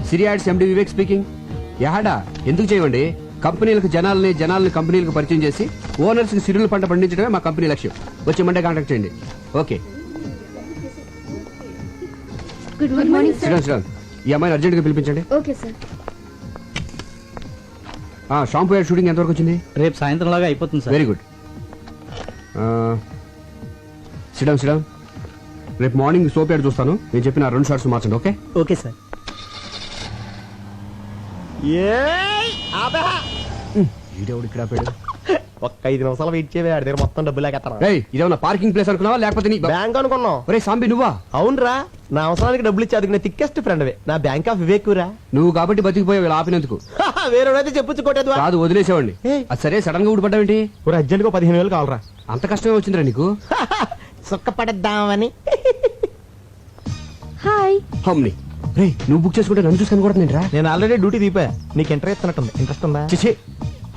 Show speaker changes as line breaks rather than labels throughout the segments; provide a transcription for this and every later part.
సిరి ads MD Vivek speaking. యాడా ఎందుకు చేయండి? కంపెనీలకు జనాలని కంపెనీలకు పరిచయం చేసి ఓనర్స్ కి సిరుల పంట పండించడమే మా కంపెనీ లక్ష్యం. వచ్చే మండే కాంటాక్ట్ చేయండి. ఓకే.
Good morning sir.
ఈ అమ్మాయిని అర్జెంట్ గా పిలిపించండి.
Okay sir.
Shampoo ad shooting ఎంతవరకు వచ్చింది?
రేపు సాయంత్రం లాగా అయిపోతుంది సార్.
Very good. సిడమ్ రేపు మార్నింగ్ సోప్ యాడ్ చూస్తాను. నేను చెప్పిన 2 షార్ట్స్ మార్చండి. Okay
okay sir.
వీడెవడు ఇక్కడ ఆపాడు?
ఒక్క 5 నిమిషాలు వెయిట్ చేయవే, ఆడి దగ్గర మొత్తం డబ్బులు లేకెత్తాను.
ఇదేమన్నా పార్కింగ్ ప్లేస్ అనుకున్నావా లేకపోతే నీ
బ్యాంక్ అనుకున్నావు?
ఒరే సాంబి నువ్వా?
అవునరా, నా అవసరానికి డబ్బులు ఇచ్చి అదిగిన థిక్కెస్ట్ ఫ్రెండ్ నా బ్యాంక్ ఆఫ్ వివేక్ రా.
నువ్వు కాబట్టి బతికిపోయావు ఇలా ఆపినందుకు.
వేరేవాడైతే చెప్పొచ్చు కొట్టేది
కాదు, వదిలేసేవాడిని. అది సరే, సడన్ గా ఊడిపడ్డావేంటి?
అర్జెంట్ గా 15,000 కావాలరా.
అంత కష్టమే వచ్చిందిరా నీకు?
సుఖపడద్దామని.
హాయ్.
హమ్ని రే, నువ్వు బుక్ చేసుకుంటే నన్ను చూసుకొని కూడా
నేను ఆల్రెడీ డ్యూటీ దీపా. నీకు ఇంట్రెస్ట్ ఇస్తున్నట్టుంది. ఇంట్రెస్ట్ ఉందా?
చేసే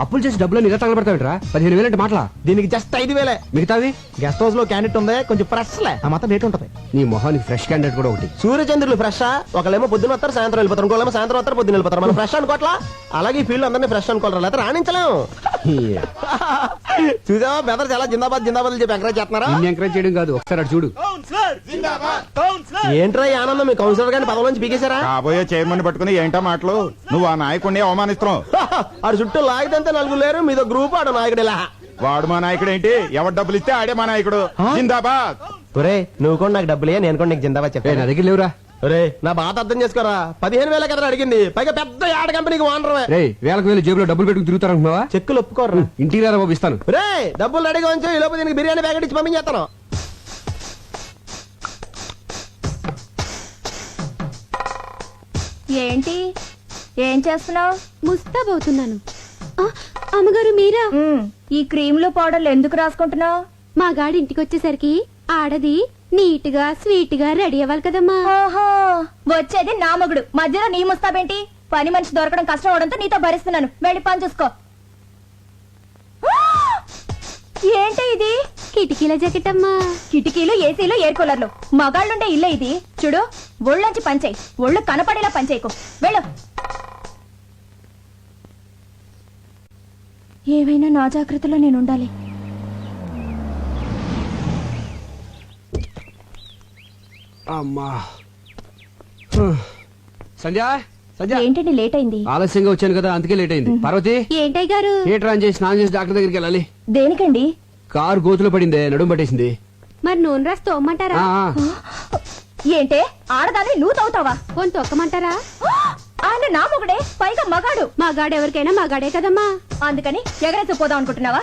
అప్పులు చేసి డబ్బులు ఇలా తగలబడతావిట్రా? 15,000 అంటే మాటలా?
దీనికి జస్ట్ 5,000.
మిగతావి
గెస్ట్ హౌస్ లో క్యాండిడేట్ ఉంది, కొంచెం ఫ్రెష్ లే, ఆ మాత్రం రేట్ ఉంటుంది.
నీ మొహానికి ఫ్రెష్ క్యాండిడేట్ కూడా ఒకటి.
సూర్యచంద్రులు ఫ్రెష్. ఒకళ్ళేమో పొద్దున వస్తారు, సాయంత్రం వెళ్ళిపోతారు. ఇంకోళ్ళేమో సాయంత్రం వస్తారు, పొద్దున వెళ్ళిపోతారు. మనం ఫ్రెష్ అనుకోవట్లా? అలాగే ఈ ఫీల్డ్ అందరినీ ఫ్రెష్ అనుకోవాలి, లేకపోతే రాణించలేము. చూసావా బెదర్ చాలా జిందాబాద్ జిందాబాద్ చెప్పి ఎంకరేజ్ చేస్తున్నారా?
ఎంకరేజ్ చేయడం కాదు, ఒకసారి అటు చూడు.
ఏంట్రా ఈ ఆనందం? మీ కౌన్సిలర్ గారిని పదవి నుంచి పీకేశారా?
కాబోయే చైర్మన్ పట్టుకుని ఏంటా మాటలు? నువ్వు ఆ నాయకుడిని అవమానిస్తున్నావు.
ఆడు చుట్టూ లాగితే 4 లేరు, మీదో గ్రూప్. ఆడు నాయకుడు ఇలా.
వాడు మా నాయకుడు ఏంటి? ఎవరు డబ్బులు ఇస్తే ఆడే మా నాయకుడు. జిందాబాద్.
ఒరే నువ్వు కూడా నాకు డబ్బులే, నేను కూడా నీకు జిందాబాద్ చెప్పా.
నా దగ్గర లేవురా.
ఒరే నా బాధ అర్థం చేసుకోరా. 15,000 కదా అడిగింది, పైగా పెద్ద యాడ్ కంపెనీకి ఓనర్.
రే, వేలకు వేలు జేబులో డబ్బులు పెట్టుకుని తిరుగుతారనుకున్నావా?
చెక్కులు ఒప్పుకోరా.
ఇంటికి రారా బాబు, ఇస్తాను.
రే డబ్బులు రెడీగా ఉంచు, ఈ లోపు దీనికి బిర్యానీ ప్యాకెట్ ఇచ్చి పంపించేస్తాను.
ఏంటి ఏం చేస్తున్నావు?
ముస్తాబవుతున్నాను. అమ్మగారు మీరా?
ఈ క్రీములు పౌడర్లు ఎందుకు రాసుకుంటున్నావు?
మా గాడి ఇంటికి వచ్చేసరికి ఆడది నీట్ గా స్వీట్ గా రెడీ అవ్వాలి కదమ్మా.
ఓహో, వచ్చేది నా మొగుడు, మధ్యలో నీ ముస్తాబేంటి? పని మనిషి దొరకడం కష్టం అవడంతో నీతో భరిస్తున్నాను. వెళ్ళి పని చూసుకో. ఏంటి ఇది?
కిటికీల జాకెట్ అమ్మా.
కిటికీలు, ఏసీలు, ఎయిర్ కూలర్లు, మగాళ్ళుండే ఇల్లే ఇది. చూడు, ఒళ్ళొంచి పనిచేయి, ఒళ్ళు కనపడేలా పనిచేయకు. వెళ్ళు. ఏవైనా నా జాగ్రత్తలో నేను ఉండాలి.
అమ్మా. సంధ్య సంధ్య,
ఏంటండి లేట్ అయింది?
ఆలస్యంగా వచ్చాను కదా, అందుకే లేట్ అయింది. పార్వతి,
ఏంటయ్య గారు?
థియేటర్ ఆన్ చేసి స్నానం చేసి డాక్టర్ దగ్గరికి వెళ్ళాలి.
దేనికండి?
కారు గోతులో పడిందే, నడుము పట్టేసింది.
మరి నూనె రాసి తోమ్మంటారా?
ఏంటే ఆడదాన్ని నువ్వు తవ్వుతావా?
పోని తొక్కమంటారా?
ఆయన నా మొగుడే, పైగా మగాడు.
మా గాడు ఎవరికైనా మా గాడే కదమ్మా.
అందుకని ఎగరేసి పోదాం అనుకుంటున్నావా?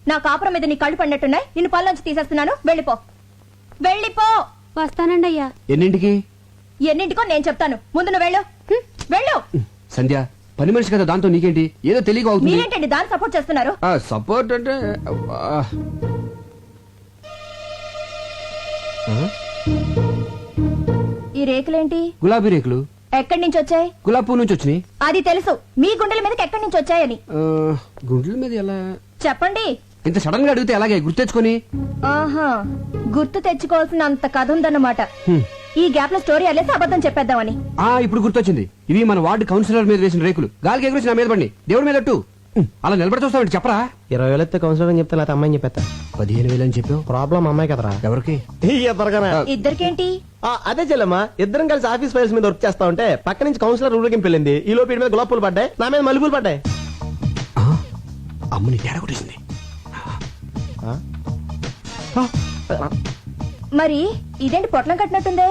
నా కాపురం మీద నీ కళ్ళు పడినట్టున్నాయి. నిన్ను పళ్ళొంచి తీసేస్తున్నాను. వెళ్ళిపో, వెళ్ళిపో.
వస్తానండి అయ్యా.
ఎన్నింటికి?
ఎన్నింటికో నేను చెప్తాను, ముందు నువ్వు వెళ్ళు. వెళ్ళు.
సంధ్య, పని మనిషి కదా, దాంతో నీకేంటి? ఏదో తెలియక అవుతుంది.
మీరేంటండి దాన్ని సపోర్ట్ చేస్తున్నారు?
సపోర్ట్ అంటే
ఈ రేకులేంటి?
గులాబీ రేకులు.
ఎక్కడి నుంచి వచ్చాయి?
గులాబీ పువ్వు నుంచి వచ్చినాయి.
అది తెలుసు, మీ గుండెల మీదకి ఎక్కడి నుంచి వచ్చాయని.
గుండెల మీద ఎలా
చెప్పండి.
ఇంత సడన్ గా అడిగితే అలాగే గుర్తెచ్చుకొని.
ఆహా, గుర్తు తెచ్చుకోవాల్సిన అంత కథ ఉందన్నమాట. ఈ గ్యాప్ లో స్టోరీ అల్లేసి అబద్ధం చెప్పేద్దామని.
ఇప్పుడు గుర్తొచ్చింది. ఇవి మన వార్డు కౌన్సిలర్ మీద వేసిన రేకులు. గాలికి ఎగురేసి నా మీద పడి దేవుడి మీద అట్టు. అలా నిలబడి చూస్తావు, చెప్పరా?
20,000 ఎత్తే కౌన్సిలర్ అని చెప్తే లేకపోతే అమ్మాయిని చెప్పేస్తా.
15,000 అని చెప్పావు.
ప్రాబ్లం అమ్మాయి కదరా.
ఎవరికి?
ఇద్దరికేంటి?
అదే చెల్లమ్మా, ఇద్దరం కలిసి ఆఫీస్ ఫైల్స్ మీద వర్క్ చేస్తా ఉంటే పక్క నుంచి కౌన్సిలర్ ఊరికి వెళ్ళింది. ఈ లోపు మీద గులాబ్ పూలు పడ్డాయి, నా మీద మల్లెపూలు పడ్డాయి.
అమ్మని తేడా కొట్టేసింది.
మరి ఇదేంటి పొట్లం కట్టినట్టుందే?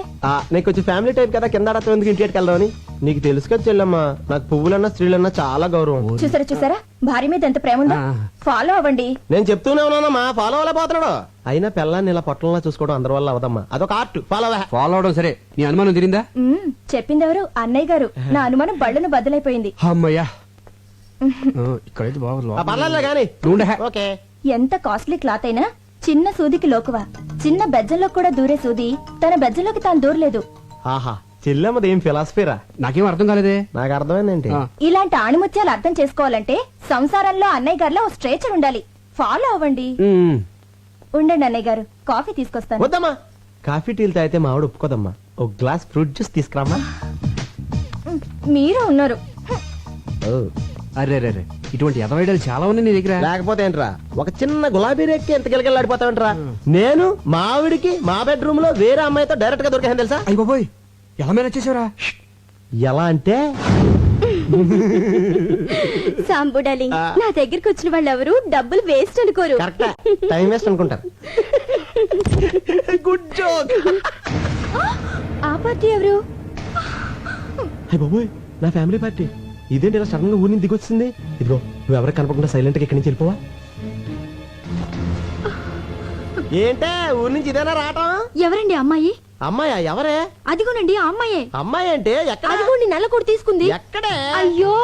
నీకు కొంచెం ఫ్యామిలీ టైప్ కదా, కింద ఆడతాం ఎందుకు ఇంటికి వెళ్దామని. నీకు తెలుసు కదా చెల్లమ్మా, నాకు పువ్వులన్నా స్త్రీలన్నా చాలా గౌరవం.
చూసారా భార్య మీద ఎంత ప్రేమ ఉందో. ఫాలో అవ్వండి.
నేను చెప్తూనే ఉన్నానమ్మా, ఫాలో అవ్వలే పోతున్నాడు. అయినా పిల్లాన్ని ఇలా పొట్టంలా చూసుకోవడం అందరి వల్ల అవదమ్మా, అదొక ఆర్ట్.
ఫాలో అవడం సరే, నీ అనుమానం తిరిందా?
చెప్పిందెవరు? అన్నయ్య గారు. నా అనుమానం బళ్ళను బద్దలైపోయింది.
అమ్మయ్యా, ఇక్కడైతే
పర్లేదు కానీ. ఓకే.
ఎంత కాస్ట్లీ క్లాత్ అయినా చిన్న సూదికి లోకువా. చిన్న బెజ్జంలో కూడా దూరే సూది తన బెజ్జంలోకి తాను దూరలేదు.
ఆహా, చెల్లెమ్మది ఏం ఫిలాసఫీరా?
నాకేం అర్థం కాలేదే.
నాకు అర్థమైందేంటి?
ఇలాంటి ఆణిముత్యాలు అర్థం చేసుకోవాలంటే సంసారంలో అన్నయ్య గారిలో ఓ స్ట్రేచర్ ఉండాలి. ఫాలో అవ్వండి. ఉండండి అన్నయ్య గారు, కాఫీ తీసుకొస్తాను.
వద్దమ్మా, కాఫీ టీలు తాగితే మా ఆవిడ ఒప్పుకోదమ్మా. ఒక గ్లాస్ ఫ్రూట్ జ్యూస్ తీసుకురామ్మా.
మీరు ఉన్నారు.
అరే రే రే, ఇటువంటి ఎదవైడలు చాలా ఉన్నాయి నీ దగ్గర.
లేకపోతే ఏంట్రా, ఒక చిన్న గులాబీ రేక్కి ఎంత గిలగిలాడిపోతావంటరా. నేను మా ఆవిడికి మా బెడ్రూమ్ లో వేరే అమ్మాయితో డైరెక్ట్ గా దొరికాను తెలుసా.
అయ్య బాబోయ్, ఎలా మేనేజ్ చేసావురా?
ఎలా అంటే
సాంబు డార్లింగ్, నా దగ్గరికి వచ్చిన వాళ్ళు ఎవరు డబ్బులు వేస్ట్ అనుకోరు.
కరెక్ట్, టైం వేస్ట్ అనుకుంటారు. Good joke.
ఆ పార్టీ ఎవరు?
అయ్య బాబోయ్, నా ఫ్యామిలీ పార్టీ. ఇదేంటి ఇలా సడన్ గా ఊరిని దిగొచ్చింది. ఇదిగో నువ్వు ఎవరికి కనపడకుండా సైలెంట్ గా ఇక్కడి నుంచి వెళ్ళిపోవా. ఏంటే ఊరి నుంచి ఇదేనా రావటం?
ఎవరండి అమ్మాయి?
అమ్మాయా? ఎవరే?
అదిగోనండి ఆ అమ్మాయే.
అమ్మాయి అంటే ఎక్కడ?
అదిగోండి నల్ల కోటు తీసుకుంది.
ఎక్కడే?
అయ్యో,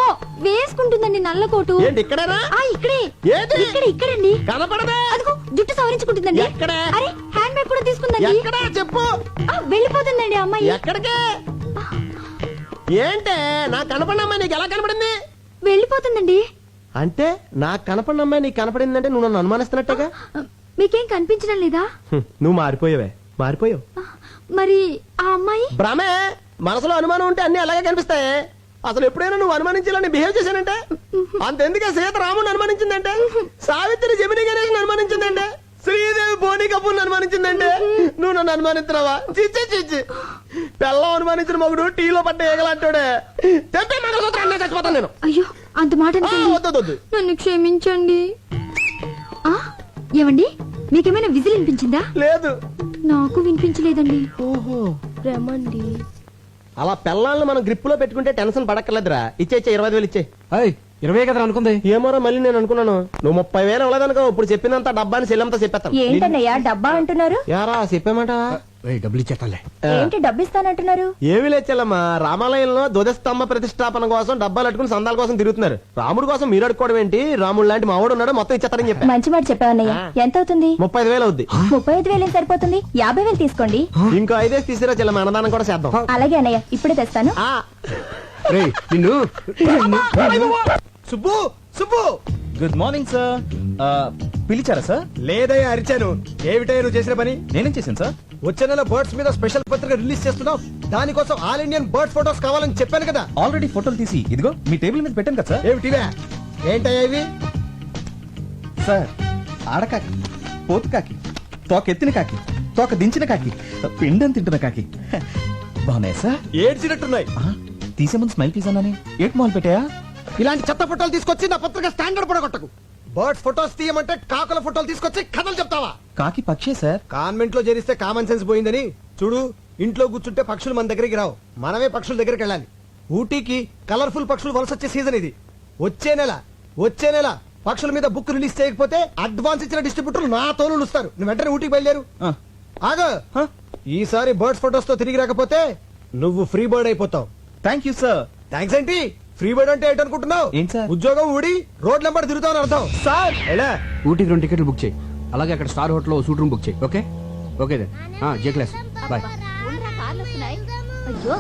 వేసుకుంటుందండి నల్ల కోటు.
ఏంటి ఇక్కడేనా?
ఆ ఇక్కడే.
ఏది?
ఇక్కడండి.
కనపడదే.
అదిగో జుట్టు సవరించుకుంటుందండి.
ఎక్కడే?
అరే, హ్యాండ్ బ్యాగ్ కూడా తీసుకుందండి.
ఎక్కడా చెప్పు.
వెళ్ళిపోతుందండి అమ్మాయి.
ఎక్కడికి? ఏంటే నాకు కనపడిన అమ్మాయి నీకు ఎలా కనపడింది?
వెళ్ళిపోతుందండి.
అంటే నాకు కనపడిన అమ్మాయి నీకు కనపడిందంటే నువ్వు నన్ను అనుమానిస్తున్నట్టుగా.
మీకేం కనిపించడం లేదా?
నువ్వు మారిపోయావే, మారిపోయావు.
మరి ఆ అమ్మాయి?
భ్రమే. మనసులో అనుమానం ఉంటే అన్ని అలాగే కనిపిస్తాయి. అసలు ఎప్పుడైనా నువ్వు అనుమానించాలని బిహేవ్ చేశానంటే అంతెందుకే సీత రాముని అనుమానించిందంటే, సావిత్రి జమిని గణేష్ అనుమానించిందంటే, శ్రీదేవి బోని కపూర్ అనుమానించిందంటే నువ్వు నన్ను అనుమానిస్తున్నావా? చిచ్చి చిచ్చి, పెళ్ళం అనుమానించిన మగుడు టీలో పడ్డ ఏగలంటాడే. చెప్పే మంగళసూత్రం చచ్చిపోతాను నేను.
అయ్యో, అంత మాట అనకండి.
వద్దు.
నన్ను క్షమించండి. ఆ, ఏమండి, మీకేమైనా విజిల్ వినిపించిందా?
లేదు.
నాకు వినిపించలేదండి.
ఓహో,
రమండి.
అలా పెళ్ళాలను మనం గ్రిప్ లో పెట్టుకుంటే టెన్షన్ పడక్కర్లేదురా. ఇచ్చే 20,000 ఇచ్చే.
20 కదా అనుకుంది.
ఏమోరా, మళ్ళీ నేను అనుకున్నాను నువ్వు 30,000 ఇవ్వలేదనుకో. ఇప్పుడు చెప్పినంత డబ్బాని సెల్లంతా చెప్పేస్తాను.
ఏంటన్నయ్యా డబ్బా అంటున్నారు?
యారా చెప్పామాట.
డబ్బులు ఇచ్చేస్తాలే.
ఏంటి డబ్బిస్తానంటున్నారు?
ఏమి లేచెల్లమ్మా, రామాలయంలో ధ్వజస్తంభ ప్రతిష్టాపన కోసం డబ్బాలు అట్టుకుని సందాల కోసం తిరుగుతున్నారు. రాముడు కోసం మీరు అడుకోవడం ఏంటి? రాముడు లాంటి మావాడు ఉన్నాడు, మొత్తం ఇచ్చేస్తారని చెప్పా.
మంచి మాట చెప్పావన్నయ్య. ఎంత అవుతుంది?
35,000 అవుద్ది.
35,000 సరిపోతుంది. 50,000 తీసుకోండి.
ఇంకో 5 తీసిరా చెల్లమ్మ, అన్నదానం కూడా చేద్దాం.
అలాగే అన్నయ్య, ఇప్పుడే తెస్తాను.
ఆ.
రేయ్, నిన్ను
Subbu Subbu,
good morning sir. పిలిచారా సార్?
లేదయ్యా అరిచాను. ఏమిటయ్యా నువ్వు చేసిన పని?
నేనేం చేశాను సార్?
వచ్చే నెల బర్డ్స్ మీద స్పెషల్ పత్రిక రిలీజ్ చేస్తున్నావు. దానికోసం ఆల్ ఇండియన్ బర్డ్ ఫోటోస్ కావాలని చెప్పాను కదా.
ఆల్రెడీ ఫోటోలు తీసి ఇదిగో మీ టేబుల్ మీద పెట్టాను కదా సార్.
ఏమిటివే? ఏంటయ్యా ఇవి?
సార్, ఆడకాకి, పోతు కాకి, తోక ఎత్తిన కాకి, తోక దించిన కాకి, పిండం తింటున్న కాకి బాగున్నాయా సార్?
ఏడ్చినట్టున్నాయి.
తీసే ముందు స్మైల్ ప్లీజ్ అన్నానే. ఏట్ మాల్ పెట్టాయా?
ఇలాంటి చెత్త ఫోటోలు తీసుకొచ్చి నా పత్రిక స్టాండర్డ్ పడగొట్టకు. బర్డ్స్ ఫోటోస్ తీయమంటే కాకుల ఫోటోలు తీసుకొచ్చి కథలు చెప్తావా?
కాకి పక్షే సార్.
కాన్వెంట్ లో చేరిస్తే కామన్ సెన్స్ పోయిందని చూడు. ఇంట్లో కూర్చుంటే పక్షులు మన దగ్గరికి రావు, మనమే పక్షుల దగ్గరికి వెళ్ళాలి. ఊటీకి కలర్ఫుల్ పక్షులు వలస వచ్చే సీజన్ ఇది. వచ్చే నెల పక్షుల మీద బుక్ రిలీజ్ చేయకపోతే అడ్వాన్స్ ఇచ్చిన డిస్ట్రిబ్యూటర్లు నా తోలు ఇస్తారు. నువ్వు వెంటనే ఊటీకి బయలుదేరు. ఆగో, ఈసారి బర్డ్స్ ఫోటోస్ తో తిరిగి రాకపోతే నువ్వు ఫ్రీ బర్డ్ అయిపోతావు.
Thank you sir.
థ్యాంక్స్ ఏంటి? ఫ్రీ బర్డ్ అంటే ఏంటనుకుంటున్నావు?
ఏంటి సార్?
ఉద్యోగం ఊడి రోడ్ నెంబర్ తిరుగుతావు అర్థం.
సార్,
ఎలా?
ఊటీకి 2 టికెట్లు బుక్ చేయి. అలాగే అక్కడ స్టార్ హోటల్ లో సూట్ రూమ్ బుక్ చేయి. Okay okay then. జే క్లాస్ బాయ్.
అయ్యో,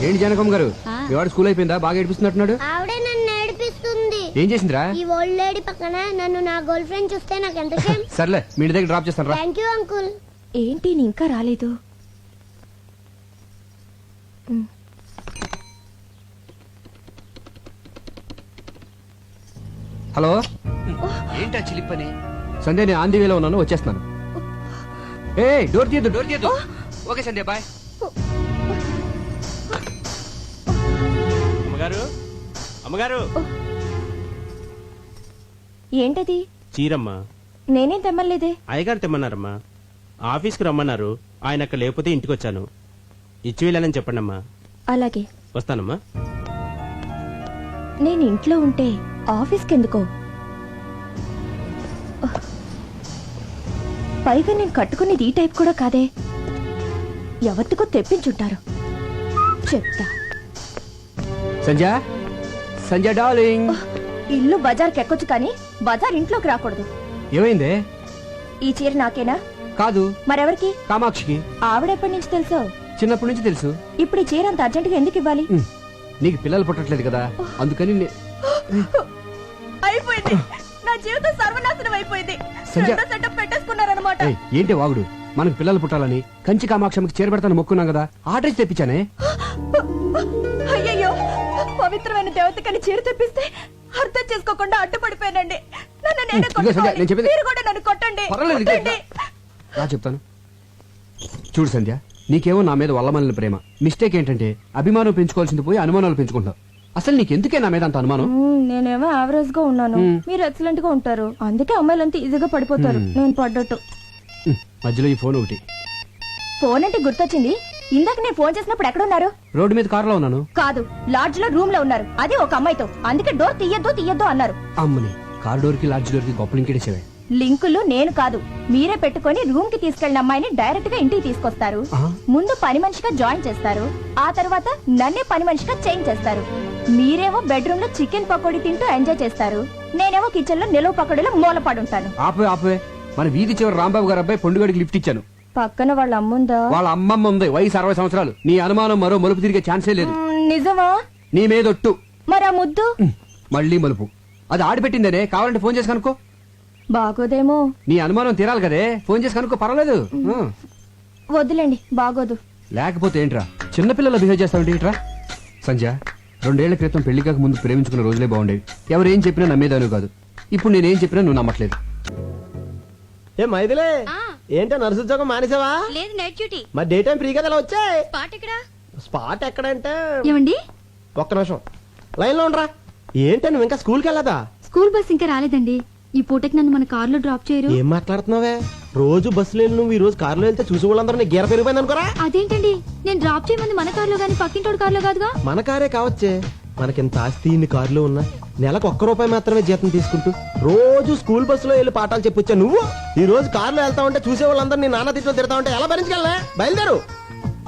ఏంటి జానకమ్మ గారు, మీ వాడు స్కూల్ అయిపోయిందా? బాగా ఏడిపిస్తున్నట్టున్నాడు.
ఆవిడే నన్ను ఏడిపిస్తుంది.
ఏం చేసిందిరా?
ఈ ఓల్డ్ లేడీ పక్కన నన్ను నా గర్ల్ ఫ్రెండ్ చూస్తే నాకు ఎంత షేమ్.
సర్లే, మీ ఇంటి దగ్గర డ్రాప్ చేస్తాను రా.
Thank you uncle.
ఏంటి నీ ఇంకా రాలేదు?
హలో, ఏంటా చిలిపని? సంధ్య, నేను ఆంధీ వేలో ఉన్నాను, వచ్చేస్తున్నాను. ఏ డోర్ తీయద్దు. ఓకే సంధ్య, బాయ్.
అమ్మగారు,
ఏంటది?
చీరమ్మా.
నేనేం తెమ్మలేదే.
అయ్యగారు తెమ్మన్నారమ్మా. ఆఫీస్కి రమ్మన్నారు, ఆయన అక్కడ లేకపోతే ఇంటికి వచ్చాను. ఇచ్చి వెళ్ళాలని చెప్పండమ్మా.
అలాగే.
వస్తానమ్మా.
నేను ఇంట్లో ఉంటే ఆఫీస్కి ఎందుకో? పైగా నేను కట్టుకునేది ఈ టైప్ కూడా కాదే. ఎవరికో తెప్పించుంటారు. చెప్తా.
సంజయ్ డార్లింగ్.
ఇల్లు బజార్కి ఎక్కొచ్చు కానీ బజార్ ఇంట్లోకి రాకూడదు.
ఏమైందే?
ఈ చీర నాకేనా?
కాదు,
మరెవరికి?
కామాక్షికి.
ఆవిడెప్పటి నుంచి తెలుసో?
చిన్నప్పటి నుంచి తెలుసు.
ఇప్పుడు ఈ చీర అంత అర్జెంటుగా ఎందుకు ఇవ్వాలి?
నీకు పిల్లలు పుట్టట్లేదు కదా, అందుకని
అయిపోయింది. నా జీవితం సర్వనాశనం అయిపోయింది. సెటప్ పెట్టేసుకున్నారన్నమాట.
ఏంటి వాగుడు? మనకు పిల్లలు పుట్టాలని కంచి కామాక్షమికి చీర పెడతాను మొక్కున్నాం కదా, ఆర్డర్ తెప్పించానే.
అయ్యయ్యో, పవిత్రమైన దేవతకని చీర తెప్పిస్తే అర్థం చేసుకోకుండా అడ్డుపడిపోయానండి. నన్ను నేనే
ఇదిగో సంధ్య,
కొట్టుకోవాలి.
నేను చెప్పేది-
మీరు కూడా నన్ను కొట్టండి.
పర్వాలేదు, ఇదిగో
కొట్టండి.
రా చెప్తాను. చూడు సంధ్య, నీకేమో నా మీద వల్లమల్లిన ప్రేమ. మిస్టేక్ ఏంటంటే అభిమానం పెంచుకోవాల్సింది పోయి అనుమానాలు పెంచుకుంటావు. అసలు నీకెందుకే నా మీద అంత అనుమానం?
నేనేమో యావరేజ్ గా ఉన్నాను, మీరు ఎక్సలెంట్ గా ఉంటారు. అందుకే అమ్మాయిలంతా ఈజీగా పడిపోతారు. నేను పడ్డట్టు.
మధ్యలో ఈ ఫోన్ ఒకటి.
ఫోన్ అంటే గుర్తొచ్చింది. ఇందాక నేను ఫోన్ చేసినప్పుడు ఎక్కడున్నారు?
రోడ్డు మీద కారులో ఉన్నాను.
కాదు, లాడ్జ్ లో రూమ్ లో ఉన్నారు. అది ఒక అమ్మాయితో. అందుకే డోర్ తీయద్దు అన్నారు.
అమ్మని కార్ డోర్కి లాడ్జ్ డోర్కి గొప్పలు ఇంకేసేవే.
లింకులు నేను కాదు, మీరే పెట్టుకొని రూమ్ కి తీసుకెళ్లిన అమ్మాయిని డైరెక్ట్ గా ఇంటికి తీసుకొస్తారు. ముందు పని మనిషిగా జాయిన్ చేస్తారు. ఆ తర్వాత నన్నే పని మనిషిగా చేంజ్ చేస్తారు. మీరేమో బెడ్రూమ్ లో చికెన్ పకోడీ తింటూ ఎంజాయ్ చేస్తారు. నేనేమో కిచెన్ లో నిలువ పకోడీలో మూలపడుంటాను.
ఆపే మన వీధి చివరి రాంబాబు గారు అబ్బాయి పొండుగడికి లిఫ్ట్ ఇచ్చాను.
పక్కన వాళ్ళ అమ్ముందా?
వాళ్ళ అమ్మమ్మ ఉంది, వయసు 60 సంవత్సరాలు. నీ అనుమానం మరో మలుపు తిరిగే ఛాన్సే లేదు.
నిజమా?
నీ మీదొట్టు.
మరి ఆ ముద్దు
మళ్ళీ మలుపు. అది ఆడిపెట్టిందనే, కావాలంటే ఫోన్ చేసి కనుక్కో.
బాగోదేమో.
నీ అనుమానం తీరాలి కదే, ఫోన్ చేసి కనుక్కో, పర్వాలేదు.
వద్దులేండి, బాగోదు.
లేకపోతే ఏంట్రా చిన్నపిల్లలు బిహేవ్ చేస్తావంటే ఏంట్రా? సంజయ్, 2 ఏళ్ల క్రితం పెళ్లి కాక ముందు ప్రేమించుకున్న రోజులే బాగుండేవి. ఎవరేం చెప్పినా నమ్మేదాను కాదు. ఇప్పుడు నేనేం చెప్పినా నువ్వు నమ్మట్లేదు.
ఏ మైదిలే, ఏంటో నర్సు ఉద్యోగం మానేసావా?
లేదు, నైట్ డ్యూటీ.
మరి డే టైం ఫ్రీ కదా ఇలా వచ్చాయి.
స్పాట్ ఎక్కడా?
స్పాట్ ఎక్కడంటే
ఏమండి,
ఒక్క నిమిషం లైన్ లో ఉండరా. ఏంటి నువ్వు ఇంకా స్కూల్కి వెళ్ళదా?
స్కూల్ బస్ ఇంకా రాలేదండి. ఈ పూటకి నన్ను మన కారులో డ్రాప్ చేయరు?
ఏం మాట్లాడుతున్నావే? రోజు బస్సులో వెళ్ళి నువ్వు ఈ రోజు కారులో వెళ్తే చూసి వాళ్ళందరూ నీ గీర పెరిగిపోయింది అనుకోరా.
అదేంటండి, నేను డ్రాప్ చేయమంది మన కారులో గానీ పక్కింటోడు కారులో కాదుగా.
మన కారే కావచ్చే. మనకింత ఆస్తి ఇన్ని కారులో ఉన్నా నెలకు ₹1 మాత్రమే జీతం తీసుకుంటూ రోజు స్కూల్ బస్సులో వెళ్ళి పాఠాలు చెప్పొచ్చా నువ్వు? ఈ రోజు కారులో వెళ్తా ఉంటే చూసే వాళ్ళందరూ నీ నాన్న తిట్లో తిడతా ఉంటే ఎలా భరించగలనే? బయలుదేరు.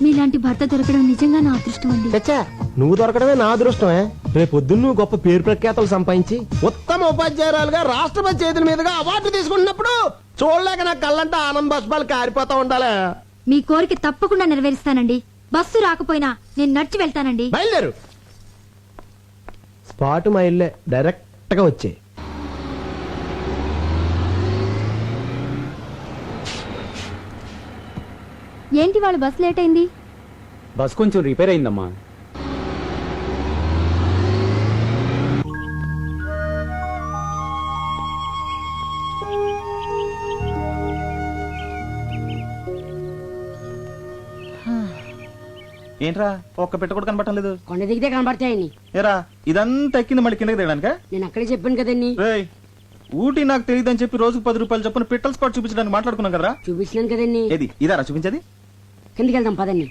మీలాంటి భర్త దొరకడం నిజంగా నా అదృష్టం అండి.
చచ్చా, నువ్వు దొరకడమే నా అదృష్టమే. రేపొద్దున్న నువ్వు గొప్ప పేరు ప్రఖ్యాతలు సంపాదించి ఉత్తమ ఉపాధ్యాయురాలుగా రాష్ట్రపతి చేతుల మీదుగా అవార్డు తీసుకుంటున్నప్పుడు చూడలేక నా కళ్ళంటే ఆనంద బాష్పాలు కారిపోతా ఉండాలి.
మీ కోరిక తప్పకుండా నెరవేరుస్తానండి. బస్సు రాకపోయినా నేను నడిచి వెళ్తానండి.
బయలుదేరు. స్పాట్ మా ఇల్లే, డైరెక్ట్ గా వచ్చే.
ఏంటి వాళ్ళ బస్ లేట్ అయింది?
బస్ కొంచెం రిపేర్ అయిందమ్మా.
ఏంట్రా ఒక్క పెట్ట కూడా కనబడటం లేదు?
కొండ దిగితే కనబడతాయని.
ఏరా ఇదంతా ఎక్కింది మళ్ళీ కిందకి దిగడానికా?
నేను అక్కడే చెప్పాను కదండి.
రేయ్, ఊటీ నాకు తెలియదని చెప్పి రోజుకు ₹10 చొప్పున పిట్టల్ స్పాట్ చూపించడానికి మాట్లాడుకున్నాం కదరా.
చూపించినాను కదండి.
ఏది ఇదారా చూపించేది?
కిందకి వెళ్దాం పదండి.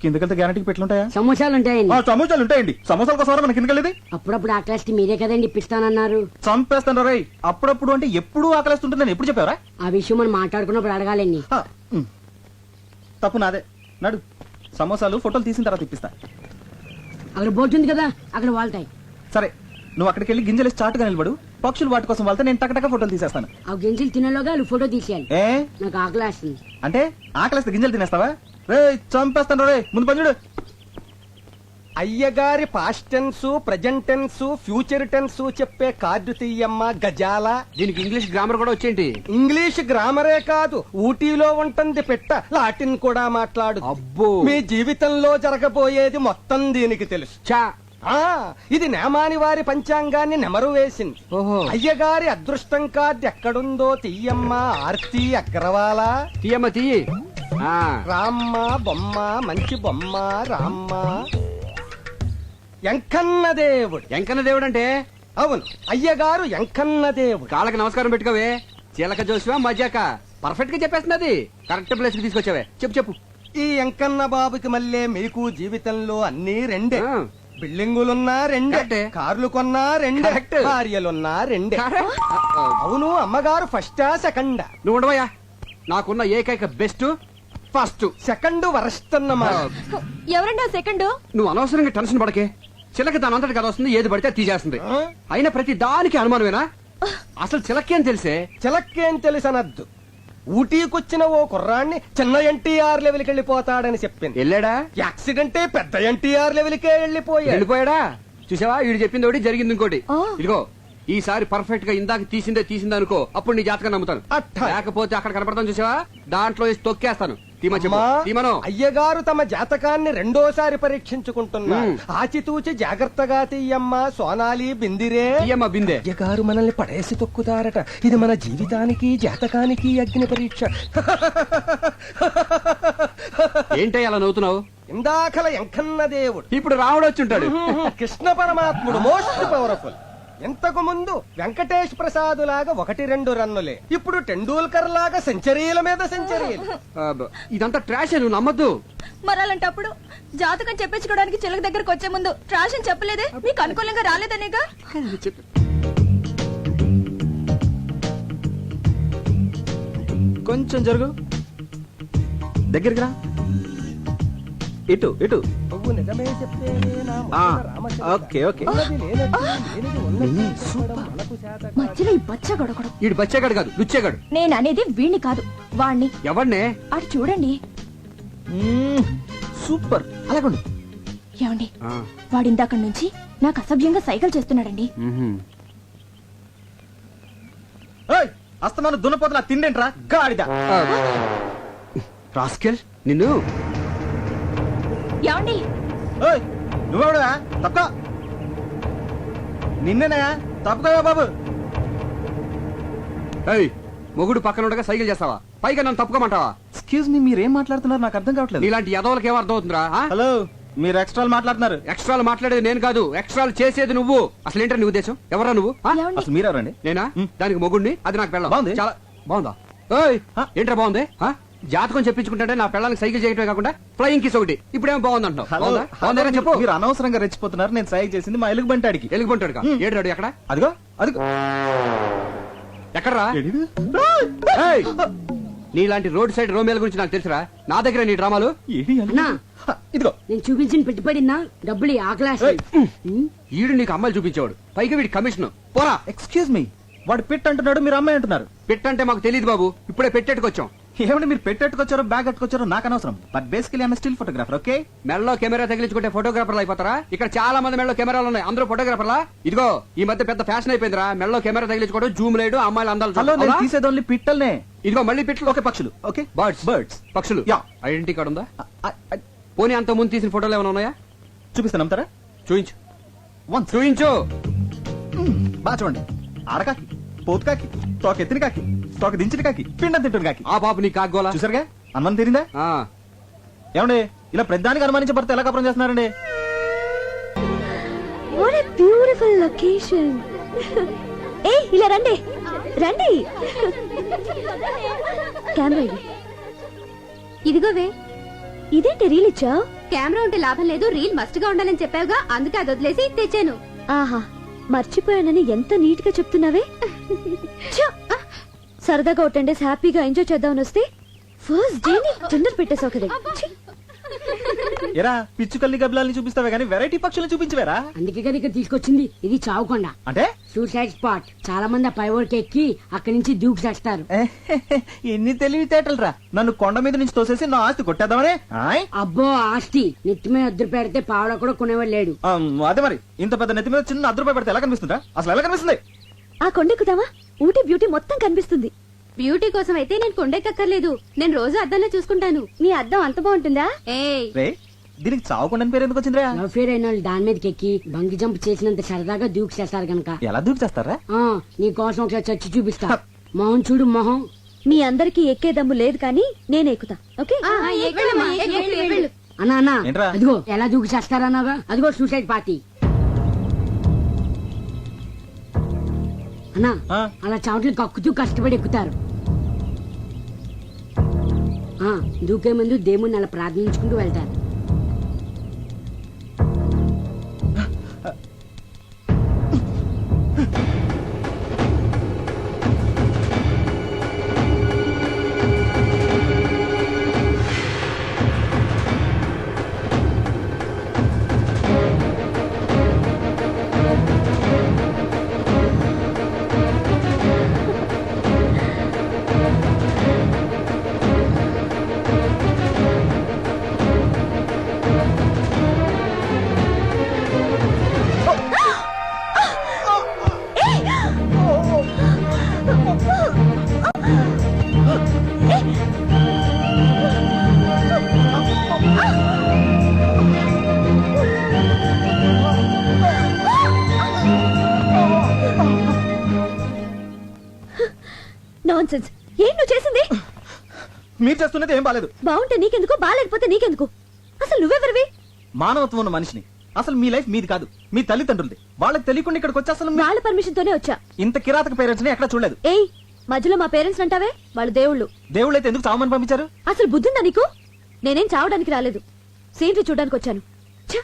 కిందకెళ్తే గ్యారంటీకి పెట్లుంటాయా?
సమోసాలు ఉంటాయండి.
సమోసాలు ఉంటాయండి. సమోసాల కోసం మన కిందకెళ్ళేది.
అప్పుడప్పుడు ఆ క్లాస్ మీరే కదండి ఇప్పిస్తానన్నారు.
చంపేస్తాను రేయ్. అప్పుడప్పుడు అంటే ఎప్పుడు ఆకలిస్తుంటుంది నేను ఎప్పుడు చెప్పావరా?
ఆ విషయం మనం మాట్లాడుకున్నప్పుడు అడగాలండి.
తప్పు నాదే. నడు, సమోసాలు ఫోటోలు తీసిన తర్వాత ఇప్పిస్తా.
అక్కడ బోట్ ఉంది కదా, అక్కడ వాళ్తాయి.
సరే, నువ్వు అక్కడికి వెళ్ళి గింజలు చాటుగా నిలబడు. పక్షులు వాటి కోసం వెళ్తే నేను టకటక ఫోటోలు తీసేస్తాను.
ఆ గింజలు తినేలోగా వాళ్ళు ఫోటో తీసేయాలి.
ఏ
నాకు ఆకలి వేస్తుంది.
అంటే ఆకలిస్తే గింజలు తినేస్తావా? రే చంపేస్తాను రే. ముందు పని చూడు.
అయ్యగారి past tense, present tense, future tense చెప్పే కార్డు తీయమ్మ గజాల.
దీనికి ఇంగ్లీష్ గ్రామర్ కూడా వచ్చేంటి?
ఇంగ్లీష్ గ్రామరే కాదు, ఊటీలో ఉంటుంది పెట్ట, లాటిన్ కూడా మాట్లాడు.
అబ్బో,
మీ జీవితంలో జరగబోయేది మొత్తం దీనికి తెలుసు.
చా.
ఇది నేమాని వారి పంచాంగాన్ని నెమరు వేసింది.
ఓహో.
అయ్యగారి అదృష్టం కార్డు ఎక్కడుందో తీయమ్మ ఆర్తి అగ్రవాల.
తీయమ్మ తీయి.
రామ్మ బొమ్మ, మంచి బొమ్మ రామ్మ. ఎంకన్న దేవుడు.
ఎంకన్న దేవుడు అంటే?
అవును, అయ్యగారు ఎంకన్న దేవుడు.
కాళ్ళకి నమస్కారం పెట్టుకోవే. చీలక జోసివా మజాక పర్ఫెక్ట్ గా చెప్పేస్తున్నది. కరెక్ట్ ప్లేస్ కి తీసుకొచ్చావే. చెప్పు.
ఈ ఎంకన్న బాబుకి మళ్ళీ మీకు జీవితంలో అన్ని రెండే. బిల్డింగులున్నా రెండే,
కరెక్టే.
కార్లు కొన్నా రెండే,
కరెక్ట్.
భార్యలున్నా రెండే. అవును, అమ్మగారు ఫస్టా సెకండా?
నువ్వు ఉండవయ్యా. నాకున్న ఏకైక బెస్ట్ ఫస్ట్.
సెకండ్ వరస్ట్ అన్నమాట.
ఎవరండి ఆ సెకండ్?
నువ్వు అనవసరంగా టెన్షన్ పడకే. చిలక దానంతటి కదా వస్తుంది, ఏది పడితే తీసేస్తుంది. అయినా ప్రతి దానికి అనుమానమేనా? అసలు చిలకేం తెలిసే?
చిలక్కేం తెలుసనద్దు. ఊటీకొచ్చిన ఓ కుర్రాన్ని చిన్న ఎన్టీఆర్ లెవెల్కి వెళ్ళిపోతాడని చెప్పింది.
వెళ్ళాడా?
యాక్సిడెంటే పెద్ద ఎన్టీఆర్ లెవెల్కే
వెళ్ళిపోయాడా? చూసావా, వీడు చెప్పింది ఒకటి, జరిగింది ఇంకోటి.
ఆ.
ఇదిగో ఈసారి పర్ఫెక్ట్ గా ఇందాక తీసిందే అనుకో, అప్పుడు నీ జాతకం నమ్ముతాను.
అట్టా.
లేకపోతే అక్కడ కనపడతాను చూసావా, దాంట్లో వేసి తొక్కేస్తాను. తీమా చెప్పు
అమ్మా,
తీమను
అయ్యగారు తమ జాతకాన్ని రెండోసారి పరీక్షించుకుంటున్నారు. ఆచితూచి జాగ్రత్తగా తీయమ్మా సోనాలి బిందిరే.
తీయమ్మా బిందె.
అయ్యగారు మనల్ని పడేసి తొక్కుతారట. ఇది మన జీవితానికి జాతకానికి అగ్ని పరీక్ష.
ఏంటో అలా నవ్వుతున్నావు?
ఇందాకల ఎంకన్న దేవుడు,
ఇప్పుడు రాముడు వచ్చి ఉంటాడు.
కృష్ణ పరమాత్ముడు మోస్ట్ పవర్ఫుల్. ఇంతకు ముందు వెంకటేష్ ప్రసాద్ లాగా 1-2 రన్నులే. ఇప్పుడు టెండూల్కర్ లాగా సెంచరీల మీద సెంచరీలు.
ఇదంతా ట్రాష్, నువ్వు నమ్మద్దు.
మరి అలాంటప్పుడు జాతకం చెప్పించుకోవడానికి చిలక దగ్గరకు వచ్చే ముందు ట్రాష్ అని చెప్పలేదే? మీకు అనుకూలంగా రాలేదనేగా?
కొంచెం జరుగు, దగ్గరికి రా. ఇటు ఇటు.
నువ్వు నిజమే చెప్తేనే నా
ఆ,
మనసున రామచంద్ర.
Okay okay.
ఉన్నది లేనట్టు, లేనిది ఉన్నట్టు చెప్పడం మనకు చేత
మధ్యలో ఈ బచ్చ గొడగడం.
ఈడు బచ్చేగాడు కాదు, లుచ్చేగాడు.
నేను అనేది వీణ్ణి కాదు, వాణ్ణి.
ఎవరినే?
అటు చూడండి.
సూపర్, అలాగండి.
ఏమండి, వాడిందాక నుంచి నాకు అసభ్యంగా సైకిల్ చేస్తున్నాడండి.
అస్తమాను దున్నపోతున్నా తిండేంట్రా గాడిద.
రాస్కెల్ నిన్ను.
ఏమండి,
నువ్వెవడువా? తప్ప నిన్నేనా? తప్పుకోవా బాబు.
ఏయ్, మొగుడు పక్కన ఉండగా సైకిల్ చేస్తావా? పైగా నన్ను తప్పుకోమంటావా?
ఎక్స్క్యూజ్ మీ, మీరేం మాట్లాడుతున్నారు నాకు అర్థం కావట్లేదు.
నీలాంటి యదవులకి ఏమర్థం అవుతుందిరా?
హలో, మీరు ఎక్స్ట్రాలు మాట్లాడుతున్నారు.
ఎక్స్ట్రాలు మాట్లాడేది నేను కాదు, ఎక్స్ట్రాలు చేసేది నువ్వు. అసలు ఏంటో నీ ఉద్దేశం? ఎవరా నువ్వు?
ఏమండి?
అసలు మీరెవరండి?
నేనా? దానికి మొగుడిని, అది నాకు పెళ్ళం.
బాగుంది.
చాలా బాగుందా? ఏయ్, ఏంట్రా బాగుంది? జాతకం చెప్పించుకుంటే నా పెళ్ళానికి సైకిల్ చేయటమే కాకుండా ఫ్లయింగ్ కిస్ ఒకటి. ఇప్పుడేమో బాగుంది అంటున్నావు.
హలో,
బాగుందా? బాగుందా చెప్పు.
మీరు అనవసరంగా రెచ్చిపోతున్నారు. నేను సైకి చేసింది మా ఎలుగు బంటాడికి.
ఎలుగుబంటాడు ఏడు ఎక్కడ?
అదిగో అదిగో.
ఎక్కడరా?
ఏడిది?
ఏయ్, నీలాంటి రోడ్ సైడ్ రోమేల గురించి నాకు తెలుసురా. నా దగ్గర నీ డ్రామాలు.
ఏడి అని?
అన్నా,
ఇదిగో
నేను చూపించిన పెట్టుబడినా డబ్బులు ఆ క్లాస్.
ఈడు నీకు అమ్మాయిలు చూపించేవాడు, పైగా వీడి కమిషన్. పోరా.
ఎక్స్క్యూజ్ మీ, వాడు పెట్ అంటున్నాడు, మీరు అమ్మాయి అంటున్నారు.
పెట్టంటే మాకు తెలియదు బాబు, ఇప్పుడే పెట్టేట్టుకొచ్చాం.
ఏమంటే మీరు పెట్టెట్టుకొచ్చారో బ్యాగ్ కట్టుకొచ్చారో నాకు అనవసరం. But basically I'm still photographer. Okay,
మెడలో కెమెరా తగిలించుకుంటే ఫోటోగ్రాఫర్లు అయిపోతారా? ఇక్కడ చాలా మంది మెడలో కెమెరాలు ఉన్నాయి, అందరూ ఫోటోగ్రాఫర్లా? ఇదిగో ఈ మధ్య పెద్ద ఫ్యాషన్ అయిపోయిందిరా, మెడలో కెమెరా తగిలించుకోవడం, జూమ్ లేడు, అమ్మాయిలు అందాలు
హలో,
చూడడం.
నేను
అవునా?
తీసేది ఓన్లీ పిట్టల్నే.
ఇదిగో మళ్ళీ పిట్లు.
ఓకే, పక్షులు. Okay,
birds.
బర్డ్స్.
పక్షులు.
యా.
ఐడెంటిటీ కార్డు ఉందా? పోనీ అంత ముందు తీసిన ఫోటోలు ఏమైనా ఉన్నాయా?
చూపిస్తాను, నమ్ముతారా?
చూయించు.
వన్స్.
చూయించు.
బాగా చూడండి. ఆడకాకి, పోతు కాకి, తోక ఎత్తిన కాకి, తోక దించిన కాకి, పిండం తింటున్న కాకి.
ఆ పాప నీ కాగోలా.
చూసారుగా, అనుమానం తీరిందా? ఏమండి, ఇలా ప్రధానికి అనుమానించే భర్త ఎలా కపరం చేస్తున్నారండి?
What a beautiful location. ఏ ఇలా రండి రండి. కెమెరా ఇది. ఇదిగోవే. ఇదేంటి రీల్ ఇచ్చావు? కెమెరా ఉంటే లాభం లేదు, రీల్ మస్ట్ గా ఉండాలని చెప్పావుగా, అందుకే అది వదిలేసి తెచ్చాను. ఆహా, మర్చిపోయానని ఎంత నీట్ గా చెప్తున్నావే. ఛ! సరదాగా ఒక 10 days హ్యాపీగా ఎంజాయ్ చేద్దామని వస్తే ఫస్ట్ డే డిన్నర్ పెట్టేసావు కదా. ఛీ!
ఎరా, పిచ్చుకల్లి గబ్బలాల్ని చూపిస్తావే గానీ వెరైటీ పక్షులు చూపించవేరా?
అందుకే కదా ఇక్కడ తీసుకొచ్చింది. ఇది చావుకొండ,
అంటే
సూసైడ్ స్పాట్. చాలా మంది ఆ పై ఓడికి ఎక్కి అక్కడి నుంచి దూకి చేస్తారు.
ఎన్ని తెలివితేటలు రా. నన్ను కొండ మీద నుంచి తోసేసి నా ఆస్తి కొట్టేద్దామనే. ఆయ్?
అబ్బో, ఆస్తి నెత్తి మీద అద్దరు పెడితే పావడ కూడా కొనేవాడు లేడు.
అదే మరి, ఇంత పెద్ద నెత్తి మీద చిన్న ₹1 పెడితే ఎలా కనిపిస్తుందా? అసలు ఎలా కనిపిస్తుంది?
ఆ కొండెక్కుదామా? ఊటీ బ్యూటీ మొత్తం కనిపిస్తుంది. బ్యూటీ కోసం అయితే నేను కొండెక్కర్లేదు, నేను రోజు అద్దంలో చూసుకుంటాను. నీ అద్దం అంత బాగుంటుందా?
రే, దీనికి చావకుండా పేరు ఎందుకు వచ్చిందిరా?
లవ్ ఫేర్ అయిన వాళ్ళు దాని మీదకి ఎక్కి బంగి జంప్ చేసినంత సరదాగా దూకి చేస్తారు గనక.
ఎలా దూకి చేస్తారా?
నీ కోసం ఒకసారి చచ్చి చూపిస్తా. మొహం చూడు, మొహం.
మీ అందరికి ఎక్కే దమ్ము లేదు కానీ నేను ఎక్కుతా. ఓకే,
అన్నా అన్నా,
ఏంట్రా?
అదిగో ఎలా దూకి చేస్తారన్నాగా, అదిగో సూసైడ్ పార్టీ. అన్నా, అలా చావట్లు కక్కుతూ కష్టపడి ఎక్కుతారు. దూకే ముందు దేవుణ్ణి అలా ప్రార్థించుకుంటూ వెళ్తారు.
Non sense. ఏం నువ్వు చేసింది?
మీరు చేస్తున్నది ఏం బాలేదు.
బాగుంటే నీకెందుకు, బాగాలేకపోతే నీకెందుకు? అసలు నువ్వెవరివి?
మానవత్వం ఉన్న మనిషిని. అసలు మీ లైఫ్ మీది కాదు, మీ తల్లిదండ్రులది. వాళ్ళకి తెలియకుండా ఇక్కడికి వచ్చి అసలు
వాళ్ళ పర్మిషన్ తోనే వచ్చా.
ఇంత కిరాతక పేరెంట్స్ ని ఎక్కడ చూడలేదు.
ఏయ్, మధ్యలో మా పేరెంట్స్ అంటావే, వాళ్ళు దేవుళ్ళు.
దేవుళ్ళైతే ఎందుకు చావమని పంపించారు?
అసలు బుద్ధుందా నీకు? నేనేం చావడానికి రాలేదు, సీనరీ చూడడానికి వచ్చాను. ఛ,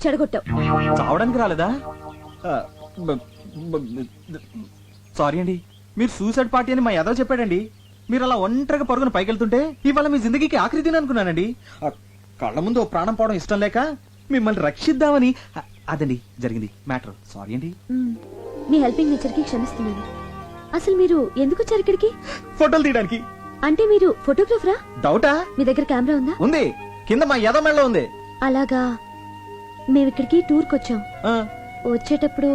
చెడగొట్టావు.
చావడానికి రాలేదా? సారీ అండి, మీరు సూసైడ్ పార్టీ అని మా యాదవ్ చెప్పాడండి. మీరు అలా ఒంటరిగా పరుగున పైకెళ్తుంటే ఇవాళ మీ జిందగీకి ఆఖరి దిన అనుకున్నానండి. కళ్ళ ముందు ఓ ప్రాణం పోవడం ఇష్టం లేక మిమ్మల్ని రక్షిద్దామని. అదండి జరిగింది మ్యాటర్. సారీ అండి.
మీ హెల్పింగ్ నేచర్ కి క్షమిస్తున్నాను. అసలు మీరు ఎందుకు వచ్చారు ఇక్కడికి?
ఫోటోలు తీయడానికి.
అంటే మీరు ఫోటోగ్రాఫరా?
డౌటా?
మీ దగ్గర కెమెరా ఉందా?
ఉంది, కింద మా యాదవ్ మెడలో ఉంది.
అలాగా. మేము ఇక్కడికి టూర్కి వచ్చాం.
ఆ,
వచ్చేటప్పుడు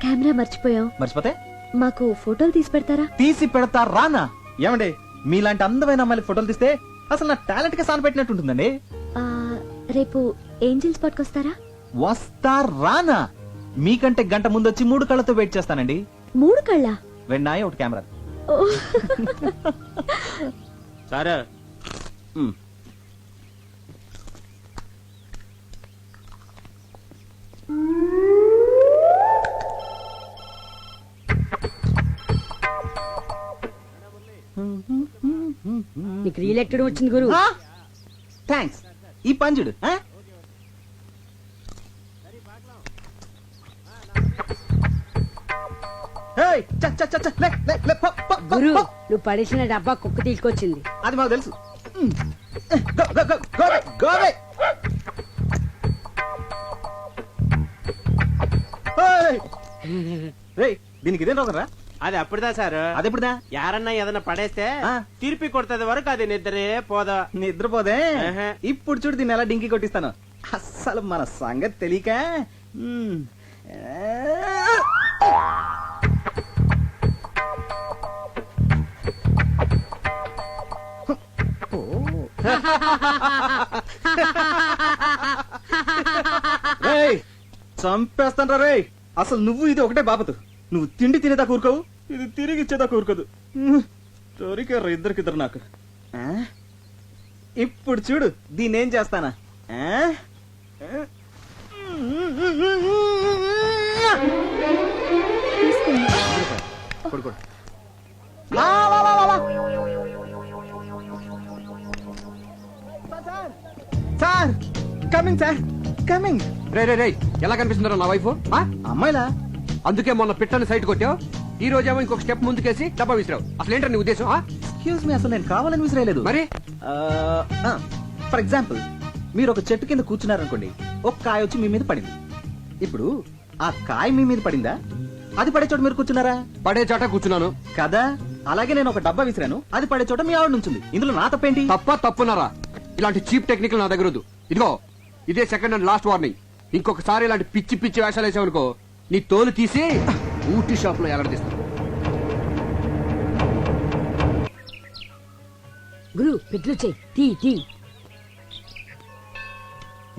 కెమెరా మర్చిపోయాం.
మర్చిపోతే
మాకు ఫోటోలు తీసి పెడతారా?
తీసి పెడతా రానా? ఏమండి, మీలాంటి అందమైన అమ్మాయిలకి ఫోటోలు తీస్తే అసలు నా టాలెంట్ కి సాన పెట్టినట్టు ఉంటుందండి.
ఆ, రేపు ఏంజిల్ స్పాట్ కి వస్తారా?
వస్తా రానా? మీకంటే గంట ముందు వచ్చి 3 కళ్ళతో వెయిట్ చేస్తానండి.
3 కళ్ళ?
వెన్నాయి ఒకటి కెమెరా.
సారా
నీకు రీఎలెక్టెడ్ వచ్చింది గురు.
థ్యాంక్స్. ఈ పంజుడు
గురు, నువ్వు పడేసిన డబ్బా కుక్క తీసుకొచ్చింది.
అది మాకు తెలుసు. Go, go, go, go away, go away. Hey! రేయ్, దీనికి ఇదేం రోగరా?
అది అప్పుడుదా సార్.
అదెప్పుడుదా?
యారన్నా ఏదన్నా పడేస్తే
ఆ.
తిరిపి కొడుతుంది వరకు అది నిద్రే పోదా.
నిద్రపోదే.
ఆహా.
ఇప్పుడు చూడు దీన్ని ఎలా డింకి కొట్టిస్తాను. అస్సలు మన సంగతి తెలియక. చంపేస్తాను రే. అసలు నువ్వు ఇది ఒకటే బాబతు. నువ్వు తిండి తినేదా కూరుకోవు, ఇది తిరిగి ఇచ్చేదా కూరుకోదు. దొరికారు ఇద్దరికిద్దరు నాకు. ఆ? ఇప్పుడు చూడు దీన్ని ఏం చేస్తానా. కొడుకోడు. Sir coming, sir coming.
రే రే రే, ఎలా కనిపిస్తుందో నా వైఫ్?
అమ్మాయిలా?
అందుకే మొన్న పిట్టని సైట్ కొట్టావు, ఈ రోజేమో ఇంకొక స్టెప్ ముందుకేసి డబ్బా విసిరావు. అసలు ఏంటో నీ ఉద్దేశం?
ఎక్స్క్యూజ్ మీ, అసలు నేను కావాలని విసిరేయలేదు.
మరి
ఫర్ ఎగ్జాంపుల్, మీరు ఒక చెట్టు కింద కూర్చున్నారనుకోండి, ఒక కాయ వచ్చి మీ మీద పడింది. ఇప్పుడు ఆ కాయ మీ మీద పడిందా, అది పడే చోట మీరు కూర్చున్నారా?
పడే చోట కూర్చున్నాను
కదా. అలాగే నేను ఒక డబ్బా విసిరాను, అది పడే చోట మీ ఆవిడ నుంచింది. ఇందులో నా తప్పేంటి?
తప్పున్నారా? ఇలాంటి చీప్ టెక్నిక్ నా దగ్గర వద్దు. ఇదిగో, ఇదే సెకండ్ అండ్ లాస్ట్ వార్నింగ్. ఇంకొకసారి ఇలాంటి పిచ్చి పిచ్చి వేషాలు వేసావనుకో, నీ తోలు తీసి ఊటీ షాప్ లో ఎలాడదీస్తాను.
గురు, పెట్లు చెయ్యి, తీ తీ.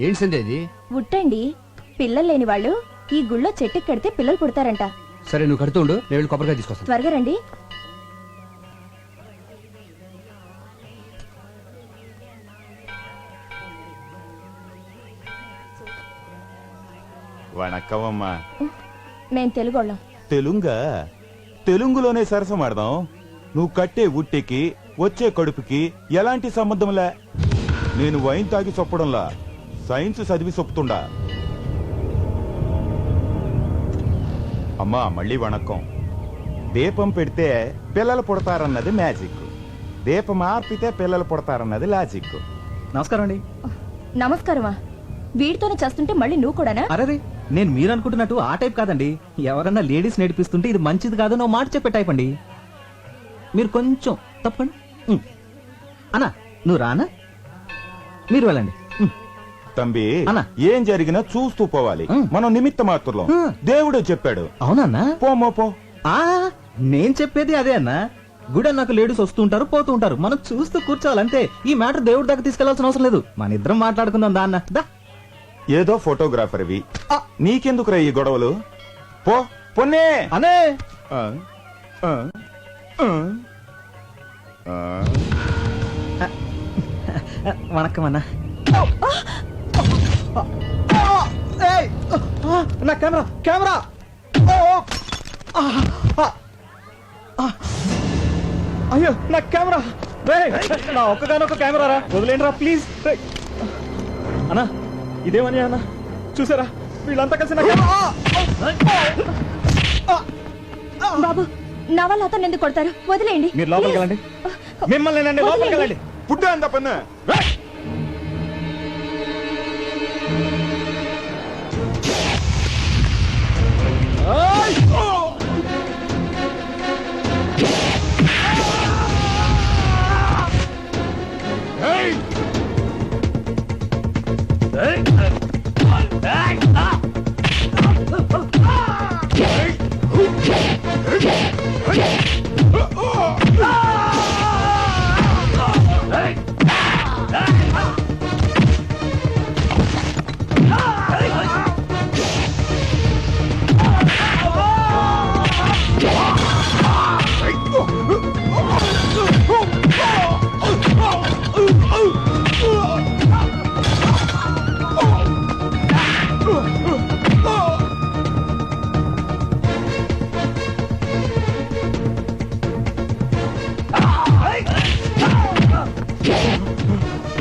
ఏంటి సందే ఇది?
ఉట్టండి. పిల్లలు లేని వాళ్ళు ఈ గుళ్ళో చెట్టుకి కడితే పిల్లలు పుడతారంట.
సరే, నువ్వు కడుతుండు, నేను వెళ్ళి కొబ్బరికాయ తీసుకొస్తాను.
త్వరగా రండి.
వణక్కవమ్మా.
మేం తెలుగోళ్ళం.
తెలుంగా? తెలుగులోనే సరసమాడదాం. నువ్వు కట్టే ఉట్టెకి వచ్చే కడుపుకి ఎలాంటి సంబంధంలే. నేను వైన్ తాగి చొప్పడంలా, సైన్స్ చదివి చొప్పుతుండా. అమ్మా మళ్ళీ వణక్కం. దీపం పెడితే పిల్లలు పుడతారన్నది మ్యాజిక్, దీపం ఆర్పితే పిల్లలు పుడతారన్నది లాజిక్.
నమస్కారం అండి.
నమస్కారమా? వీడితోనే చేస్తుంటే మళ్ళీ నువ్వు కూడానా?
అరే, నేను మీరు అనుకుంటున్నట్టు ఆ టైప్ కాదండి. ఎవరన్నా లేడీస్ నేర్పిస్తుంటే ఇది మంచిది కాదు నువ్వు మాట చెప్పే టైప్ అండి. మీరు కొంచెం తప్పండి. అన్నా నువ్వు రానా, మీరు వెళ్ళండి.
తంబి
అన్న.
ఏం జరిగినా చూస్తూ పోవాలి. మనం నిమిత్త మాత్రం. దేవుడే చెప్పాడు.
అవునన్నా?
పోమో పో.
నేను చెప్పేది అదే అన్నా. గుడి అన్నాక లేడీస్ వస్తూ ఉంటారు, పోతూ ఉంటారు, మనం చూస్తూ కూర్చోవాలంతే. ఈ మ్యాటర్ దేవుడి దగ్గర తీసుకెళ్లాల్సిన అవసరం లేదు. మన ఇద్దరం మాట్లాడుకుందాం దా అన్న. దా.
ఏదో ఫోటోగ్రాఫర్వి, నీకెందుకురా ఈ గొడవలు? పో పొన్నే
అనే. వణకం అన్నా. ఏయ్! నా కెమెరా కెమెరా! అయ్యో నా కెమెరా! రేయ్, నా ఒక్కగానొక్క కెమెరా రా, వదిలేండి రా ప్లీజ్. అన్నా ఇదేమని అన్నా చూసారా, వీళ్ళంతా కలిసి నా
బాబు, నా వల్ల అతను ఎందుకు కొడతారు? వదిలేయండి.
మీరు లోపలికి వెళ్ళండి. మిమ్మల్ని లోపలికి వెళ్ళండి.
పుట్టు అంత పన్ను.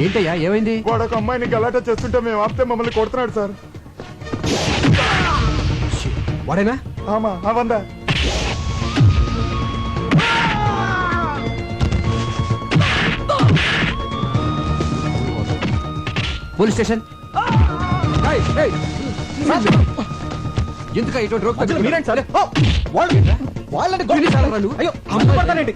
ఏంటయ్యా ఏమైంది?
వాడు ఒక అమ్మాయిని గలాటా చేస్తుంటే మేము ఆపితే మమ్మల్ని కొడుతున్నాడు సార్.
వాడేనా?
ఆమా అవందా.
Police station. ఎందుక ఇటువంటి రోక్
మీరేంటి సార్? వాళ్ళని అయ్యో అమ్మ పడతానండి.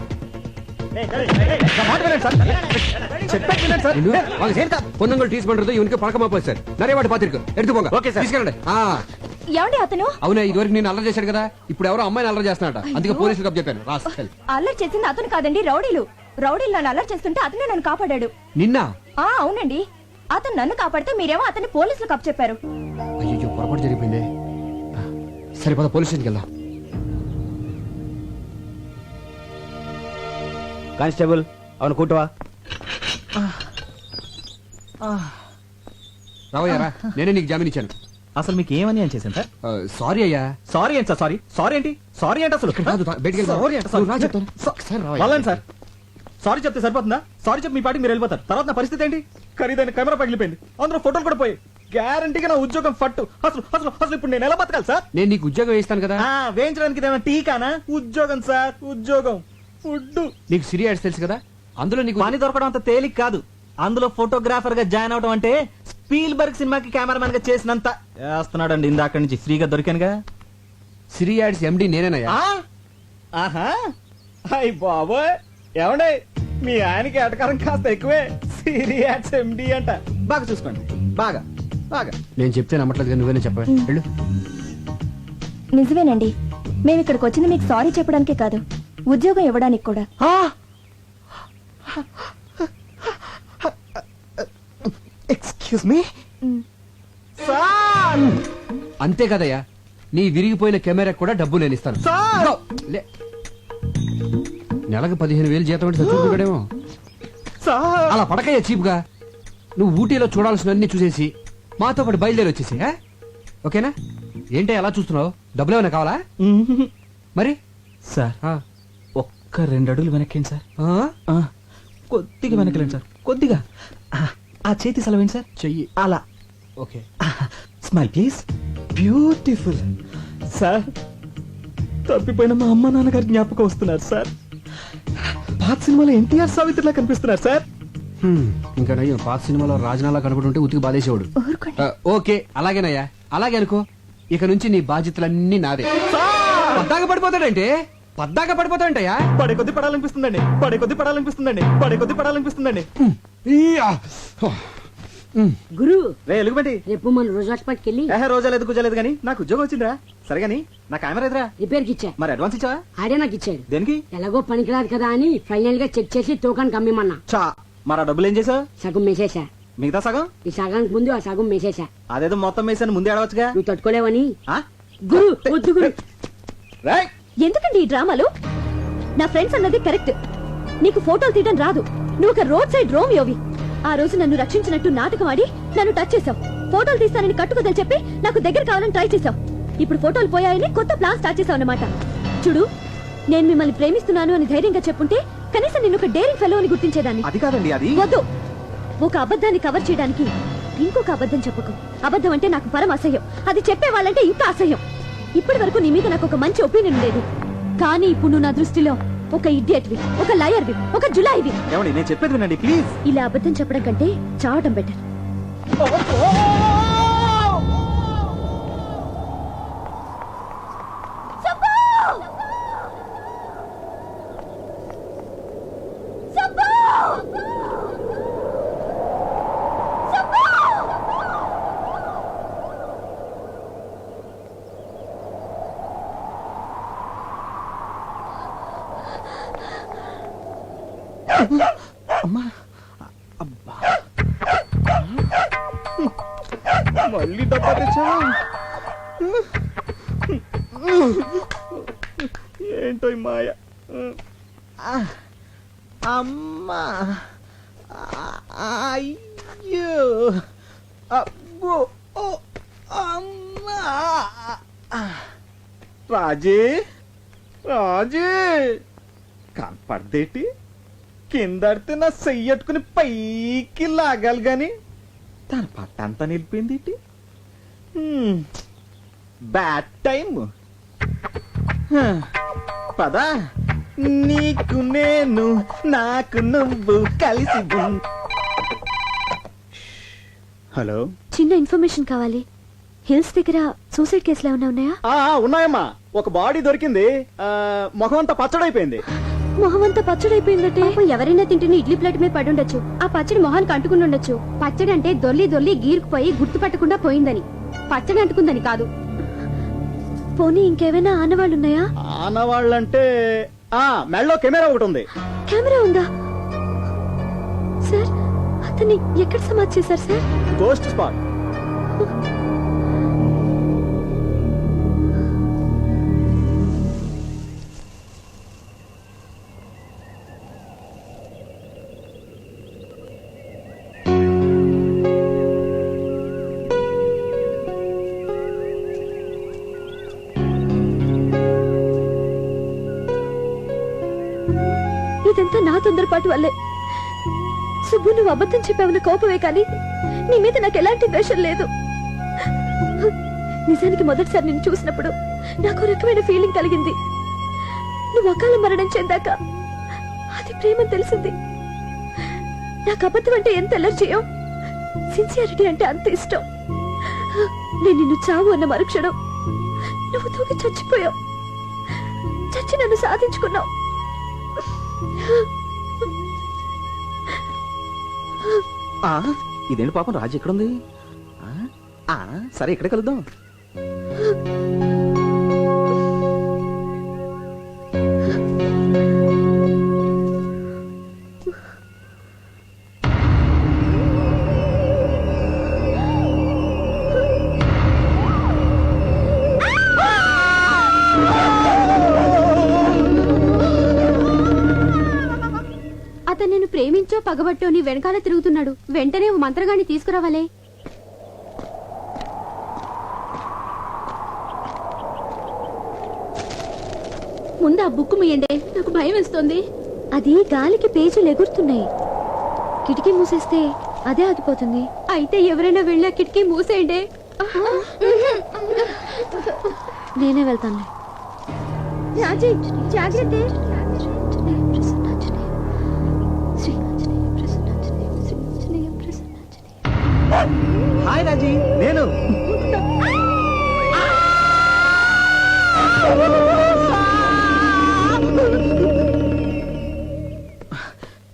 பொண்ணுங்கள் டீஸ் பண்றது இவனுக்கு பழக்கமா போய் சார். நிறைய வாட்டி பாத்திருக்கு. எடுத்து போங்க.
Okay sir.
తీసుకెళ్ళండి.
ఏమండి అతను?
అవునా, ఇదివరకు నేను అల్లరి చేశాడు కదా, ఇప్పుడు ఎవరో అమ్మాయిని అల్లరి చేస్తున్నాట. అందుకే పోలీసులకు చెప్పాను. రాస్కల్.
అల్లరి చేసింది అతను కాదండి, రౌడీలు. రౌడీలు నన్ను అల్లరి చేస్తుంటే అతనే నన్ను కాపాడాడు.
నిన్న?
అవునండి. అతను నన్ను కాపాడితే మీరేమో అతన్ని పోలీసులకు అప్పచెప్పారు.
అయ్యో పొరపాటు జరిగిపోయింది. సరిపోదా పోలీస్ స్టేషన్కి వెళ్దాం.
కానిస్టేబుల్ అవును కూటవా.
రావయ్యారా, నేనే నీకు జామీన్ ఇచ్చాను.
అసలు మీకు ఏమని అని చేశాను సార్?
సారీ అయ్యా.
సారీ ఏంటి సార్? సారీ ఏంటి? సారీ ఏంటి అసలు?
బయటికి
సారీ ఏంటి? వాళ్ళని సార్ సారీ చెప్తే సరిపోతుందా? సారీ చెప్పి మీ పాటికి మీరు వెళ్ళిపోతారు. తర్వాత నా పరిస్థితి ఏంటి? ఖరీదైన కెమెరా పగిలిపోయింది, అందులో ఫోటోలు కూడా పోయి, గ్యారంటీగా నా ఉద్యోగం ఫట్టు. అసలు అసలు అసలు ఇప్పుడు నేను ఎలా బతకాలి సార్?
నేను నీకు ఉద్యోగం వేయిస్తాను కదా.
వేయించడానికి ఇదేమైనా టీకానా? ఉద్యోగం సార్, ఉద్యోగం. ఫుడ్.
నీకు సిరి యాడ్స్ తెలుసు కదా, అందులో నీకు
పని దొరకడం అంత తేలిక కాదు. అందులో ఫోటోగ్రాఫర్ గా జాయిన్ అవడం అంటే స్పీల్బర్గ్ సినిమాకి కెమెరామెన్ గా చేసినంత చేస్తున్నాడండి. ఇందాక నుంచి ఫ్రీగా దొరికానుగా.
సిరి యాడ్స్ ఎండి నేనేనయ్యా.
ఆహా, అయ్ బాబోయ్, ఏమండే మీ ఆయనకి ఎటకారం కాస్త ఎక్కువే. సీరియస్ ఎండి అంట. బాగా చూసుకోండి, బాగా బాగా.
నేను చెప్తే నమ్మట్లేదు కానీ నువ్వేనే చెప్పవే. వెళ్ళు.
నిజమేనండి, మేము ఇక్కడికి వచ్చింది మీకు సారీ చెప్పడానికే కాదు, ఉద్యోగం ఇవ్వడానికి కూడా.
Excuse me sir.
అంతే కదయ్యా, నీ విరిగిపోయిన కెమెరా కూడా డబ్బు నేను ఇస్తాను.
సార్
నెలకు 15,000 జీతం అంటే చచ్చుకుంటాడేమో.
సార్
అలా పడకయ్యా చీప్ గా. నువ్వు ఊటీలో చూడాల్సినవన్నీ చూసేసి మాతో పాటు బయలుదేరి వచ్చేసి. ఓకేనా? ఏంటి అలా చూస్తున్నావు? డబ్బులు ఏమైనా కావాలా? మరి
సార్ ఒక్క 2 అడుగులు వెనక్కేండి సార్. కొద్దిగా వెనకలేండి సార్, కొద్దిగా. ఆ చేతి సెలవేండి సార్.
చెయ్యి
అలా.
Okay.
Smile please. Beautiful. Sir తప్పిపోయిన మా అమ్మ నాన్నగారు జ్ఞాపకం వస్తున్నారు సార్. పాత సినిమాలో ఎన్టీఆర్ సావిత్రిలా కనిపిస్తున్నారు సార్.
ఇంకా నయ్యం, పాత సినిమాలో రాజనాలా కనబడుంటే ఉతికి బాధేసేవాడు. ఓకే అలాగేనయ్యా, అలాగే అనుకో. ఇక నుంచి నీ బాధ్యతలన్నీ నాదే. పద్దాక పడిపోతాడంటే పద్దాక పడిపోతాడంటయ్యా.
పడే కొద్ది పడాలనిపిస్తుందండి, పడే కొద్ది పడాలనిపిస్తుందండి, పడే కొద్ది పడాలనిపిస్తుందండి.
గురు
రే ఎలుగుబంటి,
రేపు మన రోజు హాస్పిటల్కి వెళ్ళి
రోజా లేదు గుజా లేదు కానీ నాకు ఉద్యోగం వచ్చిందిరా. సరే గానీ నా కెమెరా ఎదురా
రిపేర్ కి ఇచ్చా.
మరి అడ్వాన్స్ ఇచ్చావా?
ఆడే నాకు ఇచ్చాడు.
దేనికి?
ఎలాగో పనికిరాదు కదా అని ఫైనల్ గా చెక్ చేసి తూకానికి అమ్మిమన్నా.
చా మరి ఆ డబ్బులు ఏం చేసావు?
సగం మేసేసా.
మిగతా సగం?
ఈ సగానికి ముందు ఆ సగం మేసేసా.
అదేదో మొత్తం వేసాను ముందే అడవచ్చుగా.
నువ్వు తట్టుకోలేవని.
ఆ?
గురు వద్దు గురు.
రేయ్!
ఎందుకండి ఈ డ్రామాలు? నా ఫ్రెండ్స్ అన్నది కరెక్ట్.
నీకు ఫోటోలు తీయడం రాదు. నువ్వు ఒక రోడ్ సైడ్ రోమియోవి. ఆ రోజు నన్ను రక్షించినట్టు నాటకం ఆడి నన్ను టచ్ చేసావు. ఫోటోలు తీస్తానని కట్టుకదని చెప్పి నాకు దగ్గర కావాలని ట్రై చేసావు. ఇప్పుడు ఫోటోలు పోయాయని కొత్త ప్లాన్ స్టార్ట్ చేసావు అన్నమాట. చూడు, నేను మిమ్మల్ని ప్రేమిస్తున్నాను అని ధైర్యంగా చెప్పుంటే కనీసం నేను ఒక డేరింగ్ ఫెలో అని గుర్తించేదాన్ని.
అది కాదండి, అది
వద్దు. ఒక అబద్ధాన్ని కవర్ చేయడానికి ఇంకొక అబద్ధం చెప్పకు. అబద్ధం అంటే నాకు పరమ అసహ్యం. అది చెప్పే వాళ్ళంటే ఇంకా అసహ్యం. ఇప్పటి వరకు నీ మీద నాకు ఒక మంచి ఒపీనియన్ ఉండేది, కానీ ఇప్పుడు నువ్వు నా దృష్టిలో ఒక ఇడియట్వి, ఒక లయర్వి, ఒక జులాయివి.
ఏమండి, నేను చెప్పేది వినండి ప్లీజ్.
ఇలా అబద్ధం చెప్పడం కంటే చావటం బెటర్.
అమ్మా, అబ్బా, మళ్ళీ డబ్బా తెచ్చావా? ఏంటో ఈ మాయ. అమ్మా, అయ్యో, అబ్బో, అమ్మా. రాజీ, రాజీ, కనపడదేటి? కిందడితే నా చెయ్యట్టుకుని పైకి లాగాలి గాని తన పట్టంతా నిలిపింది. Bad time. పదా, నీకు నేను, నాకు నువ్వు కలిసి. హలో,
చిన్న ఇన్ఫర్మేషన్ కావాలి. హిల్స్ దగ్గర సూసైడ్ కేసులు ఏమైనా ఉన్నాయా?
ఉన్నాయమ్మా. ఒక బాడీ దొరికింది. ముఖం అంతా పచ్చడైపోయింది.
మొహం అంతా పచ్చడైపోయిందటే. ఎవరైనా తింటున్న ఇడ్లీ ప్లేట్ మీద పడి ఉండొచ్చు. ఆ పచ్చడి మొహానికి అంటుకుని ఉండొచ్చు. పచ్చడి అంటే దొల్లి దొల్లి గీరుకుపోయి గుర్తుపట్టకుండా పోయిందని, పచ్చడి అంటుకుందని కాదు. పోనీ ఇంకేమైనా ఆనవాళ్ళున్నాయా?
ఆనవాళ్ళంటే మెడలో కెమెరా ఒకటి ఉంది.
కెమెరా ఉందా సార్? అతన్ని ఎక్కడ సమాధి చేశారు సార్?
Ghost spot.
ఇదంతా నా తొందరపాటు వల్లే. సుబ్బు, నువ్వు అబద్ధం చెప్పావన్న కోపమే కానీ నీ మీద నాకు ఎలాంటి ద్వేషం లేదు. నిజానికి మొదటిసారి నిన్ను చూసినప్పుడు నాకు రకమైన ఫీలింగ్ కలిగింది. నువ్వు అకాల మరణం చెందాక అది ప్రేమని తెలిసింది. నాకు అబద్ధం అంటే ఎంత ఎలర్జీయో, సిన్సియారిటీ అంటే అంత ఇష్టం. నేను నిన్ను చావు అన్న మరుక్షణం నువ్వు తూగి చచ్చిపోయావు. చచ్చి నన్ను సాధించుకున్నావు.
ఇదేంటి పాపం, రాజు ఎక్కడుంది? సరే, ఇక్కడే కలుద్దాం.
అతను నేను ప్రేమించో పగబట్టో నీ వెనకాల తిరుగుతున్నాడు. వెంటనే ఓ మంత్రగాన్ని తీసుకురావాలే. ముందు ఆ బుక్ ముయ్యండి, నాకు భయం వేస్తుంది. అది గాలికి పేజీలు ఎగురుతున్నాయి. కిటికీ మూసేస్తే అదే ఆగిపోతుంది. అయితే ఎవరైనా వెళ్ళా కిటికీ మూసేయండి. నేనే వెళ్తాను. జాగ్రత్త.
హాయ్ రాజీ, నేను.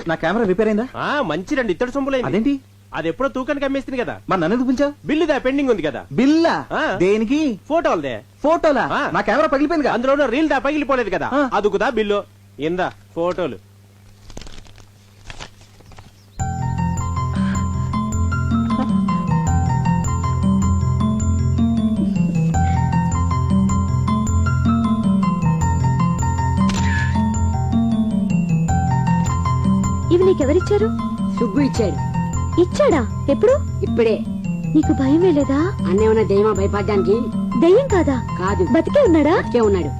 నా కెమెరా రిపేర్ అయిందా?
మంచి రండి, ఇత్తడి సొమ్ములైంది.
అదేంటి?
అది ఎప్పుడో తూకానికి అమ్మేస్తుంది కదా.
మరి నన్ను ఎందుకు పిలిచావు?
బిల్లుదా పెండింగ్ ఉంది కదా.
బిల్లా? దేనికి?
ఫోటోలదే.
ఫోటోలా? నా కెమెరా పగిలిపోయింది.
అందులో రీల్ దా పగిలిపోలేదు కదా, అదుకుదా బిల్లు. ఇందా ఫోటోలు.
నీకెవరిచ్చారు?
సుబ్బు ఇచ్చాడు.
ఇచ్చాడా? ఎప్పుడు?
ఇప్పుడే.
నీకు భయం వేలేదా?
అన్నేమన్నా దయ్యమా భయపడ్డానికి?
దయ్యం కాదా?
కాదు,
బతికే ఉన్నాడా?
బతికే ఉన్నాడు.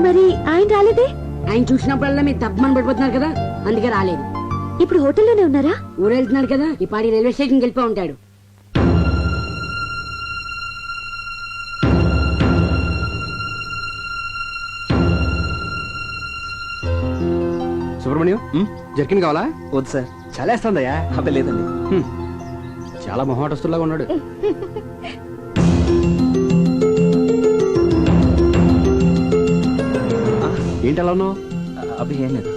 మరి ఆయన రాలేదే?
ఆయన చూసినప్పుడల్లా మీరు తప్పమని పడిపోతున్నారు కదా, అందుకే రాలేదు.
ఇప్పుడు హోటల్లోనే ఉన్నారా?
ఊరెళ్తున్నాడు కదా, ఈ పాడి రైల్వే స్టేషన్కి వెళ్ళిపో ఉంటాడు.
సుబ్రహ్మణ్యం జర్కిన్ కావాలా?
వద్దు సార్.
చలేస్తుందయ్యా.
అబ్బే లేదండి.
చాలా మొహమాటస్తులాగా ఉన్నాడు. ఏంటి అలా ఉన్నావు?
అబ్బే ఏం లేదు.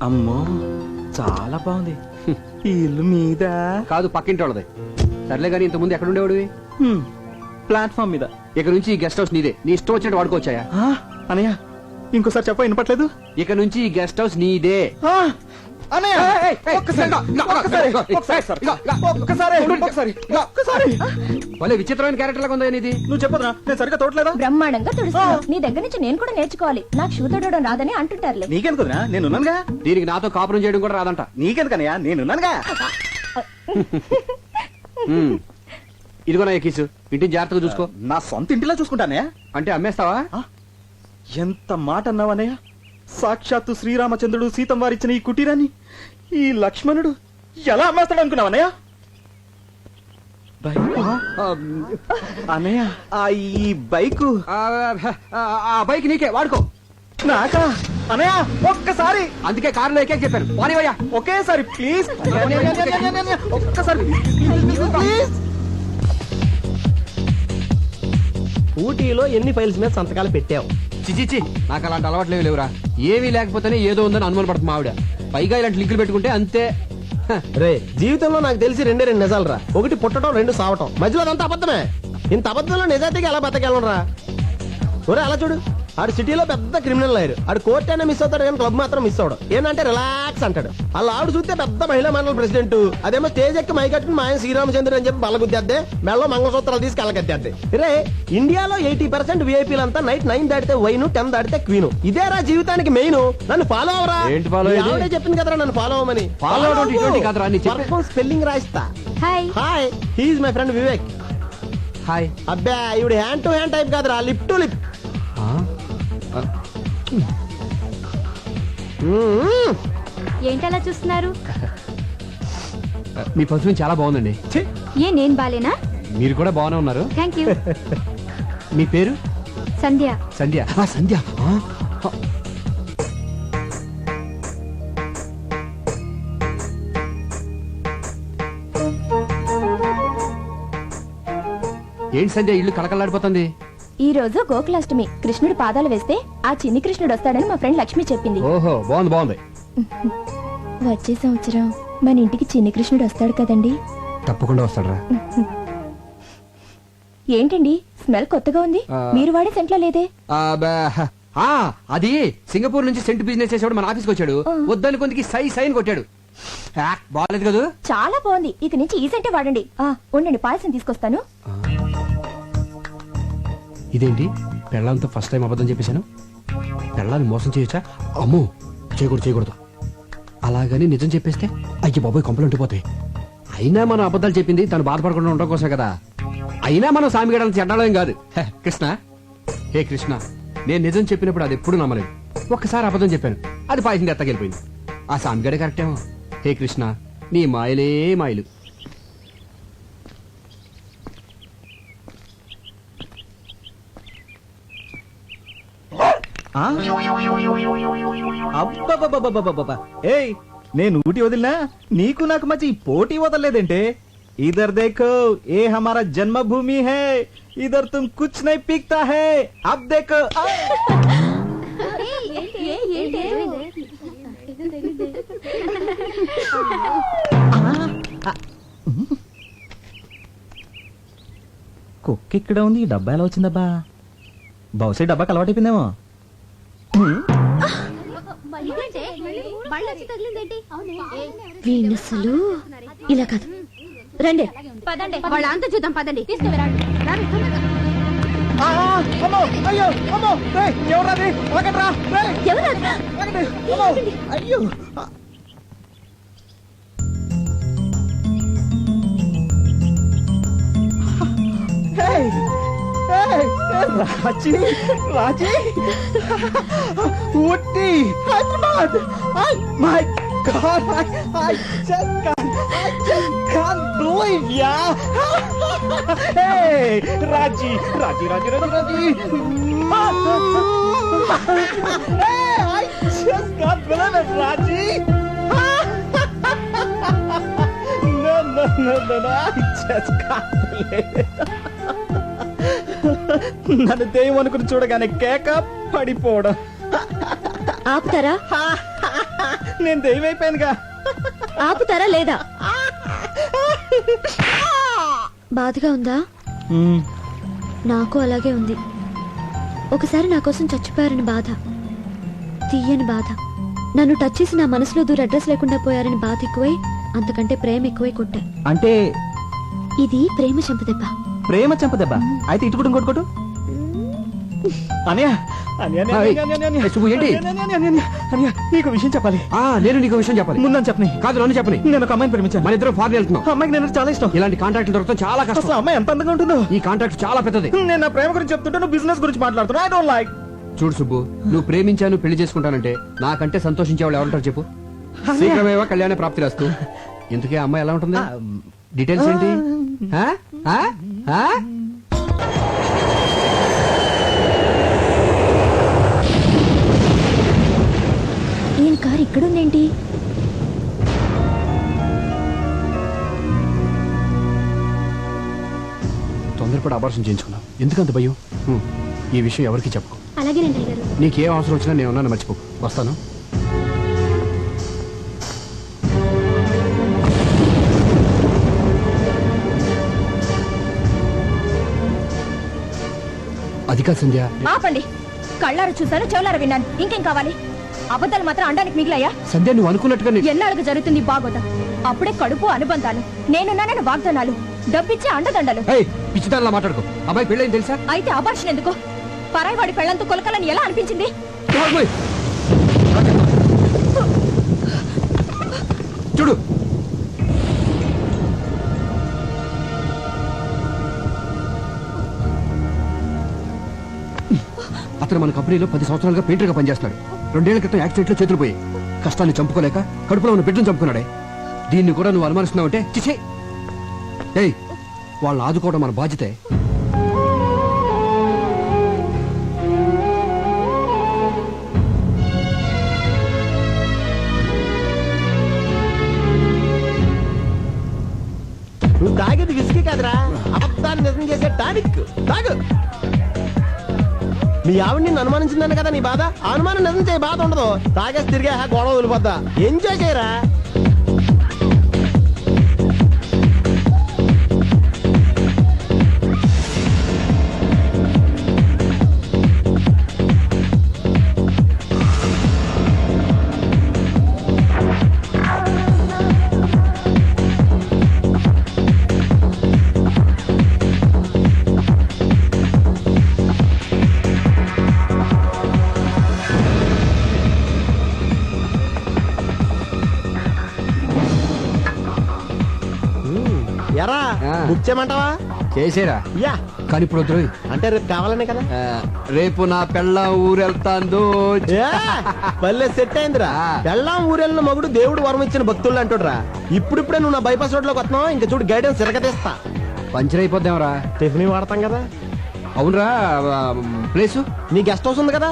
అమ్మో చాలా బాగుంది. ఈ ఇల్లు మీద
కాదు, పక్కింటి వాళ్ళది. సర్లే కానీ ఇంతకుముందు ఎక్కడ ఉండేవాడివి?
ప్లాట్ఫామ్ మీద.
ఇక నుంచి ఈ గెస్ట్ హౌస్ నీదే. నీ ఇష్టం వచ్చినట్టు వాడుకోవచ్చాయా?
అనయ్య ఇంకోసారి చెప్ప వినపట్లేదు.
ఇక నుంచి ఈ గెస్ట్ హౌస్ నీదే. భలే విచిత్రమైన క్యారెక్టర్ లాగా ఉందా ఇది?
నువ్వు చెప్పదురా, నేను సరిగ్గా తోటలేదా?
బ్రహ్మాండంగా తుడుస్తున్నావు. నీ దగ్గర నుంచి నేను కూడా నేర్చుకోవాలి. నాకు షూ తొడవడం రాదని అంటుంటారులే.
నీకెందుకురా, నేనున్నానుగా.
దీనికి నాతో కాపురం చేయడం కూడా రాదంట.
నీకెందుకనయ్యా, నేనున్నానుగా.
ఇదిగో నా కీసు, ఇంటిని జాగ్రత్తగా చూసుకో.
నా సొంత ఇంటిలా చూసుకుంటానయ్యా.
అంటే అమ్మేస్తావా?
ఎంత మాట అన్నావనయ్య. సాక్షాత్తు శ్రీరామచంద్రుడు సీతం వారిచ్చిన ఈ కుటీరాన్ని ఈ లక్ష్మణుడు ఎలా అమ్మేస్తాడు అనుకున్నావనయ్య? అన్నయ్య, ఈ బైకు
ఆ బైక్ నీకే, వాడుకో.
నాకా? అన్నయ్య ఒక్కసారి.
అందుకే కారులో ఎక్కే చెప్పాను. పోనీవయ్యా.
ఒకేసారి ప్లీజ్. ఒక్కసారి ప్లీజ్.
ఊటీలో ఎన్ని ఫైల్స్ మీద సంతకాలు పెట్టావు?
చిచిచి, నాకు అలాంటి అలవాట్లేవి లేవురా. ఏమీ లేకపోతేనే ఏదో ఉందని అనుమాన పడుతుంది ఆవిడ. పైగా ఇలాంటి లింకులు పెట్టుకుంటే అంతే.
రే, జీవితంలో నాకు తెలిసి రెండే రెండు నిజాలు రా. ఒకటి పుట్టడం, రెండు సావటం. మధ్యలో అదంతా అబద్ధమే. ఇంత అబద్ధంలో నిజాయితీగా ఎలా బతకెళ్ళరా? ఒరే అలా చూడు, ఆడు సిటీలో పెద్ద క్రిమినల్ లాయర్. ఆడు కోర్ట్ అయినా మిస్ అవుతాడు కానీ క్లబ్ మాత్రం మిస్ అవడు. ఏంటంటే రిలాక్స్ అంటాడు. అలా ఆవిడ చూస్తే పెద్ద మహిళా మండలి ప్రెసిడెంట్. అదేమో స్టేజ్ ఎక్కి మైకట్టుకుని మా ఆయన శ్రీరామచంద్రుడు అని చెప్పి బల్లగుద్దేద్దే, మెళ్ళో మంగళసూత్రాలు తీసుకు వెళ్ళగద్దేద్దే. రే, ఇండియాలో 80% విఐపీలంతా నైట్ 9 దాటితే వైన్, 10 దాటితే క్వీన్. ఇదేరా జీవితానికి మెయిన్. నన్ను ఫాలో అవరా.
ఏంటి ఫాలో అయ్యేది?
ఆవిడే చెప్పింది కదరా నన్ను ఫాలో అవ్వమని.
ఫాలో అవడం ఇటువంటి కాదురా, నీ చెప్పే.
స్పెల్లింగ్ రాయిస్తా.
Hi.
Hi, he's my friend Vivek.
Hi.
అబ్బా, ఇవిడ హ్యాండ్ టు హ్యాండ్ టైప్ కాదురా, లిప్ టు లిప్.
ఏంటలా చూస్తున్నారు?
మీ పర్ఫ్యూమ్ చాలా బాగుందండి.
ఏ నేను బాలేనా?
మీరు కూడా బాగానే ఉన్నారు.
Thank you.
మీ పేరు?
సంధ్య.
సంధ్య. సంధ్య. ఏంటి సంధ్య ఇల్లు కళకళలాడిపోతుంది?
ఈ రోజు గోకులాష్టమి. కృష్ణుడు పాదాలు వేస్తే ఆ చిన్ని కృష్ణుడు వస్తాడని మా ఫ్రెండ్ లక్ష్మి చెప్పింది.
ఓహో, బాగుంది బాగుంది.
వచ్చే సంవత్సరం మన ఇంటికి చిన్ని కృష్ణుడు వస్తాడు కదండి?
తప్పకుండా వస్తాడరా.
ఏంటండి స్మెల్ కొత్తగా ఉంది? మీరు వాడే సెంట్లో లేదే?
అది సింగపూర్ నుంచి సెంట్ బిజినెస్ చేసేవాడు మన ఆఫీస్కి వచ్చాడు. వద్దని కొందికి సైన్ కొట్టాడు. బాగాలేదు కదా?
చాలా బాగుంది. ఇక నుంచి ఈ సెంటే వాడండి. ఉండండి, పాయసం తీసుకొస్తాను.
ఇదేంటి పెళ్ళంతా ఫస్ట్ టైం అబద్ధం చెప్పేశాను. పెళ్ళాన్ని మోసం చేయొచ్చా? అమ్మో, చేయకూడదు. అలాగని నిజం చెప్పేస్తే అయ్యి బాబోయ్ కొంపలు ఉండిపోతాయి. అయినా మనం అబద్ధాలు చెప్పింది తను బాధపడకుండా ఉండడం కోసం కదా. అయినా మనం సామిగడాలను చెడ్డాలేం కాదు. కృష్ణ, హే కృష్ణ, నేను నిజం చెప్పినప్పుడు అది ఎప్పుడు నమ్మలేదు. ఒక్కసారి అబద్ధం చెప్పాను, అది పాయసం ఎత్తకెళ్ళిపోయింది. ఆ సామిగడే కరెక్టేమో. హే కృష్ణ, నీ మాయలే మాయలు.
అబ్బబ్బబ్బబ్బబ్బబ్బబ్బ. ఏయ్, నేను ఊటి వదిలినా నీకు నాకు మధ్య ఈ పోటీ వదలలేదంటే. ఇధర్ देखो, ये हमारा जन्मभूमि है, इधर तुम कुछ नहीं पीकता है. अब देखो. కుక్క ఇక్కడ ఉంది, ఈ డబ్బా ఎలా వచ్చిందబ్బా? బహుశా ఈ డబ్బాకి అలవాటైపోయిందేమో.
వీణసలు ఇలా కాదు, రండి
పదండి.
వాళ్ళంతా చూద్దాం, పదండి.
అమ్మో, అయ్యో, అమ్మో, రేయ్, ఎవరాది? ఒకట్రా, రేయ్,
ఎవరు?
ఒకటి, అమ్మో, అయ్యో. Hey! Hey! Raji, Raji, Ooty, Hyderabad. My God, I just can't believe ya. Hey, Raji, Raji, Raji, Raji, Raji. Hey, I just can't believe it, Raji. No, I just can't believe it. నన్ను దెయ్యం అనుకుని చూడగానే కేక పడిపోవడం.
ఆపుతారా?
నేను దెయ్యం అయిపోయానుగా.
ఆపుతారా లేదా? బాధగా ఉందా? నాకు అలాగే ఉంది. ఒకసారి నా కోసం చచ్చిపోయారని బాధ, తీయని బాధ. నన్ను టచ్ చేసి నా మనసులో దూర అడ్రస్ లేకుండా పోయారని బాధ ఎక్కువై, అంతకంటే ప్రేమ ఎక్కువై కొట్టా.
అంటే
ఇది ప్రేమ చంపదెబ్బ.
ప్రేమ చంపదెబ్బ. అయితే ఇటు కూడా కొట్టుకోటు. అనయ్య, నీకు విషయం చెప్పాలి.
నేను నీకు విషయం చెప్పాలి.
ముందు చెప్పని.
కాదు, నన్ను చెప్పని.
నేను ఒక అమ్మాయిని ప్రేమించాను.
మన ఇద్దరం ఫారెన్ వెళ్తున్నాం.
అమ్మాయికి నేను చాలా ఇష్టం.
ఇలాంటి కాంట్రాక్ట్ దొరకడం చాలా కష్టం.
అసలు అమ్మాయి ఎంత అందంగా ఉంటుందో.
ఈ కాంట్రాక్ట్ చాలా పెద్దది.
నేను నా ప్రేమ గురించి చెప్తుంటే నువ్వు బిజినెస్ గురించి మాట్లాడుతున్నా. I don't like.
చూడు సుబ్బు, నువ్వు ప్రేమించాను పెళ్లి చేసుకుంటానంటే నాకంటే సంతోషించే వాళ్ళు ఎవరుంటారు చెప్పు? శీఘ్రమేవా కళ్యాణ ప్రాప్తి రాస్తూ. ఇంతకీ ఆ అమ్మాయి ఎలా ఉంటుంది? డీటెయిల్స్ ఏంటి?
ఈయన కారు ఇక్కడుందేంటి?
తొందరపడి అబార్షన్ చేయించుకున్నావు. ఎందుకంత భయం? ఈ విషయం ఎవరికి చెప్పకు.
అలాగేనండి అయ్యగారు.
నీకేం అవసరం వచ్చినా నేను ఉన్నాను, మర్చిపోకు. వస్తాను. అది కాదు సంధ్య.
ఆపండి. కళ్ళారు చూశాను, చెవులారు విన్నాను. ఇంకేం కావాలి? అబద్ధాలు మాత్రం అండానికి మిగిలాయా?
సంధ్య, నువ్వు అనుకున్నట్టుగా
ఎన్నాళ్ళకు జరుగుతుంది బాగోదా? అప్పుడే కడుపు అనుబంధాలు, నేనున్నానని వాగ్దానాలు, డబ్బిచ్చే అండదండలు.
పిచ్చిదానిలా మాట్లాడుకో. అబ్బాయి పెళ్ళైంది తెలుసా?
అయితే అబార్షన్ ఎందుకు? పరాయివాడి పెళ్లంతో కొలకలని ఎలా అనిపించింది?
చూడు, అతను మన కంపెనీలో 10 సంవత్సరాలుగా పెయింటర్ గా పనిచేస్తాడు. 2 ఏళ్ల క్రితం యాక్సిడెంట్ లో చేతులు పోయి కష్టాన్ని చంపుకోలేక కడుపులో ఉన్న బిడ్డను చంపుకున్నాడే. దీన్ని కూడా నువ్వు అనుమానిస్తున్నావంటే చిచే. ఏయ్, వాళ్ళని ఆదుకోవడం మన బాధ్యతే.
నువ్వు తాగేది విసికి కాదురా, అబద్ధాన్ని నిజం చేసే టానిక్. తాగు. మీ ఆవిడ నిన్ను అనుమానించిందని కదా నీ బాధ. అనుమానం నిజం చేయ బాధ ఉండదు. తాగేసి తిరిగే గొడవ వదిలిపోద్దా. ఎంజాయ్ చేయరా. ఎరా
ఆ.
బుక్ చేయమంటావా?
చేసేరా
యా
కానీ ఇప్పుడు వద్దు రోయ్.
అంటే రేపు కావాలనే కదా.
రేపు నా పెళ్ళ ఊరెళ్తాందో
పల్లె సెట్ అయిందిరా.
ఆ.
పెళ్ళాం ఊరెళ్ళిన మగుడు దేవుడు వరం ఇచ్చిన భక్తులు అంటుడ్రా. ఇప్పుడిప్పుడే నువ్వు నా బైపాస్ రోడ్ లోకి వస్తున్నావు. ఇంకా చూడు గైడెన్స్ తిరగతీస్తా.
పంచర్ అయిపోద్దాంరా.
టిఫిన్ వాడతాం కదా.
అవునరా ప్లేసు
నీ గెస్ట్ హౌస్ ఉంది కదా.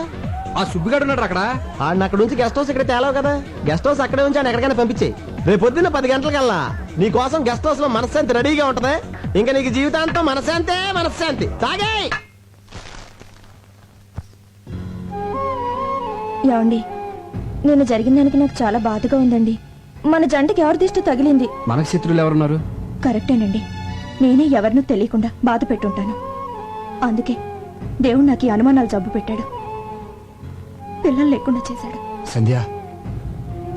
ఆ సుబ్బిగాడు ఉన్నాడు అక్కడ.
ఆడిని అక్కడ నుంచి గెస్ట్ హౌస్ ఇక్కడ తేలావు కదా. గెస్ట్ హౌస్ అక్కడే ఉంచి ఆయన ఎక్కడికైనా పంపించే. రేపు పొద్దున్న 10 గంటలకల్లా నీ కోసం గెస్ట్ హౌస్ లో మనశ్శాంతి రెడీగా ఉంటది. ఇంకా నీకు జీవితాంతం మనశ్శాంతే మనశ్శాంతి. తాగే
ఏమండి, నేను జరిగిన దానికి నాకు చాలా బాధగా ఉందండి. మన జంటకి ఎవరి దిష్టి తగిలింది?
మనకు శత్రువులు ఎవరున్నారు?
కరెక్టేనండి. నేనే ఎవరినూ తెలియకుండా బాధ పెట్టుంటాను. అందుకే దేవుడు నాకు ఈ అనుమానాలు జబ్బు పెట్టాడు, పిల్లలు లేకుండా చేశాడు.
సంధ్య,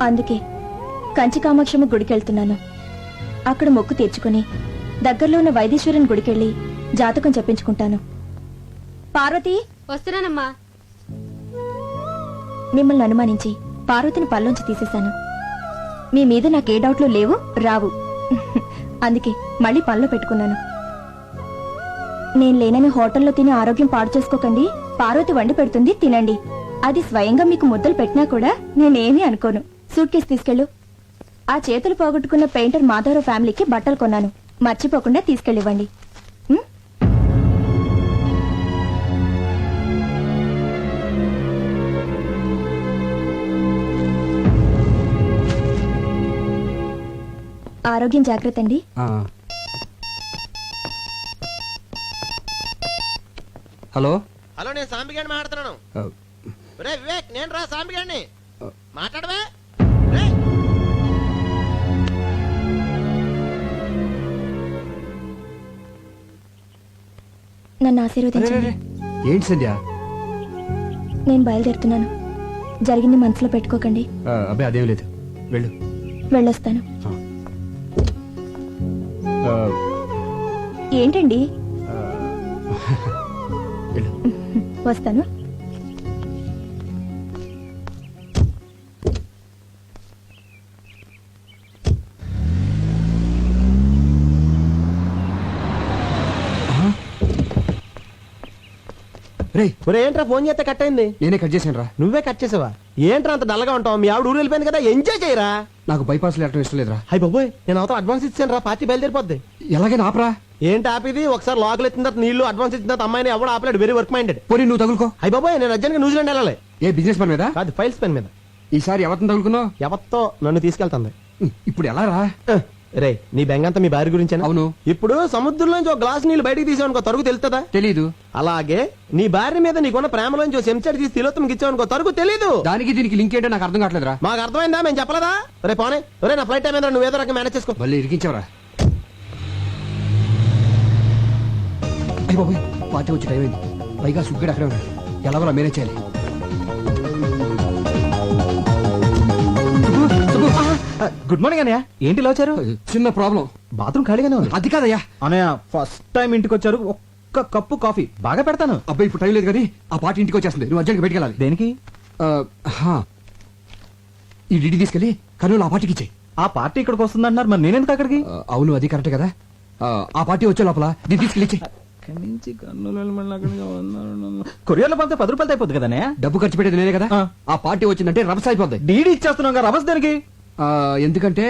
అందుకే కంచి కామాక్షమ్మ గుడికెళ్తున్నాను. అక్కడ మొక్కు తీర్చుకుని దగ్గరలో ఉన్న వైదీశ్వరుని గుడికెళ్ళి జాతకం చెప్పించుకుంటాను. పార్వతి,
వస్తున్నానమ్మా.
మిమ్మల్ని అనుమానించి పార్వతిని పల్లోంచి తీసేశాను. మీ మీద నాకే డౌట్లు లేవు, రావు. అందుకే మళ్ళీ పనిలో పెట్టుకున్నాను. నేను లేనని హోటల్లో తిని ఆరోగ్యం పాడు చేసుకోకండి. పార్వతి వండి పెడుతుంది, తినండి. అది స్వయంగా మీకు ముద్దలు పెట్టినా కూడా నేనేమీ అనుకోను. సూట్ కేసు తీసుకెళ్ళు. ఆ చేతులు పోగొట్టుకున్న పెయింటర్ మాధవరావు ఫ్యామిలీకి బట్టలు కొన్నాను, మర్చిపోకుండా తీసుకెళ్ళివ్వండి. ఉం? ఆరోగ్యం జాగ్రత్త అండి.
హలో.
హలో, నేను సాంబిగాడిని మాట్లాడుతున్నాను. రే వివేక్, నేను రా సాంబిగాడిని. మాట్లాడవే.
నన్ను ఆశీర్వదించండి.
ఏంటి సంధ్య?
నేను బయలుదేరుతున్నాను. జరిగింది మనసులో పెట్టుకోకండి.
అబ్బాయి అదేం లేదు, వెళ్ళు.
వెళ్ళొస్తాను.
ఆ,
ఏంటండి?
వెళ్ళు.
వస్తాను.
రేయ్,
ఒరే ఏంట్రా ఫోన్ చేస్తే కట్ అయింది?
నేనే కట్ చేశాను రా.
నువ్వే కట్ చేసావా? ఏంట్రా అంత డల్గా ఉంటావు? మీ ఆవిడ ఊరు వెళ్ళిపోయింది కదా, ఎంజాయ్ చేయరా.
నాకు బైపాస్ లేటం ఇష్టం లేదురా.
హై బాబోయ్, నేను అవతల అడ్వాన్స్ ఇచ్చాను రా. పార్టీ బయలుదేరిపోద్ది.
ఎలాగైనా ఆపరా.
ఏంటి ఆపిది? ఒకసారి లోకల్ ఎత్తిన తర్వాత నీళ్లు అడ్వాన్స్ ఇచ్చిన తర్వాత అమ్మాయిని ఎవడు ఆపలేడు. Very work minded.
పోనీ నువ్వు తగులుకో.
హై బాబోయ్, నేను అర్జెంట్గా న్యూజిలాండ్ వెళ్ళాలి.
ఏ బిజినెస్ పని మీద
కాదు, ఫైల్స్ పెన్ మీద.
ఈసారి ఎవరిని తగులుకున్నావు?
ఎవత్తో నన్ను తీసుకెళ్తుంది.
ఇప్పుడు ఎలా రా?
రే, నీ బెంగంతా మీ భార్య గురించేనా?
అవును.
ఇప్పుడు సముద్రంలోంచి ఒక గ్లాస్ నీళ్లు బయటికి తీసావనుకో, తరుగు తెలుస్తుందా?
తెలీదు.
అలాగే నీ భార్య మీద నీకున్న ప్రేమలోంచి చెంచాడు తీసి తిలోత్తమకి ఇచ్చావనుకో, తరుగు తెలీదు.
దానికి దీనికి లింక్ ఏంటో నాకు అర్థం కావట్లేదురా.
మాకు అర్థమైందా? మేము చెప్పలేదా? రే పోనే, రే నా ఫ్లైట్ టైం ఏంద్రా, నువ్వు ఏదో రకం మేనేజ్ చేసుకో.
మళ్ళీ ఇరికించావరా. అయ్య బాబోయ్, పార్టీ వచ్చి టైం అయింది. పైగా సుగ్గడు అక్కడే ఉన్నాడు. ఎలాగోలా మేనేజ్ చేయాలి.
గుడ్ మార్నింగ్ అన్నయ్య. ఏంటి ఇలా వచ్చారు?
చిన్న ప్రాబ్లం.
బాత్రూమ్ ఖాళీగానే ఉంది.
అది కాదయ్యా.
అన్నయ్య, ఫస్ట్ టైం ఇంటికి వచ్చారు, ఒక్క కప్పు కాఫీ బాగా పెడతాను.
అబ్బాయి ఇప్పుడు టైం లేదు కానీ ఆ పార్టీ ఇంటికి వచ్చేస్తుంది. నువ్వు అర్జెంట్గా బయటికి వెళ్ళాలి.
దేనికి?
ఈ డిడి తీసుకెళ్ళి కర్నూలు ఆ పార్టీకి ఇచ్చేయి.
ఆ పార్టీ ఇక్కడికి వస్తుంది అంటున్నారు, మరి నేనెందుకు అక్కడికి?
అవును, అది కరెక్ట్ కదా. ఆ పార్టీ వచ్చే లోపల దీన్ని తీసుకెళ్ళి ఇచ్చేయి.
కొరియర్లో పంపితే 10 రూపాయలు అయిపోద్ది కదా అన్నయ్య.
డబ్బు ఖర్చు పెట్టేది నేనే కదా. ఆ పార్టీ వచ్చిందంటే రభస అయిపోద్ది.
డీడీ ఇచ్చేస్తున్నాం కదా, రభస దేనికి?
ఎందుకంటే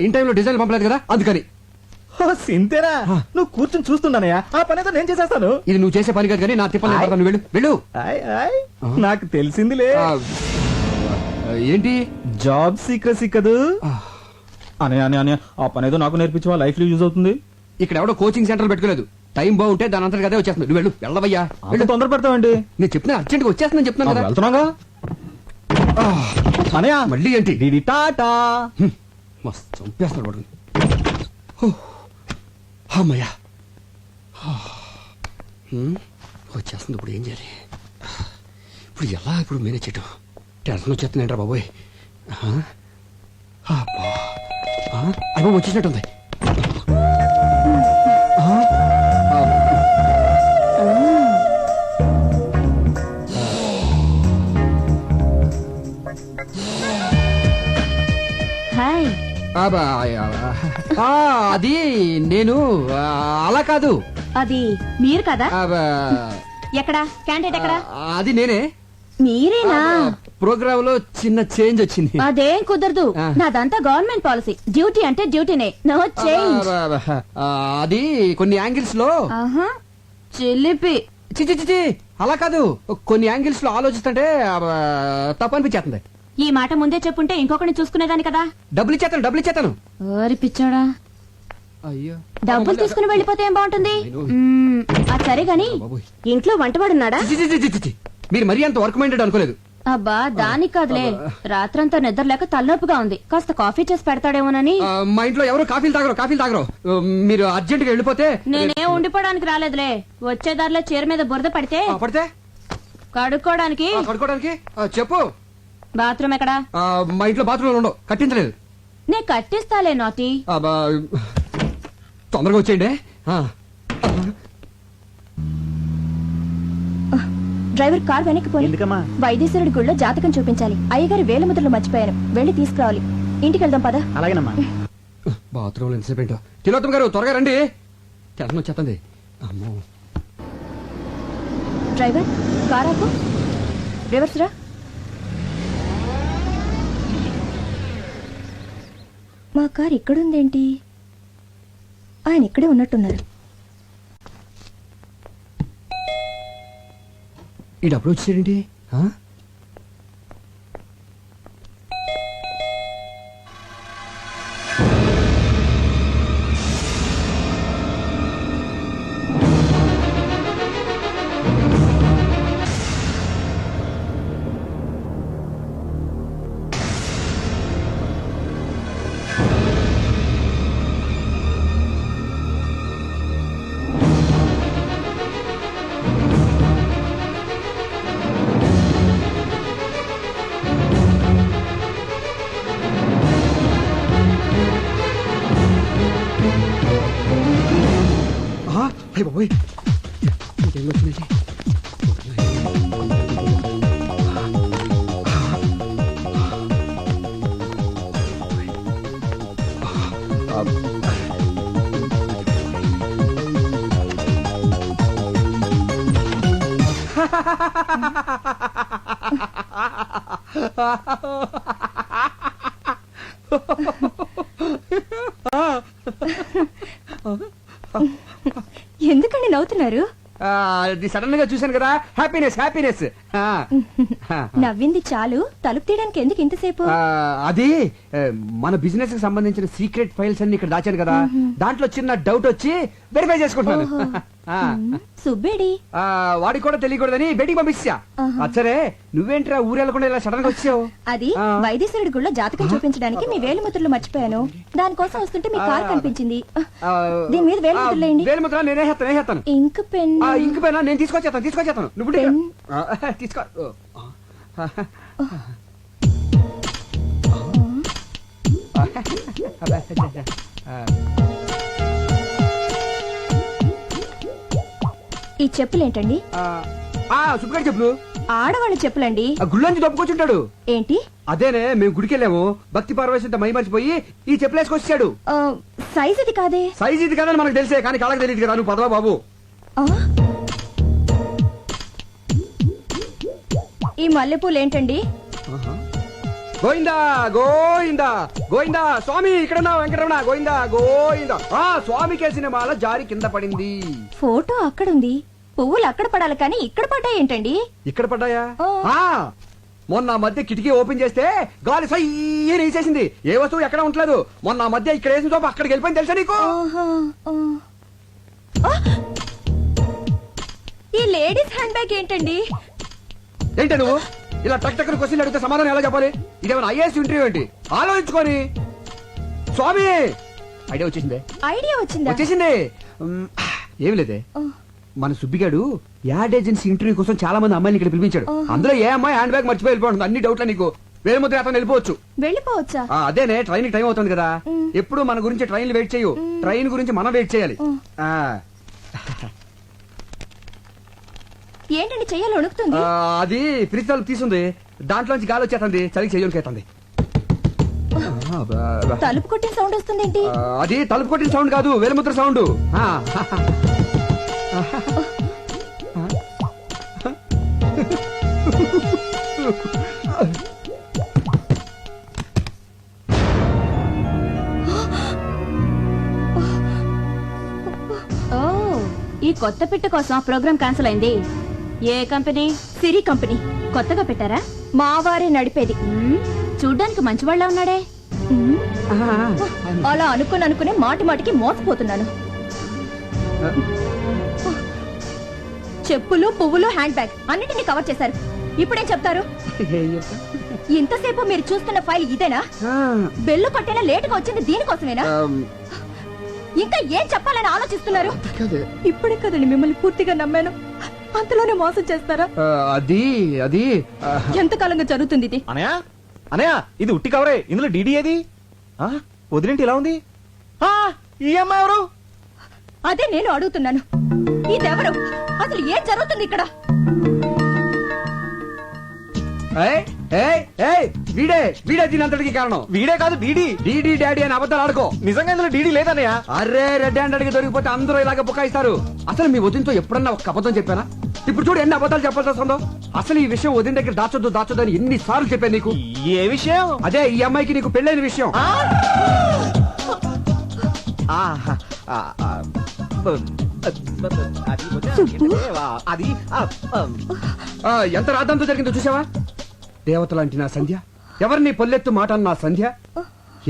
ఇన్ టైంలో డిజైన్ పంపలేదు కదా, అందుకని.
సింతేనా? నువ్వు కూర్చొని చూస్తున్నానయ్యా, ఆ పని అయితే నేను చేసేస్తాను.
ఇది నువ్వు చేసే పని కాదు కానీ నా తిప్పలు నేను పడతాను. వెళ్ళు వెళ్ళు.
నాకు తెలిసిందిలే.
ఏంటి?
జాబ్ సీక్రెసీ కదూ. అనే ఆ పని ఏదో నాకు నేర్పించవా, లైఫ్ లో యూజ్ అవుతుంది.
ఇక్కడ ఎవడో కోచింగ్ సెంటర్ పెట్టుకోలేదు. టైం బాగుంటే దాని అంతా అదే వచ్చేస్తుంది. నువ్వు వెళ్ళు, వెళ్ళవయ్యా.
వెళ్ళు, తొందర పెడతావండి.
నేను చెప్తున్నా అర్జెంట్ గా వచ్చేస్తుందని చెప్తున్నాను కదా.
వెళ్తున్నాగా అనయా.
మళ్ళీ ఏంటి?
డీడీ టాటా.
మస్తు చంపేస్తున్నాడు వాడు. అమ్మయ్యా, వచ్చేస్తుంది. ఇప్పుడు ఏం చేయాలి? ఇప్పుడు ఎలా ఇప్పుడు మేనేజ్ చేయటం? టెన్షన్ వచ్చేస్తుందంటారా బాబోయ్. అయ్యో వచ్చేసినట్టుంది.
హాయ్.
అది నేను అలా కాదు.
అది మీరు కదా?
అబ్బా,
ఎక్కడా క్యాండిడేట్ ఎక్కడా?
అది నేనే.
మీరేనా?
ప్రోగ్రామ్ లో చిన్న చేంజ్ వచ్చింది.
అదేం కుదరదు, నాదంతా గవర్నమెంట్ పాలసీ. డ్యూటీ అంటే డ్యూటీనే, నో చేంజ్.
అది కొన్ని యాంగిల్స్ లో
చిలిపి.
చిచి అలా కాదు, కొన్ని యాంగిల్స్ లో ఆలోచిస్తుంటే తప్పనిపించేస్తుంది.
ఈ మాట ముందే చెప్పుంటే ఇంకొకరిని చూసుకునేదాని కదా.
డబ్బులు ఇచ్చేతాను.
ఓరి పిచ్చాడా,
అయ్యో
డబ్బులు తీసుకుని వెళ్ళిపోతే ఏం బాగుంటుంది? అది సరే గాని ఇంట్లో వంటవాడున్నాడా?
చిచి మీరు మరీ అంత వర్క్ మైండెడ్ అనుకోలేదు.
అబ్బా దానికి కాదులే, రాత్రంతా నిద్ర లేక తలనొప్పిగా ఉంది, కాస్త కాఫీ చేసి పెడతాడేమోనని.
మా ఇంట్లో ఎవరు కాఫీలు తాగరు. మీరు అర్జెంట్ గా వెళ్ళిపోతే.
నేనే ఉండిపోవడానికి రాలేదులే, వచ్చే దారిలో చీర మీద బురద పడితే కడుక్కోవడానికి.
చెప్పు.
బాత్రూమ్ ఎక్కడా?
మా ఇంట్లో బాత్రూమ్ ఉండవు, కట్టించలేదు.
నే కట్టిస్తాలే నాటి.
తొందరగా వచ్చేయండి.
డ్రైవర్ కార్ వెనక్కి పోయి
ఎందుకమ్మా?
వైద్యశ్వరుడి గుళ్ళో జాతకం చూపించాలి. అయ్యగారి వేల ముద్రలు మర్చిపోయాను, వెళ్ళి తీసుకురావాలి. ఇంటికి వెళ్దాం పద.
అలాగేనమ్మా.
బాత్రూమ్ లో ఎంతసేపు ఏంటో. తిలోత్తమ్ గారు త్వరగా రండి, టెన్షన్ వచ్చేస్తుంది. అమ్మో.
డ్రైవర్ కార్ ఆపు. రివర్స్ రా. మా కార్ ఇక్కడుందేంటి? ఆయన ఇక్కడే ఉన్నట్టున్నారు.
ఈడప్పుడు వచ్చేయండి. అయ్య బాబోయ్, ఇంకేం వచ్చిందండి?
ఎందుకండి నవ్వుతున్నారు?
సడన్ గా చూశాను కదా, హ్యాపీనెస్.
నవ్వింది చాలు, తలుపు తీయడానికి ఎందుకు ఇంతసేపు?
అది మన బిజినెస్ కి సంబంధించిన సీక్రెట్ ఫైల్స్ అన్ని ఇక్కడ దాచాను కదా, దాంట్లో చిన్న డౌట్ వచ్చి వెరిఫై చేసుకుంటున్నాను.
సుబ్బేడి
వాడికి కూడా తెలియకూడదని బయటికి పంపించా. అచ్చరే నువ్వేంట్రా ఊరెళ్ళకుండా ఇలా సడన్ గా వచ్చావు?
అది వైద్యశ్వరుడి గుళ్ళో జాతకం చూపించడానికి మీ వేలిముద్రలు మర్చిపోయాను. దానికోసం వస్తుంటే మీ కార్ కనిపించింది. దీని మీద వేలిముద్రలు వేయండి.
వేలిముద్ర నేనే హేస్తాను.
ఇంక్ పెన్.
ఇంక పైన నేను తీసుకొచ్చేస్తాను. నువ్వు తీసుకో.
ఈ చెప్పులేంటండి?
సుబ్బగారి చెప్పులు.
ఆడవాళ్ళ చెప్పులండి.
గుళ్ళంచి దప్పుకొచ్చుంటాడు.
ఏంటి?
అదేనే, మేము గుడికెళ్ళాము, భక్తి పార్వశంతో మై మర్చిపోయి ఈ చెప్పులు వేసుకొచ్చాడు.
సైజ్ ఇది కాదే.
సైజ్ ఇది కాదని మనకు తెలిసే, కానీ కాళ్ళకి తెలియదు కదా. నువ్వు పదవా బాబు.
ఈ మల్లెపూలు ఏంటండి?
గోయిందా గోయిందా గోయిందా స్వామి, ఇక్కడ వెంకటరమణ గోయిందా గోయిందా. స్వామి కేసిన మాల జారి కింద పడింది.
ఫోటో అక్కడుంది, పువ్వులు అక్కడ పడాలి కానీ ఇక్కడ పడ్డాయి ఏంటండి?
ఇక్కడ పడ్డాయా? మొన్న మధ్య కిటికీ ఓపెన్ చేస్తే గాలి సయ్యని వేసేసింది. ఏ వస్తువు ఎక్కడ ఉండలేదు. మొన్న మధ్య ఇక్కడ వేసిన చోప అక్కడికి వెళ్ళిపోయింది, తెలుసా నీకు?
ఈ లేడీస్ హ్యాండ్ బ్యాగ్ ఏంటండి?
ఏంటి నువ్వు ఇలా టక్ టక్ క్వశ్చన్ అడిగితే సమాధానం ఎలా చెప్పాలి? ఇదేమైనా ఐఏఎస్ ఇంటర్వ్యూ ఏంటి? ఆలోచించుకొని. స్వామి ఐడియా వచ్చేసింది. ఏమి లేదే, మన సుబ్బిగాడు యాడ్ ఏజెన్సీ ఇంటర్వ్యూ కోసం చాలా మంది అమ్మాయిని ఇక్కడ పిలిపించాడు. అందులో ఏ అమ్మాయి హ్యాండ్ బ్యాగ్ మర్చిపోయి వెళ్ళిపోతుంది. అన్ని డౌట్లా నీకు? వేరే ముద్ర అతను
వెళ్ళిపోవచ్చా?
అదేనే, ట్రైన్ టైం అవుతుంది కదా. ఎప్పుడు మన గురించి ట్రైన్ వెయిట్ చేయు, ట్రైన్ గురించి మనం వెయిట్ చేయాలి.
ఏంటండి చెయ్యాలి వణుకుతుంది?
అది ఫ్రిడ్జ్ తలుపు తీసుంది, దాంట్లోంచి గాలి వచ్చేస్తుంది, చలికి చెయ్యడానికి అవుతుంది.
తలుపు కొట్టిన సౌండ్ వస్తుందేంటి?
అది తలుపు కొట్టిన సౌండ్ కాదు, వేలుముద్ర సౌండ్.
ఓ, ఈ కొత్త పిట్ట కోసం ప్రోగ్రామ్ క్యాన్సిల్ అయింది. ఏ కంపెనీ?
సిరి కంపెనీ
కొత్తగా పెట్టారా?
మా వారే నడిపేది.
చూడ్డానికి మంచివాళ్ళ ఉన్నాడే.
అలా అనుకునే మాటి మాటికి మోసపోతున్నాను. చెప్పులు, పువ్వులు, హ్యాండ్ బ్యాగ్ అన్నిటిని కవర్ చేశారు. ఇప్పుడేం చెప్తారు? ఇంతసేపు మీరు చూస్తున్న ఫైల్ ఇదేనా? బెల్లు కొట్టేనా లేటుగా వచ్చింది దీనికోసమేనా? ఇంకా ఏం చెప్పాలని ఆలోచిస్తున్నారు? ఇప్పుడే కదండి మిమ్మల్ని పూర్తిగా నమ్మాను, అంతలోనే మోసం చేస్తారా?
అది
ఎంతకాలంగా జరుగుతుంది ఇది?
అనయా అనయా, ఇది ఉట్టి కవరే, ఇందులో డీడీ ఏది? వదిలేంటి ఇలా ఉంది? ఈ అమ్మాయి ఎవరు?
అదే నేను అడుగుతున్నాను. ఇదెవరు? అసలు ఏం జరుగుతుంది ఇక్కడ?
వీడే దీనంతటికి కారణం.
వీడే కాదు, డీడీ.
డీడీ డాడీ అని అబద్ధాలు ఆడుకో.
నిజంగా ఇందులో డీడీ లేదన్నయ్యా.
అరే రెడ్ హ్యాండ్ అడిగి దొరికిపోతే అందరూ ఇలాగ బుకాయిస్తారు. అసలు మీ వదినతో ఎప్పుడన్నా ఒక అబద్ధం చెప్పానా? ఇప్పుడు చూడు ఎన్ని అబద్ధాలు చెప్పాల్సి వస్తుందో. అసలు ఈ విషయం వదిన దగ్గర దాచొద్దు అని ఎన్ని సార్లు చెప్పాను నీకు.
ఏ విషయం?
అదే ఈ అమ్మాయికి నీకు పెళ్ళైన విషయం. ఎంత రాద్దంతో జరిగిందో చూసావా? దేవతలాంటి నా సంధ్య, ఎవరిని పొల్లెత్తు మాట అన్న నా సంధ్య,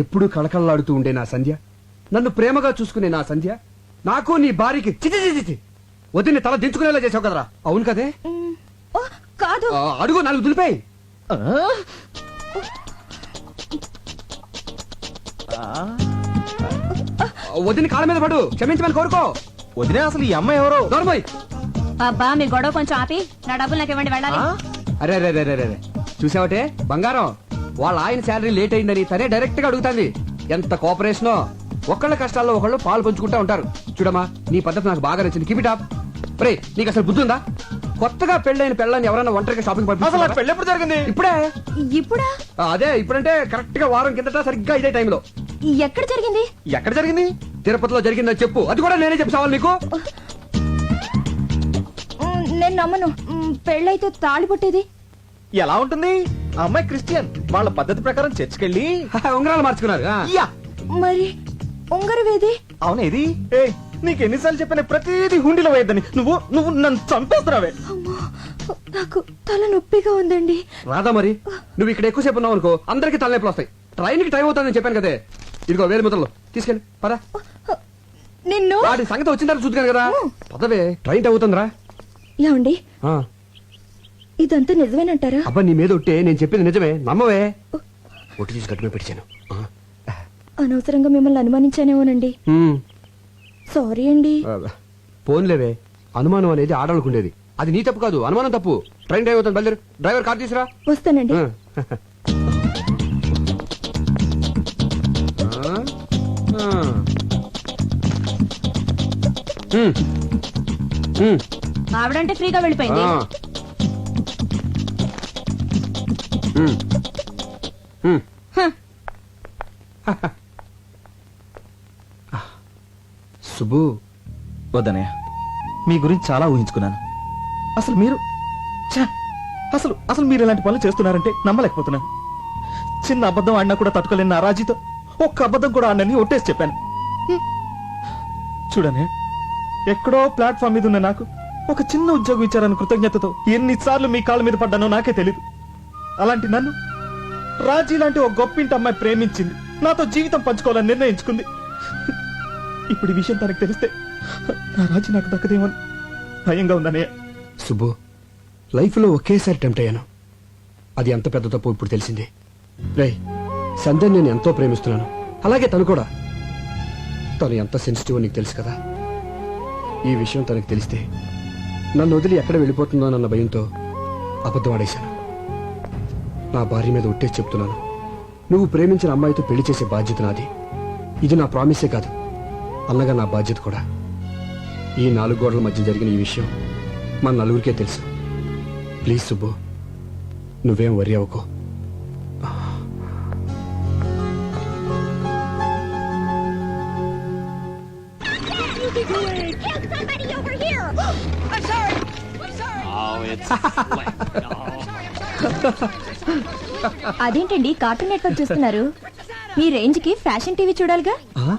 ఎప్పుడూ కళకళలాడుతూ ఉండే నా సంధ్య, నన్ను ప్రేమగా చూసుకునే నా సంధ్య, నాకు నీ భార్యకి చిచి వదిని తల దించుకునేలా చేసావు కదరా. అవును కదే?
కాదు.
అడుగు, నాలుగు దులిపాయి. వదిని కాళ్ళ మీద పడు, క్షమించమని కోరుకో.
వదిలే, అసలు ఈ అమ్మాయి ఎవరు?
దొరబోయ్.
అబ్బా, మీ గొడవ కొంచెం ఆపి నా డబ్బులు నాకు ఇవ్వండి, వెళ్ళాలి.
అరే రే రే రే చూసావటే బంగారం, వాళ్ళ ఆయన శాలరీ లేట్ అయిందని తనే డైరెక్ట్ గా అడుగుతాంది. ఎంత కోఆపరేషనో. ఒకళ్ళ కష్టాల్లో ఒకళ్ళు పాలు పంచుకుంటా ఉంటారు. చూడమ్మా, నీ పద్ధతి నాకు బాగా నచ్చింది. Keep it up. రే, నీకు అసలు బుద్ధి ఉందా? కొత్తగా పెళ్ళైన పెళ్ళని ఎవరైనా ఒంటరిగా షాపింగ్
అసలు పెళ్ళి ఎప్పుడు జరిగింది?
ఇప్పుడా?
అదే ఇప్పుడంటే కరెక్ట్ గా వారం కిందట సరిగ్గా ఇదే టైంలో.
ఎక్కడ జరిగింది?
ఎక్కడ జరిగింది?
తిరుపతిలో జరిగిందని చెప్పు. అది కూడా నేనే చెప్పావాలి నీకు.
నేను నమ్మను. పెళ్ళైతే తాళి పుట్టేది
ఎలా ఉంటుంది? ఆ అమ్మాయి క్రిస్టియన్, వాళ్ళ పద్ధతి ప్రకారం చర్చికెళ్ళి
ఉంగరాలు మార్చుకున్నారు.
మరి ఉంగరవేది?
అవునేది? నీకు ఎన్నిసార్లు చెప్పిన ప్రతిదీ హుండీలో వేయద్దని. నువ్వు నన్ను చంపేస్తున్నావే.
నాకు తల నొప్పిగా ఉందండి.
రాదా మరి? నువ్వు ఇక్కడ ఎక్కువసేపు ఉన్నావు అనుకో, అందరికి తలనొప్పులు వస్తాయి. ట్రైన్ కి టైం అవుతుందని చెప్పాను కదే. ఇదిగో వేలు ముద్రలు తీసుకెళ్ళి పదా.
నిన్ను
వాటి సంగతి వచ్చిన తర్వాత చూద్దాను కదా. పదవే, ట్రైన్ టైం అవుతుందిరా.
ఏమండి, ఇదంతా నిజమేనంటారా?
అబ్బా, నీ మీద ఒట్టే, నేను చెప్పింది నిజమే, నమ్మవే. ఒట్టి తీసి గట్టిమే పెట్టాను.
అనవసరంగా మిమ్మల్ని అనుమానించానేమోనండి. సారీ అండి.
పోన్లేవే, అనుమానం అనేది ఆడవాళ్ళకుండేది. అది నీ తప్పు కాదు, అనుమానం తప్పు. ట్రైన్ టైం అవుతుంది, బయలుదేరు. డ్రైవర్ కార్ తీసురా.
వస్తానండి.
ఆవిడంటే ఫ్రీగా వెళ్ళిపోయింది.
సుబ్బు,
వద్దనయ్య, మీ గురించి చాలా ఊహించుకున్నాను. అసలు మీరు అసలు మీరు ఇలాంటి పనులు చేస్తున్నారంటే నమ్మలేకపోతున్నాను. చిన్న అబద్ధం ఆడినా కూడా తట్టుకోలేని నా రాజీతో ఒక్క అబద్ధం కూడా ఆడినని ఒట్టేసి చెప్పాను. చూడనే, ఎక్కడో ప్లాట్ఫామ్ మీద ఉన్న నాకు ఒక చిన్న ఉద్యోగం ఇచ్చారని కృతజ్ఞతతో ఎన్నిసార్లు మీ కాళ్ళ మీద పడ్డానో నాకే తెలీదు. అలాంటి నన్ను రాజీ లాంటి ఒక గొప్పింటి అమ్మాయి ప్రేమించింది, నాతో జీవితం పంచుకోవాలని నిర్ణయించుకుంది. ఇప్పుడు ఈ విషయం తనకు తెలిస్తే నా రాజీ నాకు దక్కదేమని భయంగా ఉందనే.
సుబ్బు, లైఫ్ లో ఒకేసారి టెంప్ట్ అయ్యాను. అది ఎంత పెద్ద తప్పు ఇప్పుడు తెలిసింది. రేయ్, సంధ్యని నేను ఎంతో ప్రేమిస్తున్నాను, అలాగే తను కూడా. తను ఎంత సెన్సిటివ్ నీకు తెలుసు కదా. ఈ విషయం తనకు తెలిస్తే నన్ను వదిలి ఎక్కడ వెళ్ళిపోతుందో అన్న భయంతో అబద్ధం ఆడేశాను. నా భార్య మీద ఒట్టేసి చెప్తున్నాను, నువ్వు ప్రేమించిన అమ్మాయితో పెళ్లి చేసే బాధ్యత నాది. ఇది నా ప్రామిసే కాదు, అన్నగా నా బాధ్యత కూడా. ఈ 4 గోడల మధ్య జరిగిన ఈ విషయం మన నలుగురికే తెలుసు. ప్లీజ్ సుబ్బు, నువ్వేం వరి అవ్వకో.
అదేంటండి కార్టూన్ నెట్వర్క్ చూస్తున్నారు? మీ రేంజ్ కి ఫ్యాషన్ టీవీ చూడాలిగా.
ఆ?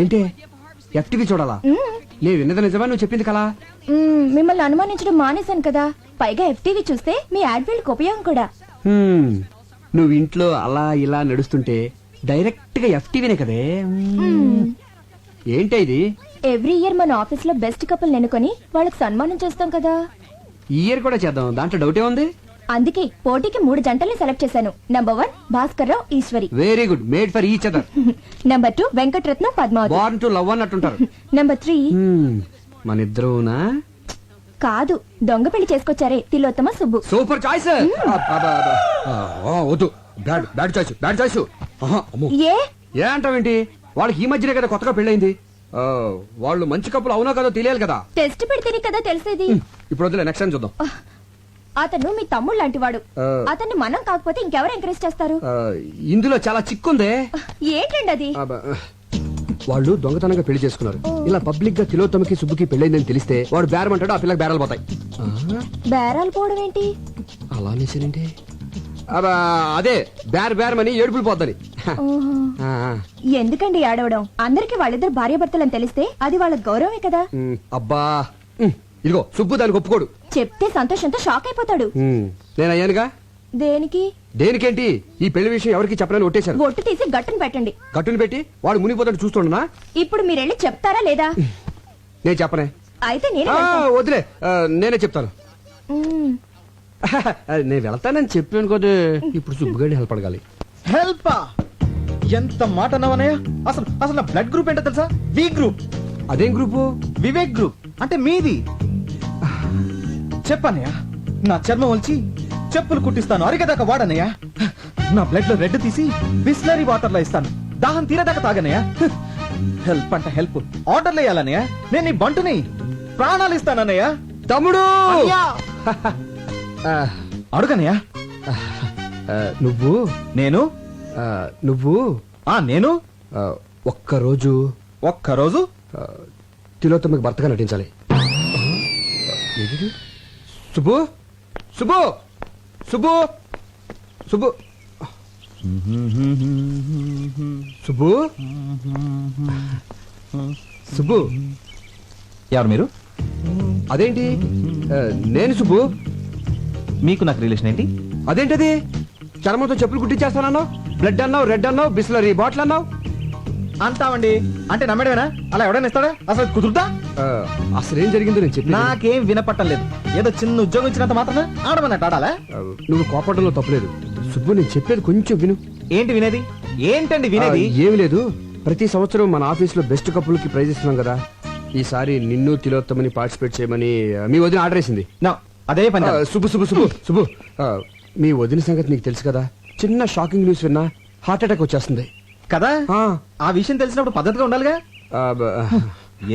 ఏంటి ఎఫ్టీవీ చూడాలా? నేను విన్నది నిజమా, నువ్వు చెప్పింది కలా?
మిమ్మల్ని అనుమానించడం మానేశాను కదా, పైగా ఎఫ్టీవీ చూస్తే మీ యాడ్వీల్ కి ఉపయోగం కూడా.
నువ్వు ఇంట్లో అలా ఇలా నడుస్తుంటే డైరెక్ట్ గా ఎఫ్టీవీనే కదే. ఏంటి ఇది?
ఎవ్రీ ఇయర్ మన ఆఫీస్ లో బెస్ట్ కపుల్ ఎన్నుకొని వాళ్ళకి సన్మానం చేస్తాం కదా.
ఈ ఇయర్ కూడా చేద్దాం, దాంట్లో డౌటే ఉంది.
అందుకే పోటీకి 3 జంటల్ని సెలెక్ట్ చేశాను. Number 1 Bhaskar Rao Eshwari.
Very good, made for each other.
Number 2 Venkataratnam Padmavathi.
Born to love అన్నట్టుంటారు.
నంబర్ 3
మన ఇద్దరునా?
కాదు, దొంగ పెళ్లి చేసుకొచ్చారే, తిలోత్తమ సుబ్బు.
Super choice. వద్దు, bad bad choice, bad choice.
ఏ
ఏ అంటావేంటి? వాళ్ళకి ఈ మధ్యనే కదా కొత్తగా పెళ్ళైంది. వాళ్ళు మంచి కప్పులు అవునో కదో తెలియాలి కదా.
టెస్ట్ పెడితేనే కదా తెలిసేది.
ఇప్పుడు వద్దులే, నెక్స్ట్ టైం చూద్దాం.
అతను మీ తమ్ముడు లాంటి వాడు. అతన్ని మనం కాకపోతే ఇంకెవరు ఎంకరేజ్ చేస్తారు?
ఇందులో చాలా చిక్కుందే.
ఏంటండి అది?
వాళ్ళు దొంగతనంగా పెళ్లి చేసుకున్నారు. ఇలా పబ్లిక్ గా తిలోత్తమకి సుబ్బుకి పెళ్ళైందని తెలిస్తే వాడు బేరం అంటాడు, ఆ పిల్లకి బేరాలు పోతాయి.
బేరాలు పోవడం ఏంటి?
అలా అనేసానంటే అదే బేరమని ఏడుపులు పోద్దని.
ఎందుకండి ఏడవడం? అందరికి వాళ్ళిద్దరు భార్యాభర్తలని తెలిస్తే అది వాళ్ళ గౌరవమే కదా.
అబ్బా, ఇదిగో సుబ్బు దానికి ఒప్పుకోడు.
చెప్తే సంతోషంతో షాక్ అయిపోతాడు.
నేను అయ్యానుగా.
దేనికి?
దేనికేంటి? ఈ పెళ్లి విషయం ఎవరికి చెప్పనని ఒట్టేశారు.
ఒట్టు తీసి గట్టును పెట్టండి.
గట్టును పెట్టి వాడు మునిగిపోతాడు చూస్తుండనా?
ఇప్పుడు మీరెళ్ళి చెప్తారా లేదా?
నేను చెప్పనే.
అయితే నేను
వదిలే, నేనే చెప్తాను. నేను వెళ్తానని చెప్పాను కదా. ఇప్పుడు సుబ్బుగాడిని హెల్ప్ అడగాలి.
హెల్ప్? ఎంత మాట అన్నావనయ్య? అసలు అసలు నా బ్లడ్ గ్రూప్ ఏంటో తెలుసా? V group.
అదేం గ్రూపు?
వివేక్ గ్రూప్. అంటే మీది. చెప్పనయ్య, నా చర్మం ఒలిచి చెప్పులు కుట్టిస్తాను, అరిగేదాకా వాడనయ్యా. నా బ్లడ్ లో రెడ్ తీసి బిస్లరీ వాటర్ లో ఇస్తాను, దాహం తీరేదాకా తాగనయ్యా. హెల్ప్ అంటే హెల్ప్, ఆర్డర్లు వేయాలనయ్యా. నేను నీ బంటుని, ప్రాణాలు ఇస్తానన్నయ్యా.
తమ్ముడు
అడుగనయ్యా.
నువ్వు
నేను
నువ్వు
నేను
ఒక్కరోజు తిలోత్తమకి భర్తగా నటించాలి. సుబ్బు సుబ్బు సుబ్బు సుబ్బు సుబ్బు సుబ్బు.
ఎవరు మీరు?
అదేంటి, నేను సుబ్బు.
మీకు నాకు రిలేషన్ ఏంటి?
అదేంటది? చర్మంతో చెప్పులు కుట్టించేస్తానన్నావు, బ్లడ్ అన్నావు, రెడ్ అన్నావు, బిస్లరీ బాటిల్ అన్నావు.
అంటావండి అంటే నమ్మడమేనా? అలా ఎవడైనా ఇస్తాడా? అసలు కుదురుతా?
అసలు ఏం జరిగిందో నేను చెప్పి.
నాకేం వినపట్టం లేదు. ఏదో చిన్న ఉద్యోగం ఇచ్చినంత మాత్రమే ఆడమన్నట్టు ఆడాలా?
నువ్వు కోపడంలో తప్పలేదు సుబ్బు, నేను చెప్పేది కొంచెం విను.
ఏంటి వినేది? ఏంటండి వినేది?
ఏమి లేదు, ప్రతి సంవత్సరం మన ఆఫీస్ లో బెస్ట్ కపుల్ కి ప్రైజ్ ఇస్తున్నాం కదా. ఈసారి నిన్ను తిలోత్తమని పార్టిసిపేట్ చేయమని మీ వదిన ఆర్డర్ వేసింది.
అదే పని.
సుబ్బు సుబ్బు సుబ్బు సుబ్బు, మీ వదిన సంగతి నీకు తెలుసు కదా. చిన్న షాకింగ్ న్యూస్ విన్నా హార్ట్ అటాక్ వచ్చేస్తుంది
కదా. ఆ విషయం తెలిసినప్పుడు పద్ధతిగా ఉండాలిగా.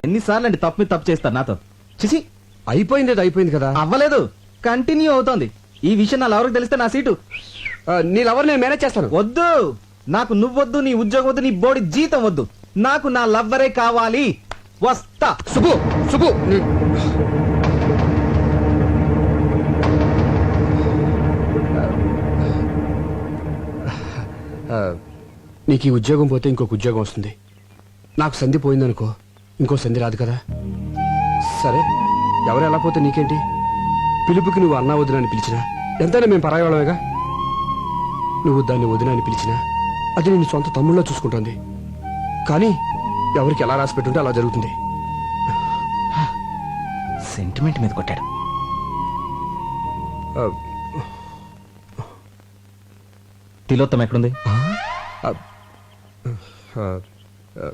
ఎన్నిసార్లు అండి తప్పు మీద తప్పు చేస్తారు నాతో? చిచి,
అయిపోయింది కదా.
అవ్వలేదు, కంటిన్యూ అవుతోంది. ఈ విషయం నా లవర్కి తెలిస్తే నా సీటు.
నీ లవర్ నేను మేనేజ్ చేస్తాను.
వద్దు, నాకు నువ్వొద్దు, నీ ఉద్యోగం వద్దు, నీ బోడి జీతం వద్దు. నాకు నా లవ్వరే కావాలి. వస్తా.
సుబ్బు సుబ్బు, నీకు ఈ ఉద్యోగం పోతే ఇంకొక ఉద్యోగం వస్తుంది. నాకు సంధి పోయిందనుకో, ఇంకో సంధి రాదు కదా. సరే, ఎవరు ఎలా పోతే నీకేంటి? పిలుపుకి నువ్వు అన్నా వదిన అని పిలిచినా ఎంతైనా మేము పరాయవాళ్ళమేగా. నువ్వు దాన్ని వదిన అని పిలిచినా అది నేను సొంత తమ్ముళ్ళలో చూసుకుంటుంది. కానీ ఎవరికి ఎలా రాసి పెట్టుంటే అలా జరుగుతుంది.
సెంటిమెంట్ మీద కొట్టాడు. తిలోత్తమ ఎక్కడుంది?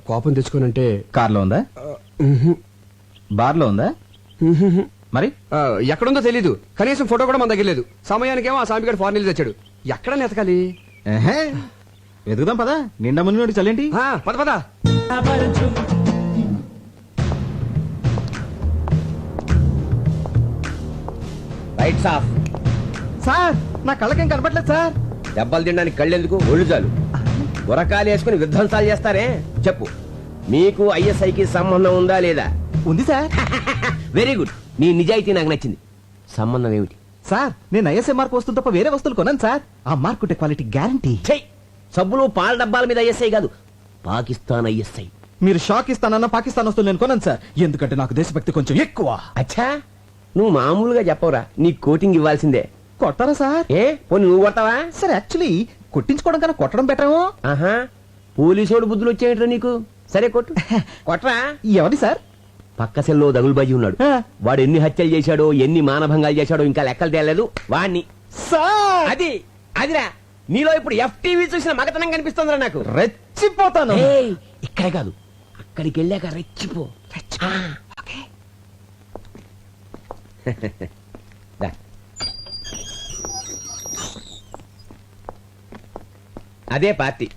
కోపం తెచ్చుకోనంటే
కార్లో ఉందా? బార్లో ఉందా? మరి
ఎక్కడుందో తెలీదు. కనీసం ఫోటో కూడా మన దగ్గర లేదు. సమయానికేమో ఆ సామిగాడు ఫారెన్ తెచ్చాడు. ఎక్కడ నెతకాలి?
వెతుకుదాం పదా. నిండా ముందు చల్లేంటి.
పద పద.
Rights of.
సార్, నా కళ్ళకేం కనపట్లేదు సార్.
దెబ్బలు తినడానికి కళ్ళెందుకు, ఒళ్ళు చాలు. గురకాలు వేసుకుని విధ్వంసాలు చేస్తారే. చెప్పు, మీకు ఐఎస్ఐకి సంబంధం ఉందా లేదా?
ఉంది సార్.
Very good. నీ నిజాయితీ నాకు నచ్చింది. సంబంధం ఏమిటి?
సార్ నేను ఐఎస్ఐ మార్క్ వస్తువు తప్ప వేరే వస్తువులు కొన్నాను సార్. ఆ మార్క్ ఉంటే క్వాలిటీ గ్యారంటీ.
చెయ్, సబ్బులు పాల డబ్బాల మీద ఐఎస్ఐ కాదు, పాకిస్తాన్ ఐఎస్ఐ.
మీరు షాక్ ఇస్తానన్న పాకిస్తాన్ వస్తువులు నేను కొన్నాను సార్, ఎందుకంటే నాకు దేశభక్తి కొంచెం ఎక్కువ.
అచ్చా, నువ్వు మామూలుగా చెప్పవురా, నీ కోటింగ్ ఇవ్వాల్సిందే.
కొట్టారా సార్?
ఏ పోనీ నువ్వు కొడతావా?
సార్ యాక్చువల్లీ కొట్టించుకోవడం కన్నా కొట్టడం బెటరేమో.
ఆహా, పోలీసోడు బుద్ధులు వచ్చేయట్రా నీకు. సరే కొట్టు. కొట్రా.
ఎవరి సార్?
పక్క సెల్లో దగులుబాజీ ఉన్నాడు. వాడు ఎన్ని హత్యలు చేశాడో, ఎన్ని మానభంగాలు చేశాడో ఇంకా లెక్కలు తేలేదు. వాణ్ణి
సార్
అదిరా, నీలో ఇప్పుడు FTV చూసిన మగతనం కనిపిస్తుందిరా నాకు.
రెచ్చిపోతాను.
ఏయ్, ఇక్కడే కాదు, అక్కడికి వెళ్ళాక రెచ్చిపో. ఓకే. దా. అదే పార్టీ.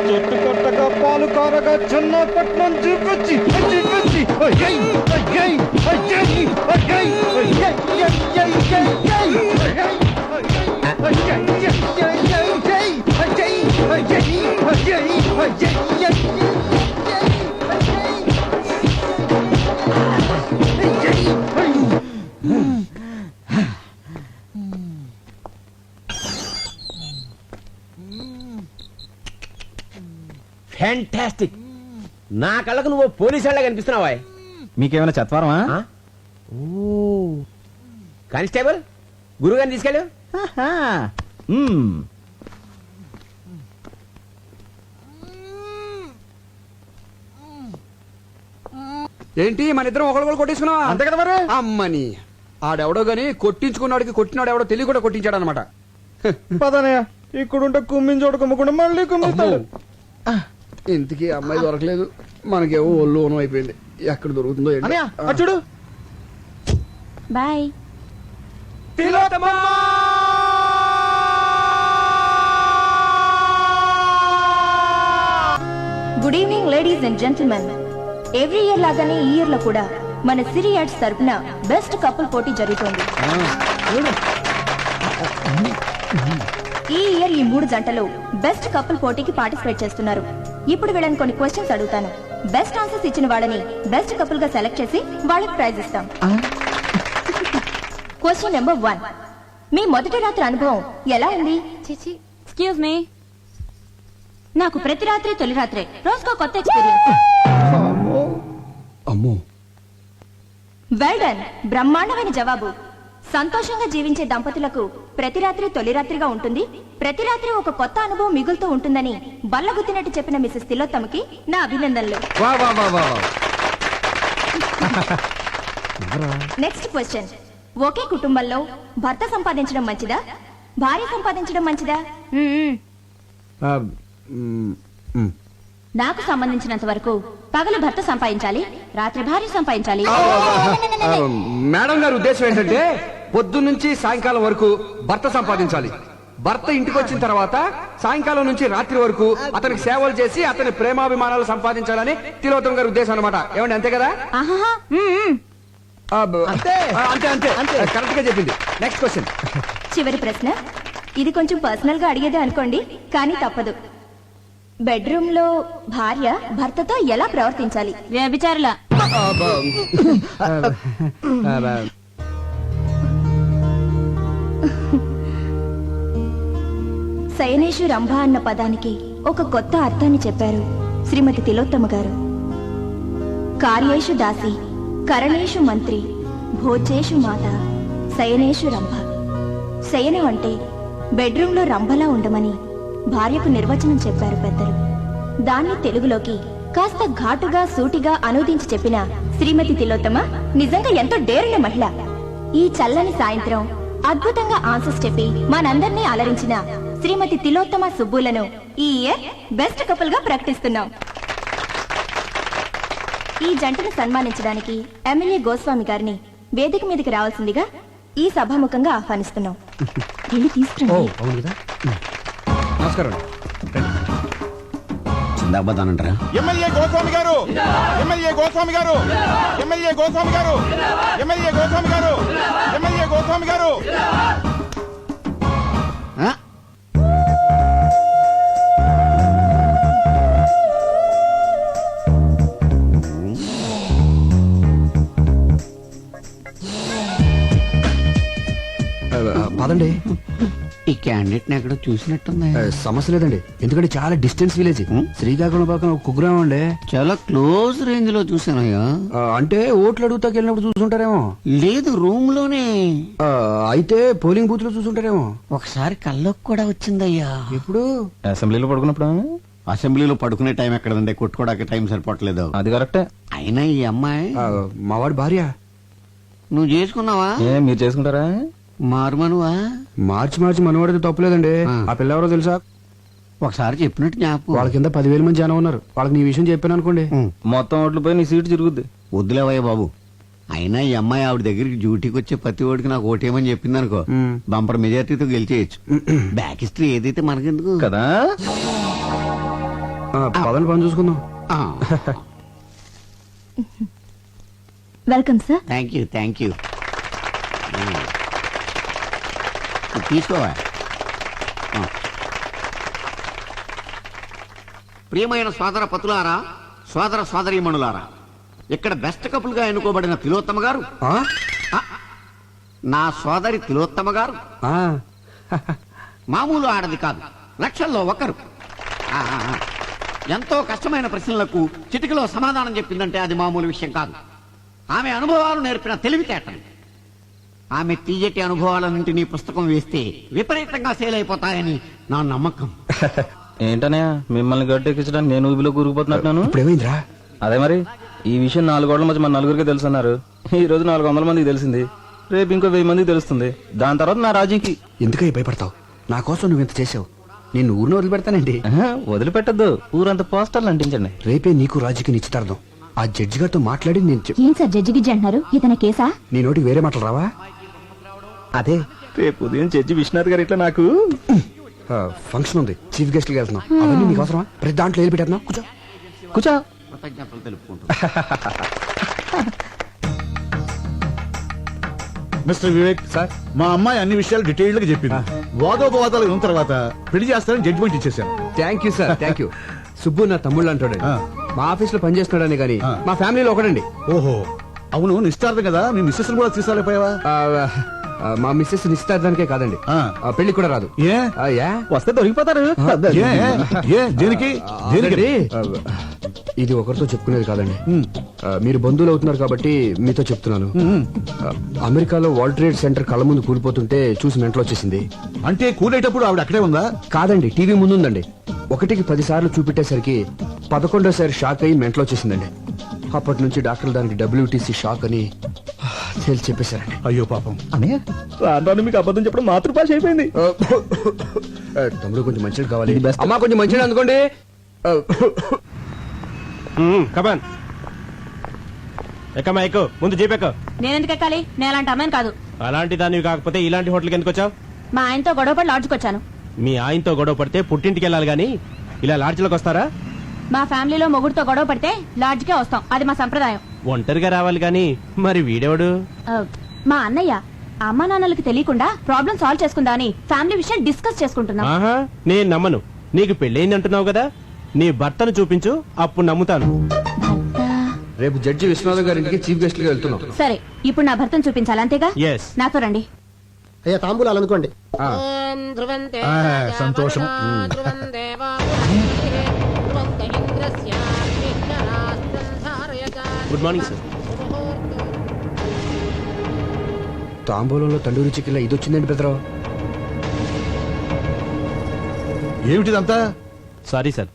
చెట్టు కొట్టగా పాలు కారగా చిన్నపట్నం చూపించి చూపించి
ఫ్యాంటాస్టిక్. నా కళ్ళకు నువ్వు పోలీసు వాళ్ళ కనిపిస్తున్నావా?
మీకేమైనా చత్వారమా?
కానిస్టేబుల్, గురుగారిని తీసుకెళ్ళు.
ఏంటి మన ఇద్దరం ఒకళ్ళు కొట్టించుకున్నావా?
అంతే కదా మరి.
అమ్మని ఆడెవడో గాని కొట్టించుకున్నాడికి కొట్టినాడు ఎవడో తెలియ కూడా కొట్టించాడు అనమాట.
పదనయ్య, ఇక్కడుంటే కుమ్మించోడు కుమ్మకుండా మళ్ళీ కుమ్మిస్తాడు.
ఇంతకీ అమ్మాయి దొరకలేదు, మనకేమో ఒళ్ళు ఓనం అయిపోయింది. ఎక్కడ దొరుకుతుందో ఏంటో.
అన్నయ్య, అటు చూడు.
Bye. Good evening ladies and gentlemen. Every year లాగానే ఈ ఇయర్ లో కూడా మన సిరి యాడ్స్ తరపున బెస్ట్ కపుల్ పోటీ జరుగుతోంది. ఈ ఇయర్ ఈ 3 జంటలు బెస్ట్ కపుల్ పోటీకి పార్టిసిపేట్ చేస్తున్నారు. ఇప్పుడు వీళ్ళని కొన్ని క్వశ్చన్స్ అడుగుతాను. బెస్ట్ ఆన్సర్స్ ఇచ్చిన వాళ్ళని బెస్ట్ కపుల్ గా సెలెక్ట్ చేసి వాళ్ళకి ప్రైజ్ ఇస్తాం. క్వశ్చన్ నెంబర్ 1, మీ మొదటి రాత్రి అనుభవం ఎలా ఉంది? ఎక్స్క్యూజ్ మీ, నాకు ప్రతి రాత్రి తొలి రాత్రే, రోజుకో కొత్త ఎక్స్పీరియన్స్.
అమ్మో,
వెల్ డన్, బ్రహ్మాండమైన జవాబు. సంతోషంగా జీవించే దంపతులకు ప్రతి రాత్రి తొలి రాత్రిగా ఉంటుంది, ప్రతి రాత్రి ఒక కొత్త అనుభవం మిగులుతూ ఉంటుందని బల్లగుద్దినట్టు చెప్పిన మిసెస్ తిలోత్తమకి నా అభినందనలు. నెక్స్ట్ క్వశ్చన్, ఒకే కుటుంబంలో భర్త సంపాదించడం మంచిదా, భార్య సంపాదించడం మంచిదా? నాకు సంబంధించినంత వరకు పగలు భర్త సంపాదించాలి, రాత్రి భార్య సంపాదించాలి.
మేడం గారి ఉద్దేశం ఏంటంటే పొద్దున్నుంచి సాయంకాలం వరకు భర్త సంపాదించాలి, భర్త ఇంటికి వచ్చిన తర్వాత సాయంకాలం నుంచి రాత్రి వరకు అతనికి సేవలు చేసి అతని ప్రేమాభిమానాలు సంపాదించాలని తిలోత్తమ గారి ఉద్దేశం అనమాట. ఏమండి, అంతే కదా? అంతే అంతే అంతే, కరెక్ట్ గా చెప్పింది. Next question.
చివరి ప్రశ్న, ఇది కొంచెం పర్సనల్ గా అడిగేదే అనుకోండి, కానీ తప్పదు. బెడ్రూమ్ లో భార్య భర్తతో ఎలా ప్రవర్తించాలి? వ్యభిచారుల. శయనేషు రంభ అన్న పదానికి ఒక కొత్త అర్థాన్ని చెప్పారు శ్రీమతి తిలోత్తమ గారు. కార్యేషు దాసి, కరణేషు మంత్రి, భోజేషు మాత, శయనేషు రంభ. శయనం అంటే బెడ్రూమ్ లో రంభలా ఉండమని భార్యకు నిర్వచనం చెప్పారు పెద్దలు. దాన్ని తెలుగులోకి కాస్త ఘాటుగా సూటిగా అనువదించి చెప్పిన శ్రీమతి తిలోత్తమ నిజంగా ఎంతో డేరున్న మహిళ. ఈ చల్లని సాయంత్రం అద్భుతంగా ఆన్సర్స్ చెప్పి మనందరినీ అలరించిన శ్రీమతి తిలోత్తమ సుబ్బులను ఈ ఇయర్ బెస్ట్ కపుల్ గా ప్రకటిస్తున్నాం. ఈ జంటను సన్మానించడానికి ఎమ్మెల్యే గోస్వామి గారిని వేదిక మీదకి రావాల్సిందిగా ఈ సభాముఖంగా ఆహ్వానిస్తున్నాం. వెళ్ళి తీసుకురండి.
నమస్కారం.
చిందాబాదానంటారా?
ఎమ్మెల్యే గోస్వామి గారు, ఎమ్మెల్యే గోస్వామి గారు, ఎమ్మెల్యే గోస్వామి గారు, ఎమ్మెల్యే గోస్వామి గారు, ఎమ్మెల్యే గోస్వామి గారు.
పదండి.
ఈ క్యాండిడేట్ ఎక్కడో చూసినట్టుంది.
సమస్య లేదండి, ఎందుకంటే చాలా డిస్టెన్స్ విలేజ్. శ్రీకాకుళం పక్కన ఒక కుగ్రామం అండి.
చాలా క్లోజ్ రేంజ్ లో చూసానయ్యా.
అంటే ఓట్లు అడుగుతాకి వెళ్ళినప్పుడు చూసుంటారేమో.
లేదు, రూమ్ లోనే.
అయితే పోలింగ్ బూత్ లో చూసుంటారేమో.
ఒకసారి కల్లోకి కూడా వచ్చిందయ్యా.
ఎప్పుడు?
అసెంబ్లీలో పడుకున్నప్పుడు.
అసెంబ్లీలో పడుకునే టైం ఎక్కడదండి, కొట్టుకోవడానికి టైం సరిపోవట్లేదు.
అది కరెక్టే.
అయినా ఈ అమ్మాయి
మావాడి భార్య.
నువ్వు చేసుకున్నావా?
మీరు చేసుకుంటారా?
మారుమనువా?
మార్చి మనవాడితే తప్పులేదండి. ఆ పిల్ల ఎవరో తెలుసా?
ఒకసారి చెప్పినట్టు జ్ఞాపకం.
వాళ్ళ కింద 10,000 మంది జనం ఉన్నారు. వాళ్ళకి నీ విషయం చెప్పాను అనుకోండి,
మొత్తం ఓట్లు పోయి నీ సీటు తిరుగుద్ది.
వద్దులేవయ్య బాబు. అయినా ఈ అమ్మాయి ఆవిడ దగ్గరికి డ్యూటీకి వచ్చే ప్రతి ఓడికి నాకు ఓటేయమని చెప్పింది అనుకో, బంపర్ మెజార్టీతో గెలిచేయచ్చు. బ్యాక్ హిస్టరీ ఏదైతే మనకెందుకు
కదా.
పదని పని చూసుకుందాం.
Welcome sir.
థ్యాంక్ యూ తీసుకోవా. ప్రియమైన సోదర పతులారా, సోదర సోదరీమణులారా, ఇక్కడ బెస్ట్ కపుల్ గా ఎన్నుకోబడిన తిలోత్తమ గారు, నా సోదరి తిలోత్తమ గారు మామూలు ఆడది కాదు, లక్షల్లో ఒకరు. ఎంతో కష్టమైన ప్రశ్నలకు చిటికలో సమాధానం చెప్పిందంటే అది మామూలు విషయం కాదు. ఆమె అనుభవాలు నేర్పిన తెలివితేటలు. ఆమె తీయటి అనుభవాలన్నింటినీ పుస్తకం వేస్తే విపరీతంగా సేల్ అయిపోతాయని నా నమ్మకం.
ఏంటనే మిమ్మల్ని గట్టెక్కించడానికి నేను ఊబిలో కూరుకుపోతున్నట్టున్నాను.
ఇప్పుడేమైందిరా?
అదే మరి, ఈ విషయం 4 గోడల మధ్య మన నలుగురికి తెలుసు అన్నారు. ఈ రోజు 400 మందికి తెలిసింది, రేపు ఇంకో 1000 మందికి తెలుస్తుంది. దాని తర్వాత నా రాజీకి.
ఎందుకై భయపడతావు? నా కోసం నువ్వు ఇంత చేసావు, నేను ఊరిని వదిలిపెడతానండి.
వదిలిపెట్టద్దు, ఊరంతా పోస్టర్లు అంటించండి.
రేపే నీకు రాజుకి నిశ్చితార్థం. ఆ జడ్జి గారితో మాట్లాడి నేను
ఏం సార్ జడ్జి గిజ్జి అంటున్నారు? ఇతని కేసా?
నీ నోటికి వేరే మాటలు రావా?
అదే రేపు ఉదయం జడ్జి విశ్వనాథ్ గారు ఇట్లా నాకు
ఫంక్షన్ ఉంది, చీఫ్ గెస్ట్ గా వెళ్తున్నాం. అవన్నీ నీకు అవసరమా? ప్రతి దాంట్లో వెళ్ళి పెట్టేద్దాం. కూర్చో.
కృతజ్ఞతలు తెలుపుకుంటూ.
మిస్టర్ వివేక్ సార్, మా అమ్మాయి అన్ని విషయాలు డీటెయిల్డ్ గా చెప్పింది. వాదోపవాదాలు విన్న తర్వాత పెళ్లి చేస్తానని జడ్జిమెంట్ ఇచ్చేసాను.
Thank you sir, thank you. Subbu నా తమ్ముళ్ళు అంటాడు. మా ఆఫీస్ లో పనిచేస్తున్నాడని కానీ మా ఫ్యామిలీలో ఒకడండి.
ఓహో, అవును, నిశ్చార్థం కదా, మీ మిస్సెస్ కూడా తీసుకురాలేకపోయావా?
మా మిస్సెస్ నిశ్చితార్థానికే కాదండి, పెళ్లి కూడా రాదు.
వస్తే దొరికిపోతారు.
దేనికి?
ఇది ఒకరితో చెప్పుకునేది కాదండి. మీరు బంధువులు అవుతున్నారు కాబట్టి మీతో చెప్తున్నాను. అమెరికాలో వరల్డ్ ట్రేడ్ సెంటర్ కళ్ళ ముందు కూలిపోతుంటే చూసి మెంటలు వచ్చేసింది.
అంటే కూలేటప్పుడు ఆవిడ అక్కడే ఉందా?
కాదండి, టీవీ ముందుందండి. 1కి 10 సార్లు చూపెట్టేసరికి 11వ షాక్ అయ్యి మెంటలు వచ్చేసిందండి. అప్పటి నుంచి డాక్టర్లు దానికి WTC షాక్ అని తేల్చి చెప్పేశారండి.
అయ్యో పాపం.
రాను మీకు అబద్ధం చెప్పడం మాతృభాష అయిపోయింది.
తమ్ముడు కొంచెం మంచిది కావాలి. అమ్మా కొంచెం మంచిది అందుకోండి.
కమాన్ ఎక్కమ్మా, ఎక్కు. ముందు జీపెక్కు.
నేనెందుకు ఎక్కాలి? నేను అలాంటి అమ్మాయిని కాదు.
అలాంటి దానివి కాకపోతే ఇలాంటి హోటల్కి ఎందుకు వచ్చావు?
మా ఆయనతో గొడవపడి లాడ్జ్కి వచ్చాను.
మీ ఆయనతో గొడవ పడితే పుట్టింటికి వెళ్ళాలి గాని ఇలా లాడ్జ్లోకి వస్తారా?
మా ఫ్యామిలీలో మొగుడుతో గొడవ పడితే లాడ్జ్కే వస్తాం, అది మా సంప్రదాయం.
ఒంటరిగా రావాలి గాని మరి వీడెవడు?
మా అన్నయ్య. అమ్మా నాన్నలకి తెలియకుండా ప్రాబ్లం సాల్వ్ చేసుకుందా అని ఫ్యామిలీ విషయం డిస్కస్ చేసుకుంటున్నాం.
ఆహా, నేను నమ్మను. నీకు పెళ్ళయింది అంటున్నావు కదా, నీ భర్తను చూపించు, అప్పుడు నమ్ముతాను.
రేపు జడ్జి విశ్వనాథ్ గారింటికి చీఫ్ గెస్ట్ గా వెళ్తున్నాం.
సరే, ఇప్పుడు నా భర్తను చూపించాలి, అంతేగా? నాతో రండి.
అయ్యా తాంబూలాలు అనుకోండి.
సంతోషం.
Good morning sir.
తాంబూలంలో తండూరి చికెన్ ఇది వచ్చిందండి పెద్దరావు.
ఏమిటిదంతా?
సారీ సార్,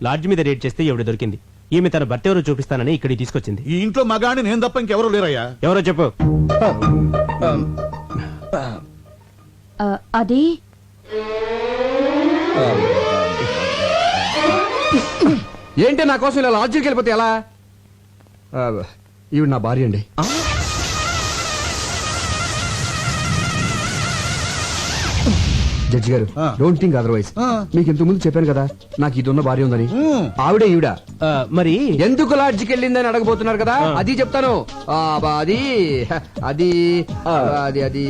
లాడ్జ్ మీద రేట్ చేస్తే ఎవడు దొరికింది. ఈమె తన భర్త ఎవరో చూపిస్తానని ఇక్కడికి తీసుకొచ్చింది.
ఈ ఇంట్లో మగాని నేను తప్ప ఇంకెవరూ లేరయ్యా.
ఎవరో చెప్పు.
అది
ఏంటి నా కోసం ఇలా లాడ్జికి వెళ్ళిపోతే ఎలా? ఈవిడ నా భార్య అండి. జడ్జి గారు డోంట్ థింక్ అదర్వైజ్. మీకు ఇంతకు ముందు చెప్పాను కదా నాకు ఇది ఉన్న భార్య ఉందని. ఆవిడే ఈవిడ.
మరి
ఎందుకు లాడ్జికి వెళ్ళిందని అడగబోతున్నారు కదా, అది చెప్తాను. అది అది అది అది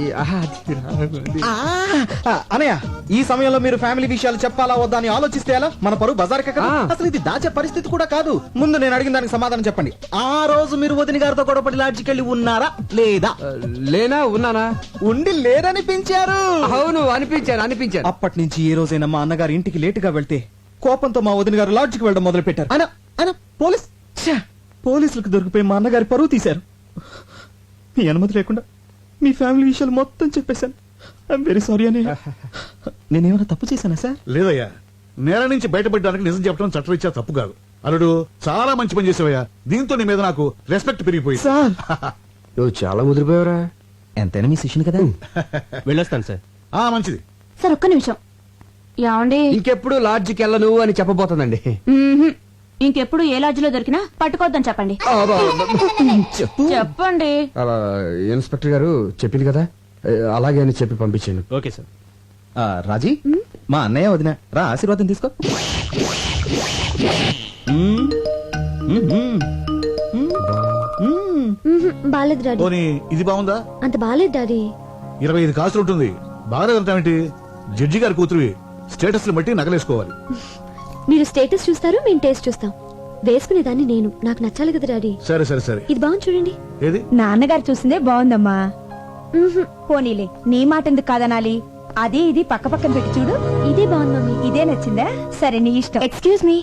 అనయ్య, ఈ సమయంలో మీరు ఫ్యామిలీ విషయాలు చెప్పాలా వద్దా అని ఆలోచిస్తే ఎలా? మన పరువు బజార్ కదా. అసలు ఇది దాచే పరిస్థితి కూడా కాదు. ముందు నేను అడిగిన దానికి సమాధానం చెప్పండి. ఆ రోజు మీరు వదిన గారితో గొడవపడి లాడ్జికి వెళ్ళి ఉన్నారా లేదా?
లేనా ఉన్నానా?
ఉండి లేరనిపించారు.
అవును అనిపించాను.
అప్పటి నుంచి ఏ రోజైనా మా అన్నగారి ఇంటికి లేటుగా వెళ్తే కోపంతో మా వదిన గారు లాడ్జికి వెళ్ళడం మొదలు పెట్టారు. పోలీసులకు దొరికిపోయి మా అన్నగారి పరువు తీశారు. మీ అనుమతి లేకుండా మీ ఫ్యామిలీ విషయాలు మొత్తం చెప్పేశాను. ఐఎమ్ వెరీ సారీ అని. నేనేమైనా తప్పు చేశానా సార్?
లేదయ్యా, నేల నుంచి బయటపడడానికి నిజం చెప్పడం చట్టరీత్యా తప్పు కాదు. అల్లుడు చాలా మంచి పని చేసావయ్యా. దీంతో నీ మీద నాకు రెస్పెక్ట్ పెరిగిపోయింది.
సార్
నువ్వు చాలా ముదిరిపోయావురా.
ఎంతైనా మీ శిష్యుని కదా.
వెళ్ళొస్తాను సార్.
మంచిది
సార్ ఒక్క నిమిషం. ఏమండి
ఇంకెప్పుడు లాడ్జికి వెళ్ళను అని చెప్పబోతుందండి.
ఇంకెప్పుడు ఏ లాడ్జిలో దొరికినా పట్టుకోవద్దని చెప్పండి. చెప్పండి.
ఇన్స్పెక్టర్ గారు చెప్పింది కదా, అలాగే అని చెప్పి పంపించాను.
Okay sir.
రాజీ, మా అన్నయ్య వదిన రా, ఆశీర్వాదం తీసుకో.
బాలేదు డాడీ.
పోనీ ఇది బాగుందా?
అంత బాలేదు డాడీ.
25 కాసులు ఉంటుంది. బాగా వెళ్తామేంటి? జడ్జి గారి కూతురువి, స్టేటస్ బట్టి నగలేసుకోవాలి.
మీరు స్టేటస్ చూస్తారు, మేము టేస్ట్ చూస్తాం. వేసుకునేదాన్ని నేను, నాకు నచ్చాలి కదా డాడీ.
సరే సరే సరే.
ఇది బాగుంది చూడండి.
ఏది?
నాన్నగారు చూసిందే బాగుందమ్మా. పోనీలే, నీ మాట ఎందుకు కాదనాలి? అది ఇది పక్క పక్కన పెట్టి చూడు.
ఇదే బాగుంది మమ్మీ.
ఇదే నచ్చిందా? సరే నీ ఇష్టం. Excuse me,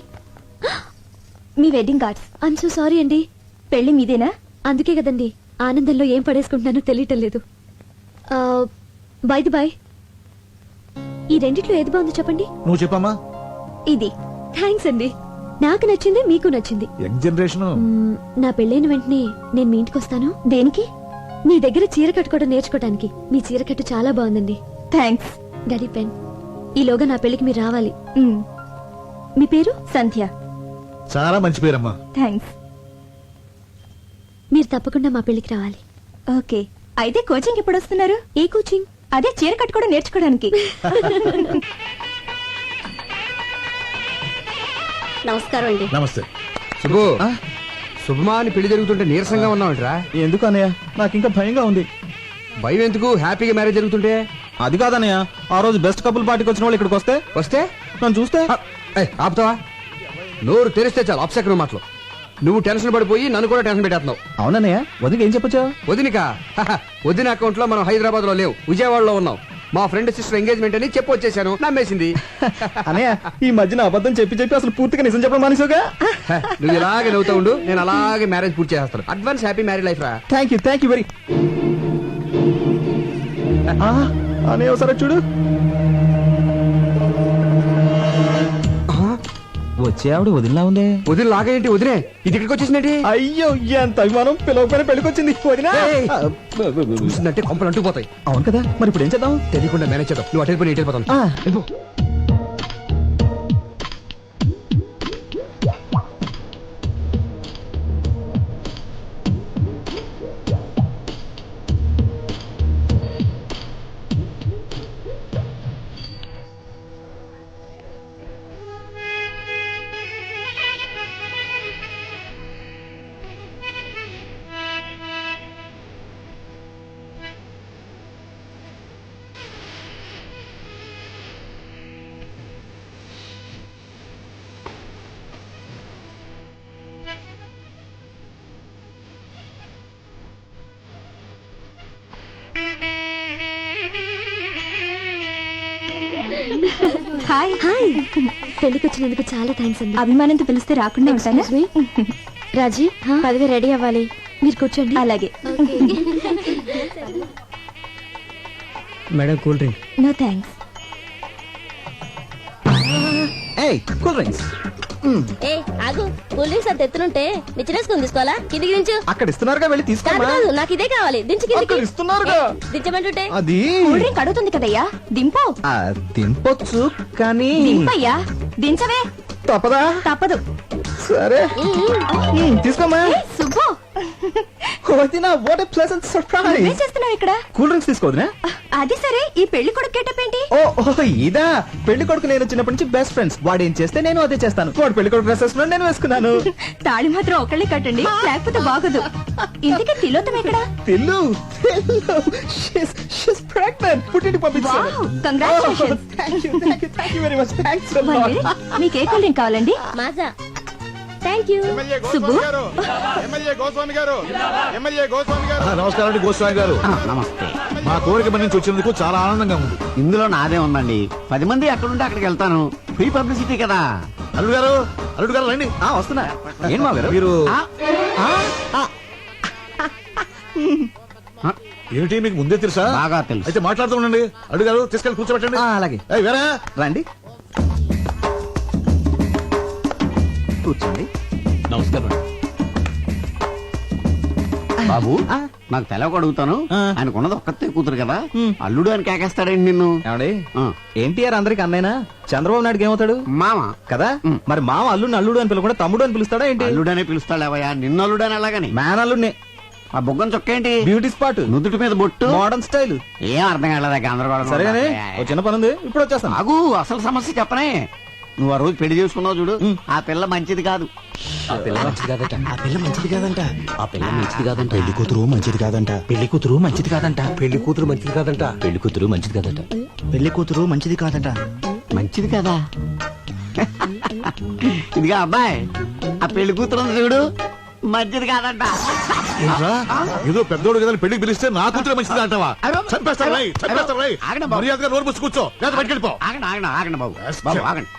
me wedding cards.
I'm so sorry అండి.
పెళ్లి మీదేనా?
అందుకే కదండి ఆనందంలో ఏం పడేసుకుంటున్నానో తెలియటం లేదు. బై ది బై, ఈ రెండిట్లో ఏది బాగుంది చెప్పండి.
నువ్వు చెప్పమ్మా.
ఇది.
థ్యాంక్స్ అండి. నాకు నచ్చింది, మీకు నచ్చింది.
Young generation.
నా పెళ్ళైన వెంటనే నేను మీ ఇంటికి వస్తాను.
దేనికి?
మీ దగ్గర చీర కట్టుకోవడం నేర్చుకోవడానికి. మీ చీర కట్టు చాలా బాగుందండి.
థ్యాంక్స్.
Daddy pen. ఈలోగా నా పెళ్లికి మీరు రావాలి.
మ్.
మీ పేరు?
సంధ్య.
చాలా మంచి పేరమ్మా.
థ్యాంక్స్.
మీరు తప్పకుండా మా పెళ్లికి రావాలి.
ఓకే. అయితే కోచింగ్ ఎప్పుడు వస్తున్నారు?
ఏ కోచింగ్?
అదే చీర కట్టుకోవడం నేర్చుకోవడానికి.
నమస్కారం అండి.
నమస్తే.
శుభు, శుభమా అని పెళ్లి జరుగుతుంటే నీరసంగా ఉన్నావుంట్రా?
ఎందుకు అన్నయ్య, నాకు ఇంకా భయంగా ఉంది.
భయం ఎందుకు? హ్యాపీగా మ్యారేజ్ జరుగుతుంటే.
అది కాదన్నయ్య, ఆ రోజు బెస్ట్ కపుల్ పార్టీకి వచ్చిన వాళ్ళు ఇక్కడికి వస్తే నన్ను చూస్తే
ఆపుతావా? నోరు తెరిస్తే చాలు అప్సెక్ మాటలు. నువ్వు టెన్షన్ పడిపోయి నన్ను కూడా టెన్షన్ పెట్టేస్తున్నావు.
అవునన్నయ్య, వదినకి ఏం చెప్పొచ్చా?
వదినికా? వదిన అకౌంట్ లో మనం హైదరాబాద్ లో లేవు, విజయవాడలో ఉన్నాం. మా ఫ్రెండ్ సిస్టర్ ఎంగేజ్మెంట్ అని చెప్పి వచ్చేసాను. నమ్మేసింది.
అన్నయ్య, ఈ మధ్యన అబద్ధం చెప్పి అసలు పూర్తిగా నిజం చెప్పడం మానేసావుగా.
నువ్వు ఇలాగే నవ్వుతా ఉండు, నేను అలాగే మ్యారేజ్ పూర్తి చేస్తాను. అడ్వాన్స్ హ్యాపీ మ్యారేజ్ లైఫ్ రా.
Thank you very. అన్నయ్య ఒకసారి చూడు. వచ్చే ఆవిడ వదిలిలా ఉంది.
వదిలి లాగేంటి? వదిలే ఇది ఇక్కడికి వచ్చేసిందండి.
అయ్యో, ఎంత అభిమానం! పిలవకపోయినా పెళ్ళికొచ్చింది వదినా.
చూసిందంటే కొంపలు అంటుకుపోతాయి.
అవును కదా, మరి ఇప్పుడు ఏం చేద్దాం?
తెలియకుండా మేనేజ్ చేద్దాం. నువ్వు అటు వెళ్ళిపోయి ఇటు వెళ్ళిపోతాను.
హాయ్.
హాయ్. పెళ్లికి వచ్చినందుకు చాలా థ్యాంక్స్ అండి.
అభిమానంతో పిలిస్తే రాకుండా ఉంటాను.
రాజీ, పదవి రెడీ అవ్వాలి. మీరు కూర్చోండి.
అలాగే.
Madam cool drink.
No thanks.
Cool drinks.
ఏ ఆగు, కూల్ డ్రింక్స్ అంత ఎత్తునుంటే నిచ్చినేసుకుని తీసుకోవాలా? కిందికి దించు.
అక్కడ ఇస్తున్నారుగా, వెళ్ళి తీసుకోమా.
నాకు ఇదే కావాలి. దించు కిందికి.
ఇస్తున్నారుగా.
దించమంటుంటే
అది
కూల్ డ్రింక్ అడుగుతుంది కదయ్యా, దింపు.
దింపొచ్చు కానీ.
దింపయ్యా, దించవే.
తప్పదా?
తప్పదు.
సరే తీసుకోమా.
సుబ్బు
వదినా వాట్ ఎ ప్లెజెంట్
నువ్వేం
సర్ప్రైజ్.
చేస్తున్నావు ఇక్కడ
కూల్ డ్రింక్స్ తీసుకోవద్దునా?
అది సరే ఈ పెళ్లి కొడుకు గెటప్ ఏంటి?
ఓ ఇదా పెళ్లి కొడుకు నేను చిన్నప్పటి నుంచి బెస్ట్ ఫ్రెండ్స్. వాడు ఏం చేస్తే నేను అదే చేస్తాను. వాడు పెళ్లి కొడుకు డ్రెస్ వేసుకున్నాడు, నేను వేసుకున్నాను.
తాళి మాత్రం ఒకళ్ళే కట్టండి, లేకపోతే బాగోదు. ఇంతకీ తిలోతం ఎక్కడ?
Tillu she's pregnant. పుట్టింటికి పంపించాను.
Wow, congratulations.
Thank you very much. Thanks a
One
lot.
minute. మీకు ఏ కూల్ డ్రింక్ కావాలండి?
Maaza thank you.
MLA
Subbu?
Goswami గారు ఎమ్మెల్యే గోస్వామి గారు ఎమ్మెల్యే గోస్వామి గారు
నమస్కారం అండి గోస్వామి గారు.
నమస్తే.
మా కోరిక మన నుంచి వచ్చినందుకు చాలా ఆనందంగా ఉంది.
ఇందులో నాదే ఉందండి. 10 మంది ఎక్కడుంటే అక్కడికి వెళ్తాను. ఫ్రీ పబ్లిసిటీ కదా.
అల్లుడు గారు, అల్లుడు గారు రండి.
వస్తున్నా. ఏం మా గారు
మీరు
ఆ,
ఏమిటి మీకు ముందే తెలుసా?
బాగా తెలుసు.
అయితే మాట్లాడుతూ ఉండండి. అల్లుడు గారు తీసుకెళ్ళి కూర్చోబెట్టండి.
అలాగే
ఏయ్, వేరా
రండి కూర్చోండి.
నమస్కారం.
బాబు నాకు తెలవక అడుగుతాను. ఆయనకున్నది ఒక్కతే కూతురు కదా, అల్లుడు అని కేకేస్తాడండి నిన్ను.
ఏమండి ఎన్టీఆర్ అందరికి అన్నైనా, చంద్రబాబు నాయుడుకి ఏమవుతాడు?
మామ
కదా. మరి మామ అల్లుడిని అల్లుడు అని పిలవకుండా తమ్ముడు అని పిలుస్తాడా ఏంటి?
అల్లుడనే పిలుస్తాడేవయ్యా, నిన్ను అల్లుడని అలాగని.
మ్యాన్ అల్లుడిని.
ఆ బొగ్గం చొక్కేంటి?
బ్యూటీ స్పాట్,
నుదుటి మీద బొట్టు,
మోడర్న్ స్టైల్.
ఏం అర్థం కాలేదా? గందరగోళం.
సరేగానే ఓ చిన్న పని ఉంది, ఇప్పుడు వచ్చేస్తాను.
ఆగు, అసలు సమస్య చెప్పనే. నువ్వు ఆ రోజు పెళ్లి చేసుకున్నావు చూడు, ఆ పిల్ల మంచిది కాదు.
ఆ పిల్ల మంచిది కాదట. ఆ పిల్ల మంచిది కాదంట. ఆ పిల్ల మంచిది కాదంట. పెళ్లి కూతురు మంచిది కాదంట. పెళ్లి కూతురు మంచిది కాదంట. పెళ్లి కూతురు మంచిది కాదంట. పెళ్లి కూతురు మంచిది కాదట. పెళ్లి కూతురు మంచిది కాదట.
మంచిది కదా. ఇదిగా అబ్బాయి, ఆ పెళ్లి కూతురు ఉంది చూడు, మంచిది కాదంట.
ఏంట్రా? ఏదో పెద్దోడు కదా అని పెళ్లికి పిలిస్తే నా కూతురే మంచిది అంటావా? చంపేస్తాను రై, చంపేస్తాను రై.
ఆగండి బాబు.
మర్యాదగా నోరు మూసి కూర్చో, లేదా బయటికి వెళ్ళిపో.
ఆగండి ఆగండి ఆగండి బాబు. బాబు ఆగండి.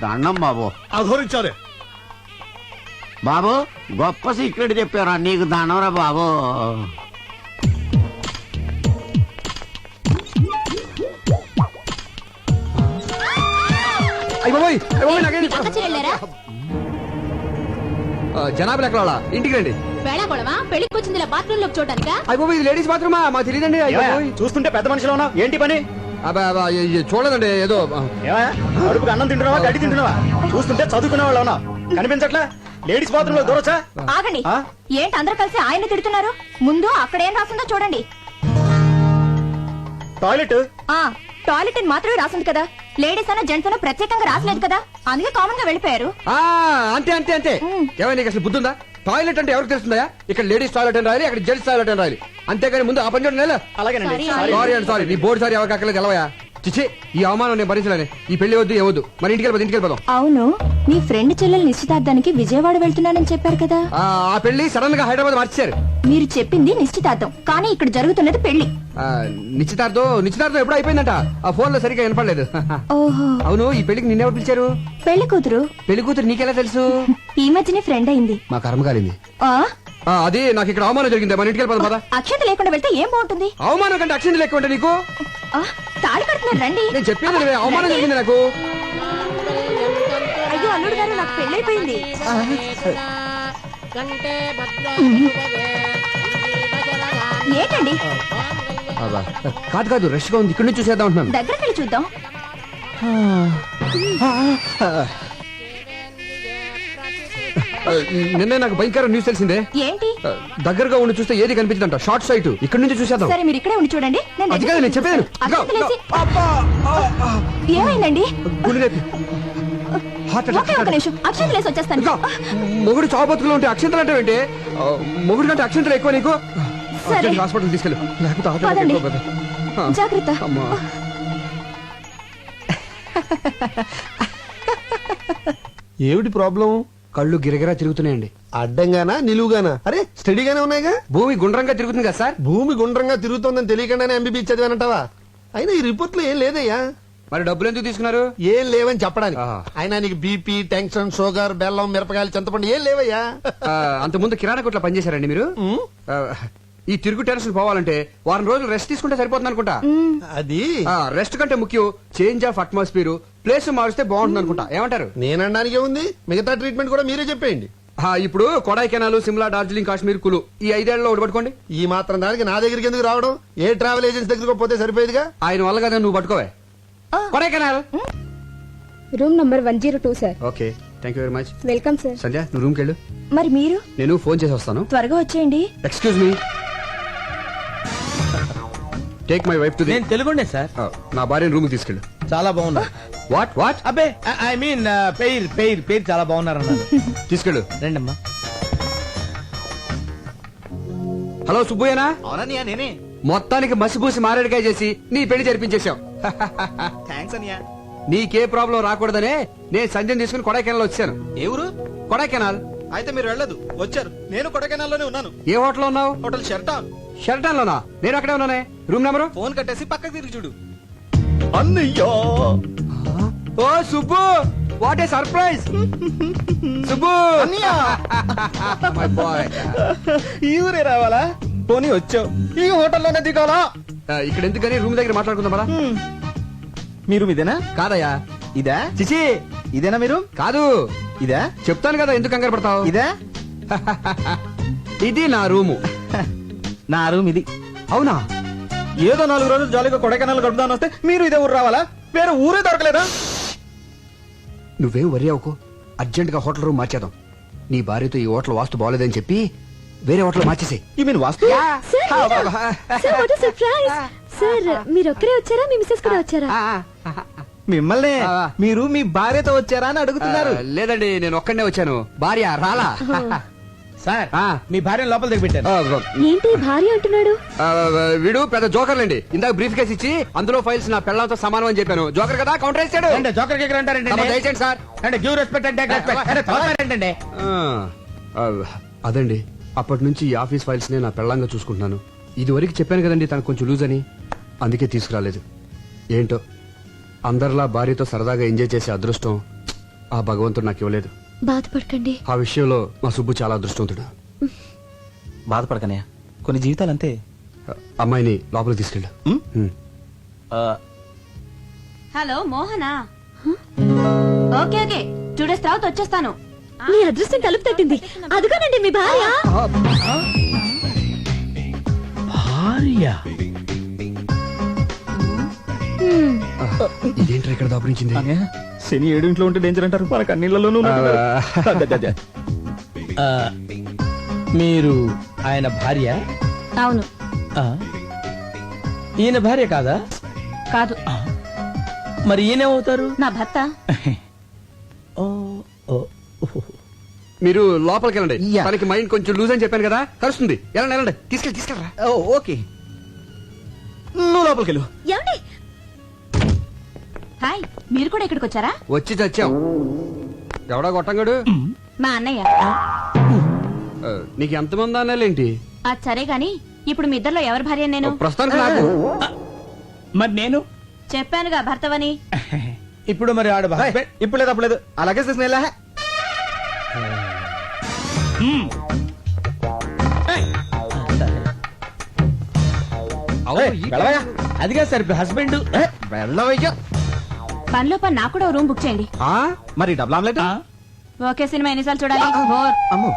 దండం బాబు.
అధోరించారే.
బాబు గొప్ప సీక్రెట్ చెప్పారా, నీకు దండంరా బాబు.
అయ్యబాబోయ్, అయ్యబాబోయ్, నాకేంటి?
చెల్లెరా
జనాభా లెక్కల వాళ్ళ ఇంటికి రండి.
వేళాకొడవా పెళ్లికి వచ్చింది ఇలా బాత్రూమ్ లోకి చూడటానికా?
అయ్యబాబోయ్, ఇది లేడీస్ బాత్రూమా? మాకు తెలియదండి.
చూస్తుంటే పెద్ద మనిషిలో ఉన్నావు, ఏంటి పని?
చూడదండి, ఏదో
అడుపుకి అన్నం తింటున్నావా, గడ్డి తింటున్నావా? చూస్తుంటే చదువుకునే వాళ్ళు ఉన్నావు, కనిపించట్లా? లేడీస్ బాత్రూమ్ లో దూరొచ్చా?
ఆగండి. ఏంటి అందరూ కలిసి ఆయన తిడుతున్నారు? ముందు అక్కడ ఏం రాసిందో చూడండి.
టాయిలెట్.
టాయిలెట్ అని మాత్రమే రాసింది కదా, లేడీస్ అన్న జెంట్స్ అన్న ప్రత్యేకంగా రాసలేదు కదా, అందుకే కామన్ గా వెళ్ళిపోయారు.
అంతే అంతే అంతే. ఏమైనా నీకు అసలు బుద్ధుందా? టాయిలెట్ అంటే ఎవరికి తెలుస్తుందా? ఇక్కడ లేడీస్ టాయిలెట్ అని రాయాలి, అక్కడ జెంట్స్ టాయిలెట్ అని రాయాలి. అంతేగాని ముందు ఆ పని చూడండి.
అలాగేనండి.
సారీ అండి, సారీ. నీ బోర్డు సారీ ఎవరికి అక్కర్లేదు, తెలవయా? చిచ్చి, ఈ అవమానం నేను భరించలేను. ఈ పెళ్లి వద్దు, ఏ వద్దు. మరి ఇంటికి వెళ్ళిపోదాం.
అవును, మీ ఫ్రెండ్ చెల్లెలు నిశ్చితార్థానికి విజయవాడ వెళ్తున్నానని చెప్పారు కదా.
ఆ పెళ్లి సడన్ గా హైదరాబాద్ మార్చారు.
మీరు చెప్పింది నిశ్చితార్థం, కానీ ఇక్కడ జరుగుతున్నది పెళ్లి.
నిశ్చితార్థం ఎప్పుడు అయిపోయిందంట. ఆ ఫోన్ లో సరిగ్గా వినపడలేదు.
ఓహో.
అవును, ఈ పెళ్లికి నిన్నెవరు పిలిచారు?
పెళ్లి కూతురు.
పెళ్లి కూతురు నీకెలా తెలుసు?
ఈ మధ్యనే ఫ్రెండ్ అయింది.
మా కర్మ కాలింది. అది నాకు ఇక్కడ అవమానం జరిగింది. మన ఇంటికి వెళ్ళిపోదాం పద.
అక్షంత లేకుండా వెళ్తే ఏం బాగుంటుంది?
అవమానం కంటే అక్షంత లేకుండా ఉంటే నీకు
తాళి కడుతున్నారు, రండి.
నేను చెప్పేది అవమానం జరిగింది నాకు.
అయ్యో అల్లుడు గారు, నాకు పెళ్ళైపోయింది. ఏంటండి?
కాదు రష్ గా ఉంది, ఇక్కడ నుంచి చూసేద్దాం అంటున్నాను.
దగ్గరికి వెళ్ళి చూద్దాం.
నిన్నే నాకు భయంకర న్యూస్ తెలిసిందే.
ఏంటి?
దగ్గరగా ఉండి చూస్తే ఏది కనిపించదంట. Short site. ఇక్కడ నుంచి చూసేద్దాం.
సరే మీరు ఇక్కడే ఉండి చూడండి.
అది కాదు నేను చెప్పాను.
ఏమైందండి?
ఒక
నిమిషం, అక్షంతలు వేసి వచ్చేస్తాను.
మొగుడు చావు బతుకులో ఉంటే అక్షంతలు అంటే ఏంటి? మొగుడు కంటే అక్షంతలు ఎక్కువ నీకు. హాస్పిటల్ తీసుకెళ్ళు, లేకపోతే
జాగ్రత్త.
ఏమిటి ప్రాబ్లం?
కళ్ళు గిరగిరా తిరుగుతున్నాయండి.
అడ్డంగానా నిలువుగానా? అరే స్టడీగానే ఉన్నాయిగా.
భూమి గుండ్రంగా తిరుగుతుంది కదా సార్.
భూమి గుండ్రంగా తిరుగుతోందని తెలియకుండానే ఎంబీబీ చదివానంటావా? అయినా ఈ రిపోర్ట్ లో ఏం లేదయ్యా.
మరి డబ్బులు ఎందుకు తీసుకున్నారు?
ఏం లేవని చెప్పడానికి. అయినా నీకు బీపీ, టెన్షన్, షుగర్, బెల్లం, మిరపకాయలు, చింతపండు ఏం లేవయ్యా.
అంత ముందు కిరాణా కొట్లో పనిచేశారండి మీరు? ఈ తిరుగు టెన్షన్ పోవాలంటే వారం రోజులు రెస్ట్ తీసుకుంటే సరిపోతుంది అనుకుంటా.
అది
రెస్ట్ కంటే ముఖ్యం చేంజ్ ఆఫ్ అట్మాస్ఫియర్. ప్లేస్ మారిస్తే బాగుంటుంది అనుకుంటా. ఏమంటారు?
నేనడానికి ఉంది, మిగతా ట్రీట్మెంట్ కూడా మీరే చెప్పేయండి.
ఇప్పుడు కొడైకెనాల్, సిమ్లా, డార్జిలింగ్, కాశ్మీర్, కులు ఈ 5 ఏళ్లలో ఒకటి పట్టుకోండి.
ఈ మాత్రం దానికి నా దగ్గరికి ఎందుకు రావడం? ఏ ట్రావెల్ ఏజెన్సీ దగ్గరకు పోతే సరిపోయేదిగా.
ఆయన వల్ల కదా నువ్వు పట్టుకోవే. Kodaikanal
room number 102 sir.
Okay. Thank you very much.
Welcome sir.
Sandhya నువ్వు రూమ్కి వెళ్ళు,
మరి మీరు
నేను ఫోన్ చేసి వస్తాను.
త్వరగా వచ్చేయండి.
Excuse me, take my wife to the.
నేను తెలుగుండే సార్.
నా భార్యను రూమ్కి తీసుకెళ్ళు.
చాలా బాగున్నా.
What what?
అబ్బే ఐ మీన్ పేరు చాలా బాగున్నారు అన్నారు.
తీసుకెళ్ళు.
రండమ్మా.
హలో సుబ్బయ్యనా?
అవునన్నయ్య నేనే.
మొత్తానికి మసిపూసి మారేడుకాయ చేసి నీ పెళ్లి జరిపించేశావు.
థ్యాంక్స్ అన్నయ్య.
నీకే ప్రాబ్లం రాకూడదనే నేను సంజయ్ తీసుకుని కొడైకెనాల్ వచ్చాను.
ఏ ఊరు?
కొడైకెనాల్.
అయితే మీరు వెళ్ళదు, వచ్చారు. నేను కొడైకెనాల్లోనే ఉన్నాను.
ఏ హోటల్ ఉన్నావు?
హోటల్ షెర్టాన్.
షెల్టన్ లోనా? నేను అక్కడే ఉన్నానే. Room number?
ఫోన్ కట్టేసి పక్కకి తిరిగి చూడు.
అన్నయ్యా.
ఓ Subbu, what a surprise. Subbu my boy.
ఈ ఊరే రావాలా? పోనీ వచ్చావు, ఈ హోటల్లోనే దిగాలా?
ఇక్కడ ఎందుకని రూమ్ దగ్గర మాట్లాడుకుందాం కదా.
మీరు ఇదేనా?
కాదయ్యా.
ఇదా? చిచి, ఇదేనా మీరు?
కాదు.
ఇదా?
చెప్తాను కదా, ఎందుకు కంగారు పడతావు.
ఇదా?
ఇది నా రూము.
నా రూమ్ ఇది.
అవునా?
ఏదో 4 రోజులు జాలీగా కొడైకెనాల్ గడుపుదాని వస్తే మీరు ఇదే ఊరు రావాలా? వేరే ఊరే దొరకలేదా?
నువ్వేం వరి అవ్వకు, అర్జెంట్ గా హోటల్ రూమ్ మార్చేద్దాం. నీ భార్యతో ఈ హోటల్ వాస్తు బాగోలేదని చెప్పి వేరే హోటల్ మార్చేసే.
ఈ మీన్ వాస్తు?
సార్ మీరు ఒక్కరే వచ్చారా, మీ మిస్సెస్ కూడా వచ్చారా?
మిమ్మల్ని మీరు మీ భార్యతో వచ్చారా అని అడుగుతున్నారు.
లేదండి, నేను ఒక్కడనే వచ్చాను, భార్య రాలా.
సార్ మీ భార్య లోపల దిగబెట్టారు.
ఏంటి భార్య అంటున్నాడు?
వీడు పెద్ద జోకర్లండి. ఇందాక బ్రీఫ్ కేసు ఇచ్చి అందులో ఫైల్స్ నా పెళ్ళంతో సమానం అని చెప్పాను. జోకర్ కదా, కౌంటర్ వేసాడు.
జోకర్ కేకర్ అంటారంటే
దయచేయండి సార్.
అంటే గివ్ రెస్పెక్ట్ అంటే ఏంటంటే
అదండి, అప్పటి నుంచి ఈ ఆఫీస్ ఫైల్స్ నే నా పెళ్ళంగా చూసుకుంటున్నాను. ఇది వరకు చెప్పాను కదండి తనకు కొంచెం లూజ్ అని, అందుకే తీసుకురాలేదు. ఏంటో అందరిలా భార్యతో సరదాగా ఎంజాయ్ చేసే అదృష్టం ఆ భగవంతుడు నాకు ఇవ్వలేదు.
బాధపడకండి.
ఆ విషయంలో మా సుబ్బు చాలా అదృష్టవంతుడు.
బాధపడకనయ్య, కొన్ని జీవితాలు అంతే.
అమ్మాయిని లోపలికి తీసుకెళ్ళు.
Hello Mohana? Okay okay, 2 days తర్వాత వచ్చేస్తాను.
మీ అదృష్టం తలుపు తట్టింది. అదిగోనండి మీ భార్య.
భార్య
ఇదేంటి ఇక్కడ దాపురించింది?
శని 7 ఇంట్లో ఉంటే డేంజర్ అంటారు, మనకు అన్నిళ్లలోనూ.
మీరు ఆయన భార్య?
అవును.
ఈయన భార్య కాదా?
కాదు.
మరి ఈయనేమవుతారు?
నా భర్త.
మీరు లోపలికి వెళ్ళండి. తనకి మైండ్ కొంచెం లూజ్ అని చెప్పాను కదా, కలుస్తుంది. వెళ్ళండి వెళ్ళండి, తీసుకెళ్ళరా.
ఓకే, నువ్వు లోపలికి వెళ్ళు.
ఏమండి? హాయ్, మీరు కూడా ఇక్కడికి వచ్చారా?
వచ్చి చచ్చాం. ఎవడా గొట్టంగాడు?
మా అన్నయ్య.
నీకు ఎంతమంది అన్నాలేంటి?
అది సరే గాని ఇప్పుడు మీ ఇద్దరిలో ఎవరి భార్య నేను?
ప్రస్తుతానికి నాకు.
మరి నేను
చెప్పానుగా భర్తవని.
ఇప్పుడు మరి ఆడ
ఇప్పుడు లేదు, అప్పుడు లేదు. అలాగే తీసుకునేలా.
అదిగా సార్ హస్బెండ్.
వెళ్ళవయ్యా.
పనిలో పని నాకు కూడా రూమ్ బుక్ చేయండి.
మరి డబుల్ ఆమ్లెట్?
ఓకే, సినిమా ఎన్నిసార్లు చూడాలి?
అమ్మో,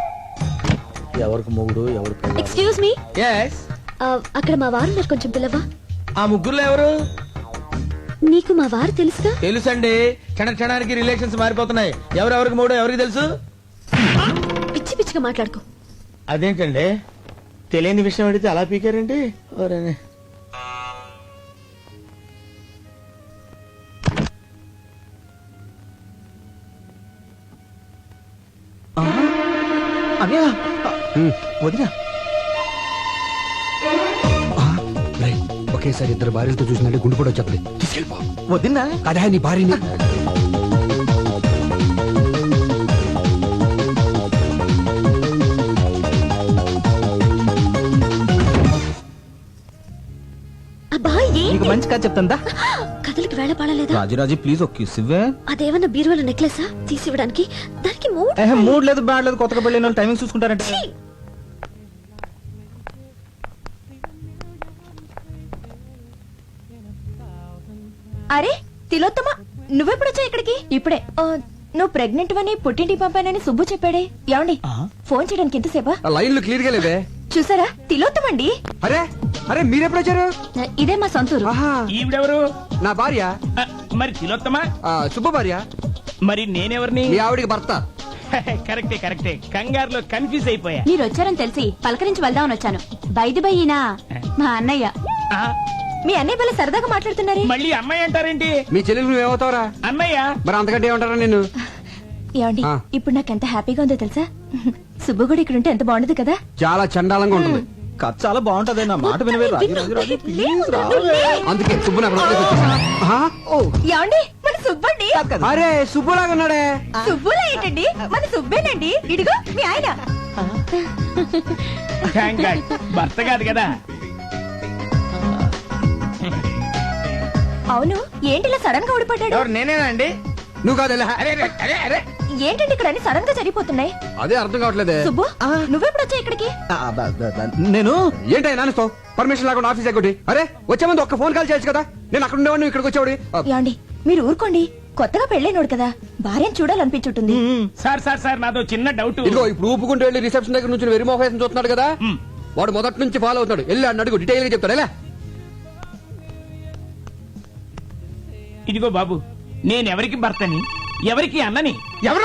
ఎవరికి మొగుడు ఎవరు?
ఎక్స్క్యూజ్ మీ,
yes
అక్కడ మా వారు ఉన్నారు, కొంచెం పిల్లవా?
ఆ ముగ్గురులో ఎవరు?
నీకు మా వారు తెలుసుగా?
తెలుసండి, క్షణానికి రిలేషన్స్ మారిపోతున్నాయి. ఎవరెవరికి మూడో ఎవరికి తెలుసు?
పిచ్చి పిచ్చిగా మాట్లాడుకో.
అదేంటండి తెలియని విషయం అడిగితే అలా పీకారండి.
వదినా,
ఒకేసారి ఇద్దరు భార్యలతో చూసినట్టు గుండు కూడా చెప్పలేదు. తీసుకెళ్ళిపో.
వదినా
అదే నీ భార్యని.
నీకు మంచి కథ చెప్తాందా?
కథలకు వేళ పడలేదా?
రాజురాజు ప్లీజ్ ఒక కిస్ ఇవ్వే.
అదేమన్నా బీరువాల నెక్లెసా తీసి ఇవ్వడానికి? దానికి
మూడ్ లేదు, బ్యాడ్ లేదు. కొత్తగా పెళ్ళిన వాళ్ళు టైమింగ్ చూసుకుంటారంటే.
అరే తిలోత్తమ, నువ్వెప్పుడు వచ్చా ఇక్కడికి? ఇప్పుడే. నువ్వు ప్రెగ్నెంట్ అని పుట్టింటికి పంపానని సుబ్బు చెప్పాడే. ఏమండి, ఫోన్ చేయడానికి ఎంతసేపా?
లైన్లు క్లియర్ గా లేవే.
చూసారా, తిలోత్తమండి.
అరే అరే మీరెప్పుడు వచ్చారు?
ఇదే మా సొంతూరు.
ఈవిడెవరు?
నా భార్య.
మరి తిలోత్తమా?
సుబ్బ భార్య.
మరి నేనెవరిని?
మీ ఆవిడికి భర్త.
కరెక్టే కరెక్టే, కంగారులో కన్ఫ్యూజ్ అయిపోయా.
మీరు వచ్చారని తెలిసి పలకరించి వెళ్దామని వచ్చాను. బైది బయ్యినా మా అన్నయ్య.
మీ అన్నయ్య పిల్ల సరదాగా మాట్లాడుతున్నారే.
మళ్ళీ అమ్మాయి అంటారేంటి?
మీ చెల్లెలు నువ్వేమవుతావురా?
అన్నయ్య.
మరి అంతకంటే ఏమంటారా నిన్ను?
ఏమండి ఇప్పుడు నాకు ఎంత హ్యాపీగా ఉందో తెలుసా? సుబ్బు కూడా ఇక్కడ ఉంటే ఎంత బాగుండదు కదా.
చాలా చండాలంగా ఉంటుంది.
కథ చాలా బాగుంటది, నా మాట వినవే.
అందుకే సుబ్బు నాకు లోపలికి వచ్చేసాడు.
ఏమండి మన సుబ్బండి.
అరే సుబ్బులాగా ఉన్నాడే.
సుబ్బులా ఏంటండి, మన సుబ్బేనండి. ఇదిగో మీ ఆయన.
భర్త కాదు కదా.
అవును ఏంటి ఇలా సడన్ గా ఊడిపడ్డాడు?
నేనేనా అండి?
నువ్వు కాదు.
ఏంటండి ఇక్కడ అన్ని సడన్ గా జరిగిపోతున్నాయి?
అదే అర్థం కావట్లేదే.
సుబ్బు నువ్వెప్పుడు వచ్చా ఇక్కడికి?
నేను
ఏంటో నానిస్తావు పర్మిషన్ లేకుండా ఆఫీస్ ఎగ్గొట్టి. అరే వచ్చే ముందు ఒక్క ఫోన్ కాల్ చేయొచ్చు కదా. నేను అక్కడ ఉండేవాడిని, ఇక్కడికి వచ్చేవాడి.
ఏమండి మీరు ఊరుకోండి, కొత్తగా పెళ్ళైనోడు కదా, భార్యను చూడాలనిపించుంటుంది.
సార్ సార్ సార్ నాదో చిన్న డౌట్.
ఇదిగో ఇప్పుడు ఊపుకుంటూ వెళ్ళి రిసెప్షన్ దగ్గర నుంచి వెరిమోహేషన్ చూస్తున్నాడు కదా, వాడు మొదటి నుంచి ఫాలో అవుతాడు. వెళ్ళి అన్న అడుగు, డీటెయిల్ గా చెప్తాడు. ఎలా?
ఇదిగో బాబు, నేనెవరికి భర్తని, ఎవరికి అన్నని?
ఎవరు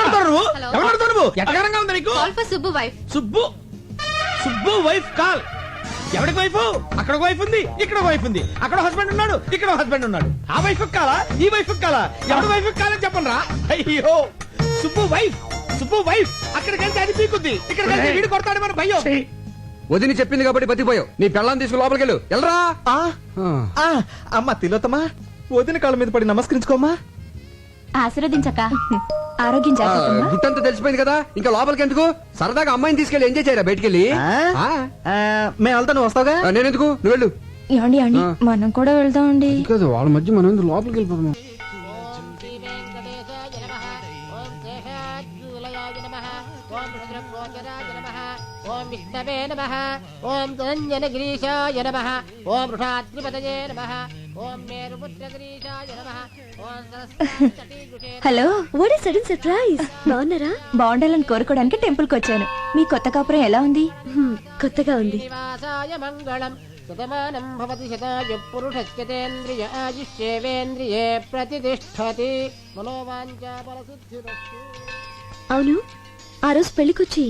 ఎట్టగారంగా ఉంది నీకు?
Subbu wife.
Subbu Subbu wife call. ఎవరికి వైఫ్? అక్కడ వైఫ్ ఉంది, ఇక్కడ వైఫ్ ఉంది. అక్కడ హస్బెండ్ ఉన్నాడు, ఇక్కడ హస్బెండ్ ఉన్నాడు. ఆ వైఫ్ కాలా, ఈ వైఫ్ కాలా? ఎవరి వైఫ్ కాలని చెప్పండి రా. అయ్యో సుబ్బు వైఫ్, సుబ్బు వైఫ్. అక్కడికి వెళ్తే అది పీకుద్ది, ఇక్కడ వెళ్తే వీడు కొడతాడు మన భయ్యో.
వదిని చెప్పింది కాబట్టి బతిపోయావు. నీ పెళ్ళాన్ని తీసుకుని లోపలికి వెళ్ళు. వెళ్ళరా.
అమ్మా తిలోతమా, వదిన కాళ్ళ మీద పడి నమస్కరించుకోమ్మా.
ఆశీర్వదించక. ఆరోగ్యం జాగ్రత్త.
గుట్టంతా తెలిసిపోయింది కదా, ఇంకా లోపలికి ఎందుకు? సరదాగా అమ్మాయిని తీసుకెళ్ళి ఎంజాయ్ చేయరా బయటికి వెళ్ళి.
మేము వెళ్తా, నువ్వు వస్తావుగా.
నేనెందుకు, నువ్వు వెళ్ళు.
ఏమండి అండి మనం కూడా వెళ్దామండి.
వాళ్ళ మధ్య మనం లోపలికి వెళ్ళిపోతాం.
ఓం విష్ణవే నమః, ఓం ధనంజనగిరీశాయ నమః, ఓం వృషాద్రిపతయే నమః, ఓం మేరుపుత్రగిరీశాయ నమః, ఓం Saraswati.
Hello, what is sudden surprise? బాగున్నారా?
బాగుండాలని కోరుకోవడానికి టెంపుల్ కి వచ్చాను. మీ కొత్త కాపురం ఎలా ఉంది?
కొత్తగా ఉంది.
శ్రీనివాసాయ మంగళం. శతమానం భవతి శతాయు పురుషస్యతేంద్రియ ఆయుష్యేవేంద్రియే ప్రతిష్ఠతి. మనోవాంఛా ఫలసిద్ధిరస్తు.
అవును, ఆ రోజు పెళ్లికొచ్చి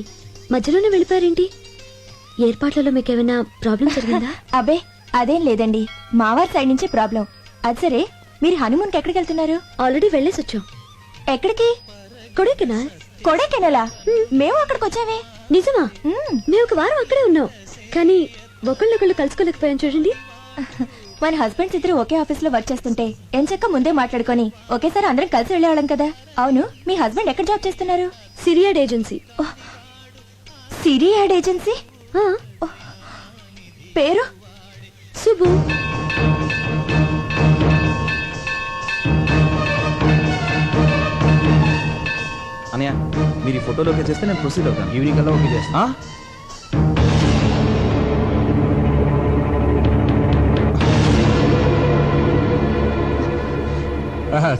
మధ్యలోనే వెళ్ళిపోయారేంటి? ఏర్పాట్లలో మీకేమైనా ప్రాబ్లం జరిగిందా?
అబే అదేం లేదండి, మావారి సైడ్ నుంచి ప్రాబ్లం. అది సరే, మీరు హనీమూన్ కి ఎక్కడికి వెళ్తున్నారు?
ఆల్రెడీ వెళ్ళేసి వచ్చాం.
ఎక్కడికి?
కొడైకెనాల్.
కొడైకెనాలా? మేము అక్కడికి వచ్చామే.
నిజమా? మేము ఒక వారం అక్కడే ఉన్నాం, కానీ ఒకళ్ళొకళ్ళు కలుసుకోలేకపోయాం చూడండి.
మన హస్బెండ్స్ ఇద్దరు ఒకే ఆఫీస్ లో వర్క్ చేస్తుంటే ఎంచక్క ముందే మాట్లాడుకొని ఒకేసారి అందరం కలిసి వెళ్ళేవాళ్ళం కదా. అవును, మీ హస్బెండ్ ఎక్కడ జాబ్ చేస్తున్నారు?
సిరియాడ్ ఏజెన్సీ.
సిరియాడ్ ఏజెన్సీ? పేరు?
సుబ్బు.
అనయ్య, మీరు ఈ ఫోటోలో ఓకే చేస్తే నేను ప్రొసీడ్ అవుతాను. ఈవినింగ్ కల్లా ఓకే చేస్తా.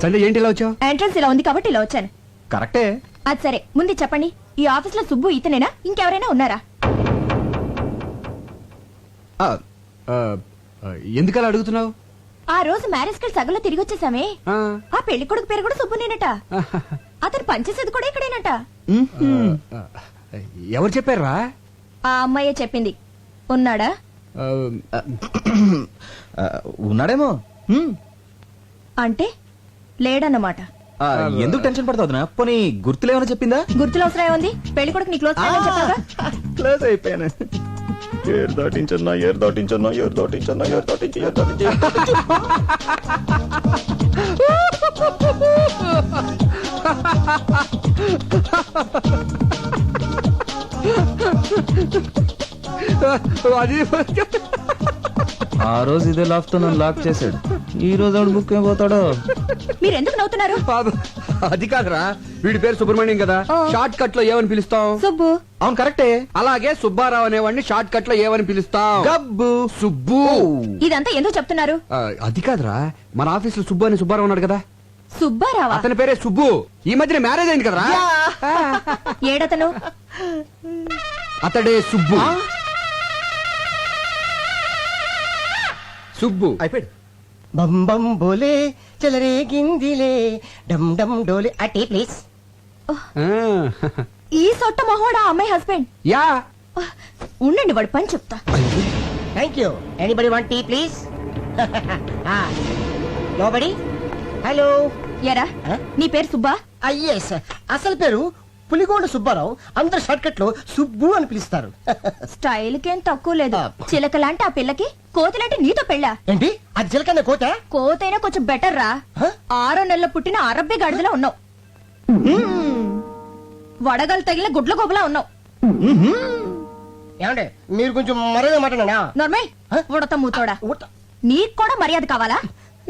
సండే ఏంటి ఇలా వచ్చావు?
ఎంట్రన్స్ ఇలా ఉంది కాబట్టి ఇలా వచ్చాను.
కరెక్టే.
అది సరే, ముందు చెప్పండి, ఈ ఆఫీస్ లో సుబ్బు ఇతనేనా, ఇంకెవరైనా ఉన్నారా?
ఎందుకలా అడుగుతున్నావు?
ఆ రోజు మ్యారేజ్ కి సగంలో తిరిగి వచ్చేసామే. ఆ పెళ్లి కొడుకు పేరు కూడా సుబ్బునేనట. అతను పనిచేసేది కూడా ఇక్కడేనట.
ఎవరు చెప్పారా?
ఆ అమ్మాయే చెప్పింది. ఉన్నాడా?
ఉన్నాడేమో.
అంటే లేడన్నమాట.
ఎందుకు టెన్షన్ పడతావు? పోనీ గుర్తులేమని చెప్పిందా?
గుర్తులు అవసరం ఏముంది? పెళ్లి కొడుకు నీ క్లోజ్ ఫ్రెండ్ అని చెప్పాగా.
క్లోజ్ అయిపోయాను. ఏరు దాటించన్నా, ఏరు దాటించన్నా, ఏరు దాటించన్నా, ఏరు దాటించి, ఏరు దాటించి. ఆ రోజు ఇదే లాక్ తో నన్ను లాక్ చేశాడు. ఈ రోజు ఆవిడ బుక్ అయిపోతాడో.
మీరు ఎందుకు నవ్వుతున్నారు?
అది కాదురా, వీడి పేరు సుబ్రహ్మణ్యం కదా, షార్ట్ కట్ లో ఏమని పిలుస్తాం?
సుబ్బు.
అవును కరెక్టే.
అలాగే సుబ్బారావు అనేవాడిని షార్ట్ కట్ లో ఏమని పిలుస్తాం?
గబ్బు.
సుబ్బు.
ఇదంతా ఎందుకు చెప్తున్నారు?
అది కాదురా, మన ఆఫీస్ లో సుబ్బు అని సుబ్బారావు ఉన్నాడు కదా.
సుబ్బారావా?
అతని పేరే సుబ్బు. ఈ మధ్యన మ్యారేజ్ అయింది కదరా.
ఏడతను?
అతడే సుబ్బు. సుబ్బు
అయిపోయాడు. బం బం బోలే చెలరేగిందిలే డమ్ డమ్ డోలి అటీ ప్లీజ్.
ఈ సొట్ట మొహోడా అమ్మాయి హస్బెండ్.
యా
ఉండండి వాడు పని చెప్తా.
Thank you. Anybody want tea please? Nobody. Hello.
ఎరా నీ పేరు సుబ్బా?
ఎస్, అసలు పేరు పులిగోండ సుబ్బారావు. అందరు షార్ట్ కట్ లో సుబ్బు అని పిలుస్తారు.
స్టైల్ కేం తక్కువ లేదు. చిలకలాంటి ఆ పిల్లకి కోతిలాంటి నీతో పెళ్ళా?
ఏంటి అది చిలకన్న కోత?
కోతైనా కొంచెం బెటర్ రా. 6 నెలల పుట్టిన అరబ్బి గాడిదలా ఉన్నావు. వడగలు తగిలిన గుడ్ల గోబులా ఉన్నావు.
ఏమంటే మీరు కొంచెం మర్యాద మాట్లాడా?
నోర్మై ఉడత మూతోడా. నీకు కూడా మర్యాద కావాలా?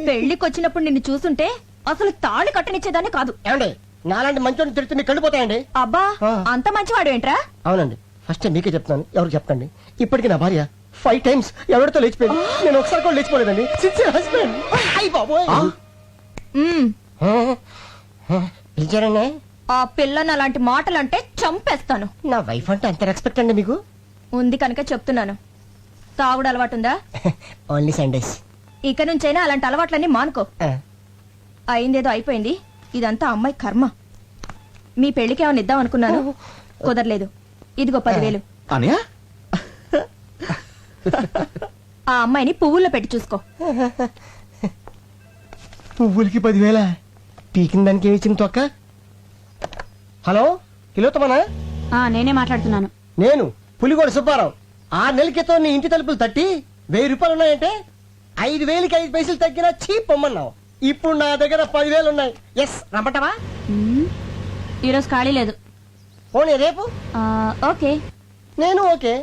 పెళ్లికి వచ్చినప్పుడు నిన్ను చూస్తుంటే అసలు తాళి కట్టనిచ్చేదాన్ని కాదు.
ఏమండి నాలాంటి మంచోడిని తిడితే మీకు కళ్ళిపోతాయండి.
అబ్బా అంత మంచివాడు ఏంట్రా?
అవునండి, ఫస్ట్ మీకే చెప్తాను, ఎవరు చెప్పండి. ఇప్పటికి నా భార్య 5 times ఎవరితో లేచిపోయింది. నేను ఒకసారి కూడా లేచిపోలేదండి. Sincere husband. అయ్య బాబోయ్. పిలిచారండి?
ఆ పిల్లని అలాంటి మాటలంటే చంపేస్తాను.
నా వైఫ్ అంటే అంత రెస్పెక్ట్ అండి మీకు?
ఉంది కనుక చెప్తున్నాను. తాగుడు అలవాటుందా?
Only Sundays.
ఇక నుంచైనా అలాంటి అలవాట్లన్నీ మానుకో. అయిందేదో అయిపోయింది. ఇదంతా అమ్మాయి కర్మ. మీ పెళ్లికి ఏమైనా ఇద్దాం అనుకున్నాను, కుదరలేదు. ఇదిగో 10,000. ఆ అమ్మాయిని పువ్వుల్లో పెట్టి చూసుకో.
పువ్వులకి 10,000? పీకిన దానికి ఏమి ఇచ్చింది తొక్క? హలో, కిలోతమనా?
నేనే మాట్లాడుతున్నాను.
నేను పులిగోడ సుబ్బారావు. 6 నెలల క్రితం నీ ఇంటి తలుపులు తట్టి 1000 రూపాయలు ఉన్నాయంటే 5,000కి 5 పైసలు తగ్గినా చీప్ పొమ్మన్నావు. ఇప్పుడు నా దగ్గర 10,000 ఉన్నాయి. ఎస్, రమ్మంటావా?
ఈరోజు ఖాళీ లేదు.
పోనీ రేపు?
ఓకే.
నేను ఓకే.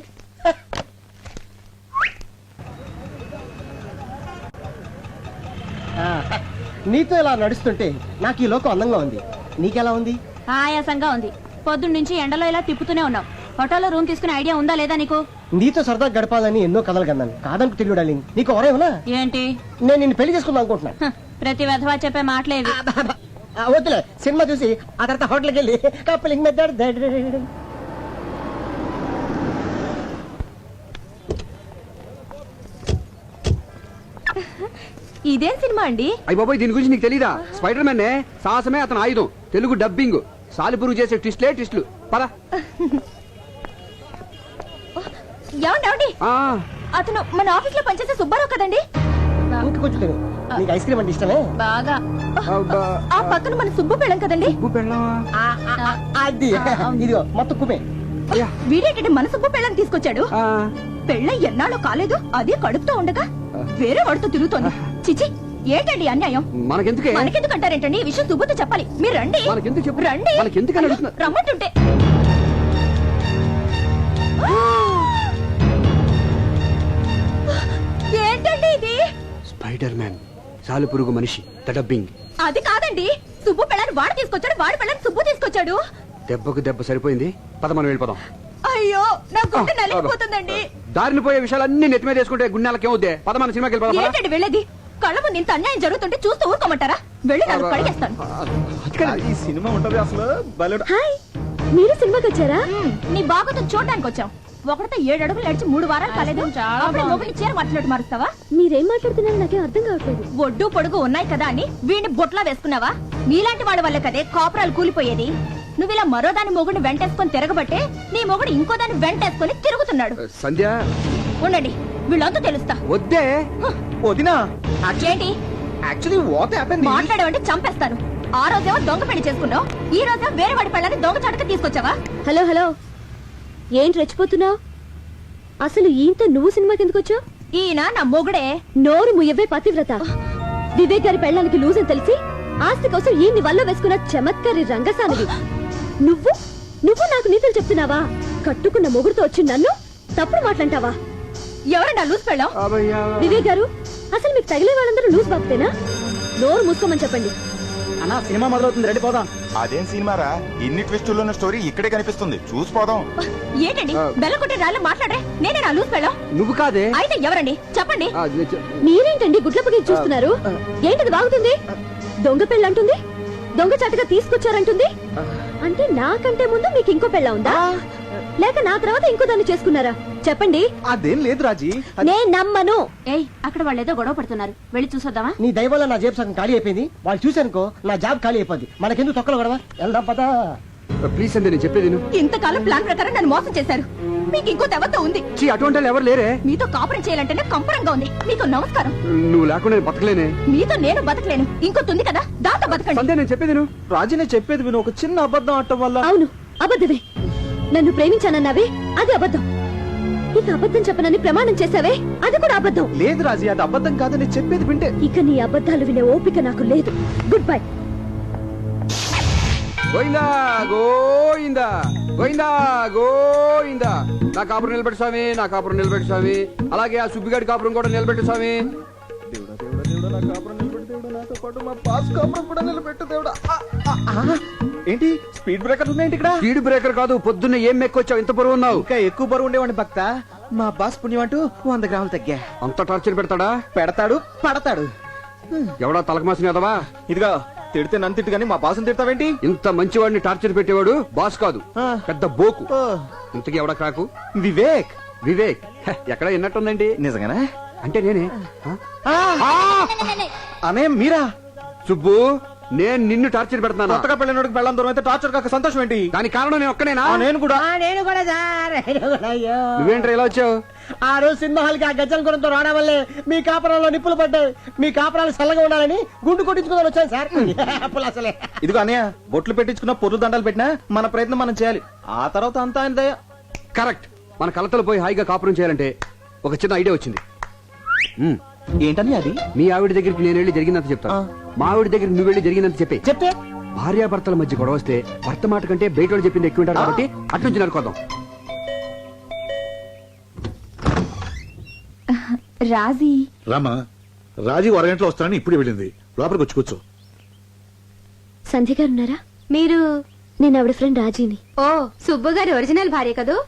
నీతో ఇలా నడుస్తుంటే నాకు ఈ లోకం అందంగా ఉంది. నీకెలా ఉంది?
ఆయాసంగా ఉంది. పొద్దున్న నుంచి ఎండలో ఇలా తిప్పుతూనే ఉన్నావు. హోటల్లో రూమ్ తీసుకునే ఐడియా ఉందా లేదా నీకు?
నీతో సరదా గడపాలని ఎన్నో కథలు కన్నాను. కాదంటూ తిరిగి డార్లింగ్. నీకు ఎవరేమన్నా?
ఏంటి?
నేను నిన్ను పెళ్లి చేసుకుందాం అనుకుంటున్నా.
ప్రతి వెధవా చెప్పే మాటలేదు.
వద్దులే, సినిమా చూసి ఆ తర్వాత హోటల్కి వెళ్ళి కప్పులింగ్ మెథడ్.
ఇదేం సినిమా అండి?
అయ్య బాబోయ్, దీని గురించి నీకు తెలీదా? స్పైడర్ మ్యాన్ సాహసమే అతను ఆయుధం. తెలుగు డబ్బింగ్. సాలిపురుగు చేసే ట్విస్టులు. పద.
ఏమండి, అతను మన ఆఫీస్ లో పనిచేసే సుబ్బారావు కదండి?
కొంచెం నీకు ఐస్ క్రీమ్ అంటే ఇష్టమే?
బాగా. ఆ పక్కన మన సుబ్బు పెళ్ళం కదండి?
అది ఇదిగో మొత్తం కుమే.
వీడేంటంటే మన సుబ్బు పెళ్ళని తీసుకొచ్చాడు. పెళ్ళ ఎన్నాళ్ళు కాలేదు, అదే కడుపుతో ఉండగా వేరే వాడితో తిరుగుతోంది. చిచి, ఏంటండి అన్యాయం? మనకెందుకంటారేంటండి? ఈ విషయం సుబ్బుతో చెప్పాలి. మీరు రండి. రండి, రమ్మంటుంటే. ఏంటండి ఇది?
స్పైడర్ మ్యాన్, సాలిపురుగు మనిషి, డబ్బింగ్.
అది కాదండి, సుబ్బు పెళ్ళని వాడు తీసుకొచ్చాడు, వాడి పెళ్ళని సుబ్బు తీసుకొచ్చాడు.
దెబ్బకు దెబ్బ సరిపోయింది. పద, మనం వెళ్ళిపోదాం.
అయ్యో, నా గుండె నలిగిపోతుందండి.
దారిని పోయే విషయాలన్నీ నెత్తిమీద వేసుకుంటే గుండెలకేమవుద్ది? పద, మన సినిమాకి వెళ్ళిపోదాం.
ఏంటండి వెళ్ళేది? కళ్ళ ముందు ఇంత అన్యాయం జరుగుతుంటే చూస్తూ ఊరుకోమంటారా? వెళ్ళి నాకు కడిగేస్తాను.
ఈ సినిమా ఉంటది అసలు.
హాయ్, మీరు సినిమాకి వచ్చారా?
నీ బాగుతో చూడడానికి వచ్చాం. ఒకటితో 7 అడుగులు నడిచి 3 వారాలు కాలేదు. మొబైల్ చీర మాట్లాడు మారుస్తావా?
మీరేం మాట్లాడుతున్నారో నాకేం అర్థం కావట్లేదు.
ఒడ్డు పొడుగు ఉన్నాయి కదా అని వీడిని బొట్లా వేసుకున్నావా? నీలాంటి వాళ్ళ వల్ల కదే కాపురాలు కూలిపోయేది. నువ్వు ఇలా మరో దాని మొగుడిని వెంటేసుకొని తిరగబట్టే నీ మొగుడు ఇంకో దాన్ని వెంటేసుకొని తిరుగుతున్నాడు.
సంధ్య,
ఉండండి, వీళ్ళంతా తెలుస్తా.
వద్దే
వదినా.
ఏంటి
యాక్చువల్లీ వాట్ హ్యాపెండ్?
మాట్లాడేవంటే చంపేస్తాను. ఆ రోజేమో దొంగ పెళ్లి చేసుకున్నావు, ఈ రోజేమో వేరే వాడి పెళ్ళని దొంగ చాటుగా తీసుకొచ్చావా?
హలో హలో, ఏంటి రెచ్చిపోతున్నావు? అసలు ఈయనతో నువ్వు సినిమాకి ఎందుకు వచ్చావు?
ఈయన నా మొగుడే.
నోరు ముయ్యవే పతివ్రత. వివేక్ గారి పెళ్ళానికి లూజ్ అని తెలిసి ఆస్తి కోసం ఈయన్ని వల్ల వేసుకున్న చమత్కారి రంగసానివి. నువ్వు నాకు నీతులు చెప్తున్నావా? కట్టుకున్న మొగుడుతో వచ్చి నన్ను తప్పుడు మాట్లాంటావా?
ఎవరన్నా లూజ్ పెళ్ళాం?
వివేక్ గారు, అసలు మీకు తగిలే వాళ్ళందరూ లూజ్ బాక్తేనా? నోరు మూసుకోమని చెప్పండి.
అన్నా, సినిమా మొదలవుతుంది, రెడీ పోదాం.
అదేం సినిమారా? ఇన్ని ట్విస్టుల్లో ఉన్న స్టోరీ ఇక్కడే కనిపిస్తుంది, చూసిపోదాం.
ఏంటండి బెల్లకొట్టి రాళ్ళు మాట్లాడే? నేనే నా లూజ్ పెళ్ళాం?
నువ్వు కాదే.
అయితే ఎవరండి చెప్పండి.
మీరేంటండి గుడ్ల పగి చూస్తున్నారు? ఏంటది బాగుతుంది? దొంగ పెళ్ళి అంటుంది. దొంగచాటుగా తీసుకొచ్చారంటుంది అంటే నాకంటే ముందు మీకు ఇంకో పెళ్ళ ఉందా లేక నా తర్వాత ఇంకో దాన్ని చేసుకున్నారా చెప్పండి.
అదేం లేదు రాజీ.
నేను నమ్మను.
ఏయ్ అక్కడ వాళ్ళు ఏదో గొడవ పడుతున్నారు, వెళ్ళి చూసొద్దామా?
నీ దయవల్ల నా జేబు సగం ఖాళీ అయిపోయింది. వాళ్ళు చూశానుకో నా జాబ్ ఖాళీ అయిపోద్ది. మనకెందుకు తొక్కలు గొడవ, వెళ్దాం పదా.
ప్లీజ్ అండి, నేను చెప్పేది విను.
ఇంతకాలం ప్లాన్ ప్రకారం నన్ను మోసం చేశారు. మీకు ఇంకో దేవత ఉంది.
చీ, అటువంటి వాళ్ళు ఎవరు లేరే.
మీతో కాపురం చేయాలంటేనే కంపరంగా ఉంది. మీకు నమస్కారం.
నువ్వు లేకుండా నేను బతకలేనే.
మీతో నేను బతకలేను, ఇంకోటి ఉంది కదా, దాంతో బతకండి.
సంధ్య, నేను చెప్పేది విను.
రాజీ, నేను చెప్పేది విను. ఒక చిన్న అబద్ధం ఆడటం వల్ల.
అవును, అబద్ధమే. నన్ను ప్రేమించానన్నావే, అది అబద్ధం. ఇక అబద్ధం చెప్పనని ప్రమాణం చేశావే, అది కూడా అబద్ధం.
లేదు రాజీ, అది అబద్ధం కాదు. నేను చెప్పేది వింటే.
ఇక నీ అబద్ధాలు వినే ఓపిక నాకు లేదు. Good bye.
గోయిందా గోయిందా గోయిందా గోయిందా. నా కాపురం నిలబెట్టు స్వామి, నా కాపురం నిలబెట్టు స్వామి. అలాగే ఆ సుబ్బిగాడి కాపురం కూడా నిలబెట్టు స్వామి.
దేవుడా దేవుడా దేవుడా, నా కాపురం నిలబెట్టు దేవుడా. నాతో పాటు మా బాస్ కాపురం కూడా నిలబెట్టు దేవుడా. ఏంటి స్పీడ్ బ్రేకర్ ఉన్నాయండి ఇక్కడ?
స్పీడ్ బ్రేకర్ కాదు, పొద్దున్న ఏం మెక్కొచ్చావు, ఇంత బరువు ఉన్నావు.
ఇంకా ఎక్కువ బరువు ఉండేవాడిని భక్త. మా బాస్ పుణ్యం అంటూ 100 గ్రాములు తగ్గా.
అంత టార్చర్ పెడతాడా?
పెడతాడు, పడతాడు.
ఎవడా తలకు మాసిన కదవా?
ఇదిగా తిడితే నన్ను తిట్టు గానీ మా బాసుని తిడతావేంటి?
ఇంత మంచివాడిని టార్చర్ పెట్టేవాడు బాస్ కాదు, పెద్ద బోకు. ఇంతకీ ఎవడా క్రాకు?
వివేక్.
వివేక్ ఎక్కడ విన్నట్టుందండి.
నిజంగానా?
అంటే నేనే.
అనే మీరా?
సుబ్బు, నేను నిన్ను టార్చర్ పెడతాను.
కొత్తగా పెళ్ళినోడికి పెళ్ళం దూరం అయితే టార్చర్ కాక సంతోషం ఏంటి?
దానికి కారణం నేను ఒక్కనేనా?
నేను కూడా.
నేను కూడా సార్, నేను కూడా. అయ్యో,
నువ్వేంట్రా ఇలా వచ్చావు?
ఆ రోజు సినిమా హాల్కి ఆ గజ్జల గురంతో రావడం వల్లే మీ కాపురంలో నిప్పులు పడ్డాయి. మీ కాపురాలు చల్లగా ఉండాలని గుండు కొట్టించుకుందని వచ్చాను సార్. అప్పులు అసలే.
ఇదిగో అన్నయ్య, బొట్లు పెట్టించుకున్న పొర్లు దండాలు పెట్టినా మన ప్రయత్నం మనం చేయాలి. ఆ తర్వాత అంతా ఆయన దయ.
కరెక్ట్. మన కలతలు పోయి హాయిగా కాపురం చేయాలంటే ఒక చిన్న ఐడియా వచ్చింది.
ఏంటని అది?
మీ ఆవిడ దగ్గరికి నేను వెళ్ళి జరిగినంత చెప్తాను, మా ఆవిడ దగ్గరికి నువ్వు వెళ్ళి జరిగినంత చెప్తే భార్యాభర్తల మధ్య గొడవ వస్తే భర్త మాట కంటే బయట వాళ్ళు చెప్పింది ఎక్కువ ఉంటారు కాబట్టి అట్నుంచి నరుకోదాం.
రాజీ
రామా, రాజీ అరగంటలో వస్తానని ఇప్పుడు వెళ్ళింది. లోపలికి వచ్చి కూర్చో.
సంధ్య గారు ఉన్నారా? మీరు? నేను ఆవిడ ఫ్రెండ్ రాజీని.
ఓ, సుబ్బు గారి ఒరిజినల్ భార్య కదూ?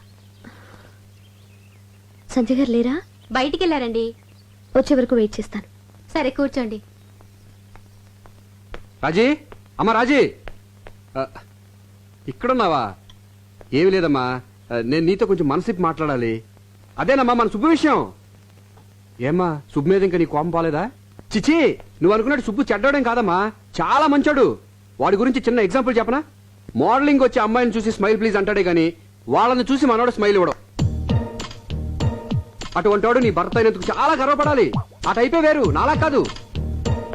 సంధ్య గారు లేరా?
బయటికి వెళ్ళారండి.
వచ్చే వరకు వెయిట్ చేస్తాను.
సరే, కూర్చోండి.
రాజీ, అమ్మా రాజీ, ఇక్కడున్నావా? ఏమి లేదమ్మా, నేను నీతో కొంచెం మనసిప్పి మాట్లాడాలి. అదేనమ్మా మన సుబ్బు విషయం. ఏమ్మా, సుబ్బు మీద ఇంకా నీ కోపం పోలేదా? చిచి, నువ్వు అనుకున్నట్టు సుబ్బు చెడ్డోడేం కాదమ్మా, చాలా మంచోడు. వాడి గురించి చిన్న ఎగ్జాంపుల్ చెప్పనా? మోడలింగ్ వచ్చే అమ్మాయిని చూసి స్మైల్ ప్లీజ్ అంటాడే గాని వాళ్ళని చూసి మనోడు స్మైల్ ఇవ్వడం. అటువంటి వాడు నీ భర్త అయినందుకు చాలా గర్వపడాలి. ఆ టైపే వేరు, నాలా కాదు.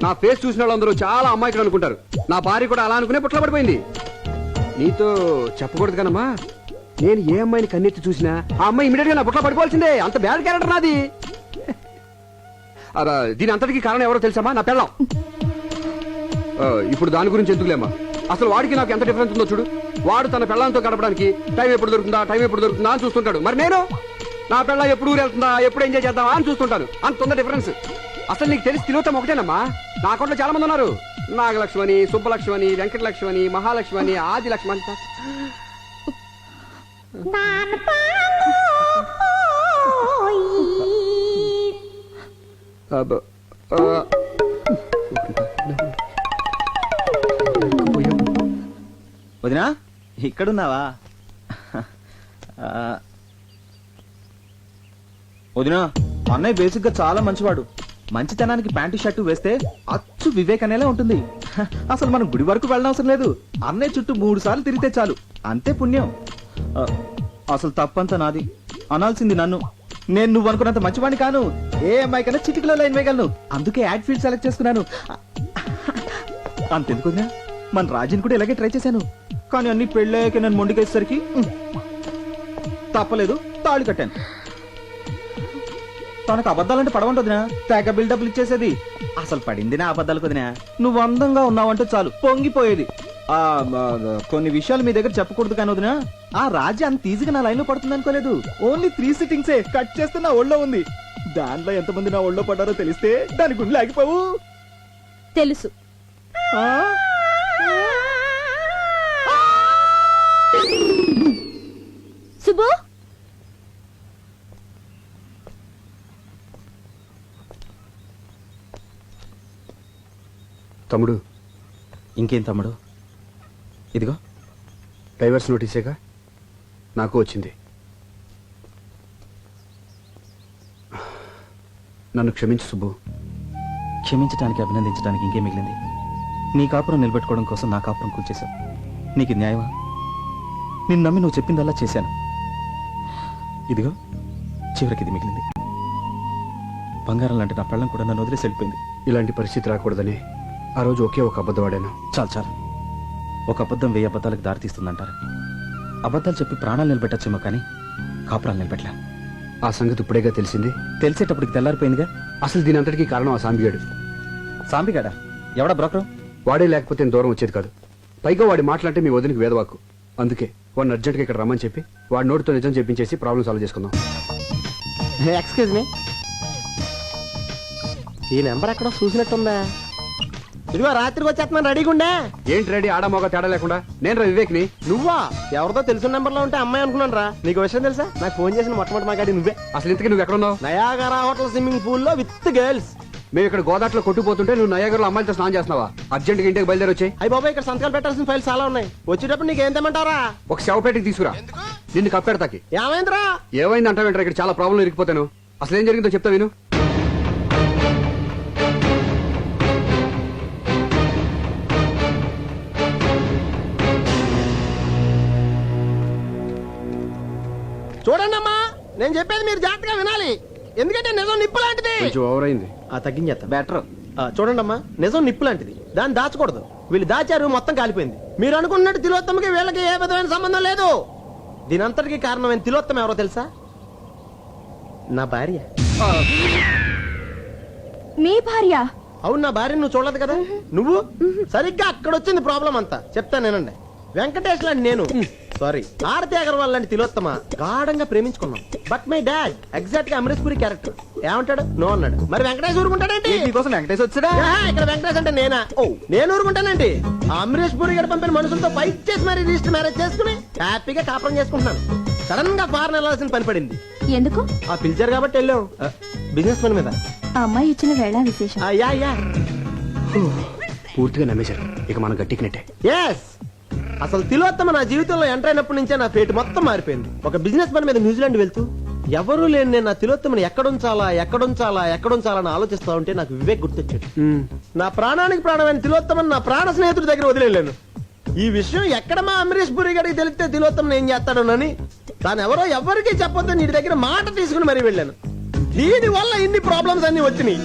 నా ఫేస్ చూసిన వాళ్ళందరూ చాలా అమ్మాయికులు అనుకుంటారు. నా భార్య కూడా అలా అనుకునే పుట్ల పడిపోయింది. నీతో చెప్పకూడదు కనమ్మా, నేను ఏ అమ్మాయిని కన్నెత్తి చూసినా ఆ అమ్మాయి ఇమీడియట్ గా నా పుట్ల పడిపోవాల్సిందే. అంత బ్యాడ్ క్యారెక్టర్ నాది. దీని అంతటికి కారణం ఎవరో తెలుసామా? నా పెళ్ళం. ఇప్పుడు దాని గురించి ఎందుకులేమ్మా, అసలు వాడికి నాకు ఎంత డిఫరెన్స్ ఉందో చూడు. వాడు తన పెళ్ళంతో గడపడానికి టైం ఎప్పుడు దొరుకుతుందా అని చూస్తుంటాడు. మరి నేను నా పెళ్ళ ఎప్పుడు ఊరు వెళ్తుందా, ఎప్పుడు ఎంజాయ్ చేద్దామా అని చూస్తుంటాను. అంత ఉంది డిఫరెన్స్. అసలు నీకు తెలిసి తిరుగుతాం ఒకటేనమ్మా. నా అకౌంట్లో చాలా మంది ఉన్నారు. నాగలక్ష్మణి, సుబ్బలక్ష్మణి, వెంకటలక్ష్మణి, మహాలక్ష్మణి, ఆది లక్ష్మణి.
వదినా, ఇక్కడున్నావా? వదినా, అన్నయ్య బేసిక్ గా చాలా మంచివాడు. మంచితనానికి ప్యాంటు షర్టు వేస్తే అచ్చు వివేక్ అనేలా ఉంటుంది. అసలు మనం గుడి వరకు వెళ్ళనవసరం లేదు. అన్నయ్య చుట్టూ 3 సార్లు తిరిగితే చాలు, అంతే పుణ్యం. అసలు తప్పంతా నాది, అనాల్సింది నన్ను. నేను నువ్వు అనుకున్నంత మంచివాడిని కాను. ఏ అమ్మాయి కన్నా చిటికలో లైన్ వేయగలను. అందుకే యాడ్ ఫీల్డ్ సెలెక్ట్ చేసుకున్నాను. అంతెందుకు వదినా, మన రాజుని కూడా ఇలాగే ట్రై చేశాను. కానీ అన్ని పెళ్ళాక నన్ను మొండికేసరికి తప్పలేదు, తాళి కట్టాను. తనకు అబద్ధాలంటే పడవంటదినా, తెగ బిల్డప్లు ఇచ్చేసేది. అసలు పడింది నా అబద్ధాలు కొదినా. నువ్వు అందంగా ఉన్నావంటే చాలు పొంగిపోయేది. కొన్ని విషయాలు మీ దగ్గర చెప్పకూడదు కానీ వదినా, ఆ రాజు అంత ఈజీగా నా లైన్ లో పడుతుంది అనుకోలేదు. ఓన్లీ 3 సిట్టింగ్సే కట్ చేస్తే నా ఒళ్ళో ఉంది. దాంట్లో ఎంతమంది నా ఒళ్ళో పడ్డారో తెలిస్తే దాని గుండె ఆగిపోవు.
తెలుసు. సుబ్బు,
తమ్ముడు.
ఇంకేం తమ్ముడు? ఇదిగో
డైవర్స్ నోటీసేగా నాకు వచ్చింది. నన్ను క్షమించు సుబ్బు.
క్షమించడానికి అభినందించడానికి ఇంకేం మిగిలింది? నీ కాపురం నిలబెట్టుకోవడం కోసం నా కాపురం కూల్చేశావు. నీకు ఇది న్యాయమా? నిన్ను నమ్మి నువ్వు చెప్పిందల్లా చేశాను. ఇదిగో చివరికి ఇది మిగిలింది. బంగారం లాంటి నా పెళ్ళం కూడా నన్ను వదిలేసి వెళ్ళిపోయింది.
ఇలాంటి పరిస్థితి రాకూడదని ఆ రోజు ఒకే ఒక అబద్ధం ఆడాను.
చాలు. ఒక అబద్ధం 1000 అబద్ధాలకు దారితీస్తుందంటారు. అబద్ధాలు చెప్పి ప్రాణాలు నిలబెట్టచ్చేమో కానీ కాపురాలు నిలబెట్టలే.
ఆ సంగతి ఇప్పుడేగా తెలిసింది.
తెలిసేటప్పటికి తెల్లారిపోయిందిగా.
అసలు దీని అంతటికీ కారణం ఆ సాంబిగాడు.
సాంబిగాడా? ఎవడా బ్రోకరు?
వాడే లేకపోతే నేను దూరం వచ్చేది కాదు. పైగా వాడి మాటలంటే మీ వదినికి వేదవాకు. అందుకే వాడిని అర్జెంట్గా ఇక్కడ రమ్మని చెప్పి వాడి నోటితో నిజం చెప్పించేసి ప్రాబ్లం సాల్వ్ చేసుకుందాం.
ఎక్స్క్యూజ్ మీ, ఈ నెంబర్ ఎక్కడో చూసినట్టుందా? ఇదిగో రాత్రికి వచ్చేస్తున్నాను, రెడీగా ఉండే.
ఏంటి రెడీ? ఆడమోగ తేడా లేకుండా. నేను రా వివేక్ని.
నువ్వా? ఎవరితో తెలిసిన నెంబర్ లో ఉంటే అమ్మాయి అనుకున్నాను రా. నీకు విషయం తెలుసా? నాకు ఫోన్ చేసిన మొట్టమొదటి మాగాడి నువ్వే.
అసలు ఇంతకీ నువ్వు ఎక్కడున్నావు?
నయాగరా హోటల్ స్విమ్మింగ్ పూల్ లో విత్ గర్ల్స్.
మేము ఇక్కడ గోదాట్లో కొట్టుకుపోతుంటే నువ్వు నయాగర్లో అమ్మాయిలతో స్నానం చేస్తున్నావా? అర్జెంట్గా ఇంటికి బయలుదేరి వచ్చాయి.
అయ్యి బాబాయ్, ఇక్కడ సంతకాలు పెట్టాల్సిన ఫైల్స్ చాలా ఉన్నాయి. వచ్చేటప్పుడు నీకు ఏం తెమ్మంటారా?
ఒక శవపేటకి తీసుకురా. నిన్ను కప్పెడతాకి.
ఏమైందిరా?
ఏమైంది అంటావేంటారా? ఇక్కడ చాలా ప్రాబ్లం ఇరికిపోతాను. అసలు ఏం జరిగిందో చెప్తా విను.
చూడండి అమ్మా, నేను చెప్పేది మీరు జాగ్రత్తగా వినాలి. ఎందుకంటే నిజం నిప్పు లాంటిది.
కొంచెం ఓవర్ అయింది.
తగ్గించేస్తా. బెటర్. చూడండి అమ్మా, నిజం నిప్పు లాంటిది. దాన్ని దాచకూడదు. వీళ్ళు దాచారు, మొత్తం కాలిపోయింది. మీరు అనుకున్నట్టు తిలోత్తమకి వీళ్ళకి ఏ విధమైన సంబంధం లేదు. దీనంతటికి కారణమైన తిలోత్తమ ఎవరో తెలుసా? నా భార్య.
మీ భార్య?
అవును, నా భార్య. నువ్వు చూడలేదు కదా. నువ్వు సరిగ్గా అక్కడ వచ్చింది ప్రాబ్లం అంతా. చెప్తానేనండి. వెంకటేష్ లాంటి నేను, సారీ ఆరతి అగర్వాల్ లాంటి తిలోత్తమ గాఢంగా ప్రేమించుకున్నాం. బట్ మై డాడ్ ఎగ్జాక్ట్ గా అమరీష్ పురి క్యారెక్టర్. ఏమంటాడు? నో అన్నాడు. మరి వెంకటేష్ ఊరుకుంటాడేంటి?
నీకోసం వెంకటేష్ వచ్చాడా?
ఇక్కడ వెంకటేష్ అంటే నేనా? నేను ఊరుకుంటానండి. అమరీష్ పురి గారు పంపిన మనుషులతో ఫైట్ చేసి మరి రిజిస్టర్ మ్యారేజ్ చేసుకుని హ్యాపీగా కాపురం చేసుకుంటున్నాను. సడన్ గా ఫారెన్ వెళ్ళాల్సిన పని పడింది.
ఎందుకు?
ఆ పిలిచారు కాబట్టి వెళ్ళాం. బిజినెస్ పని మీద.
ఆ అమ్మాయి ఇచ్చిన వేళ విశేషం.
పూర్తిగా నమ్మేశారు. ఇక మనం గట్టికినట్టే.
ఎస్, అసలు తిలోత్తమ నా జీవితంలో ఎంటర్ అయినప్పటి నుంచే నా ఫేట్ మొత్తం మారిపోయింది. ఒక బిజినెస్ పని మీద న్యూజిలాండ్ వెళ్తూ ఎవరూ లేని నేను నా తిలోత్తమని ఎక్కడుంచాలా అని ఆలోచిస్తా ఉంటే నాకు వివేక్ గుర్తొచ్చాడు. నా ప్రాణానికి ప్రాణమైన తిలోత్తమని నా ప్రాణ స్నేహితుడి దగ్గర వదిలేను. ఈ విషయం ఎక్కడ మా అమరీష్ పురి గారికి తెలిస్తే తిలోత్తమని ఏం చేస్తాడోనని తాను ఎవరికీ చెప్పొద్దు నీ దగ్గర మాట తీసుకుని మరీ వెళ్ళాను. దీని వల్ల ఇన్ని ప్రాబ్లమ్స్ అన్ని వచ్చినాయి.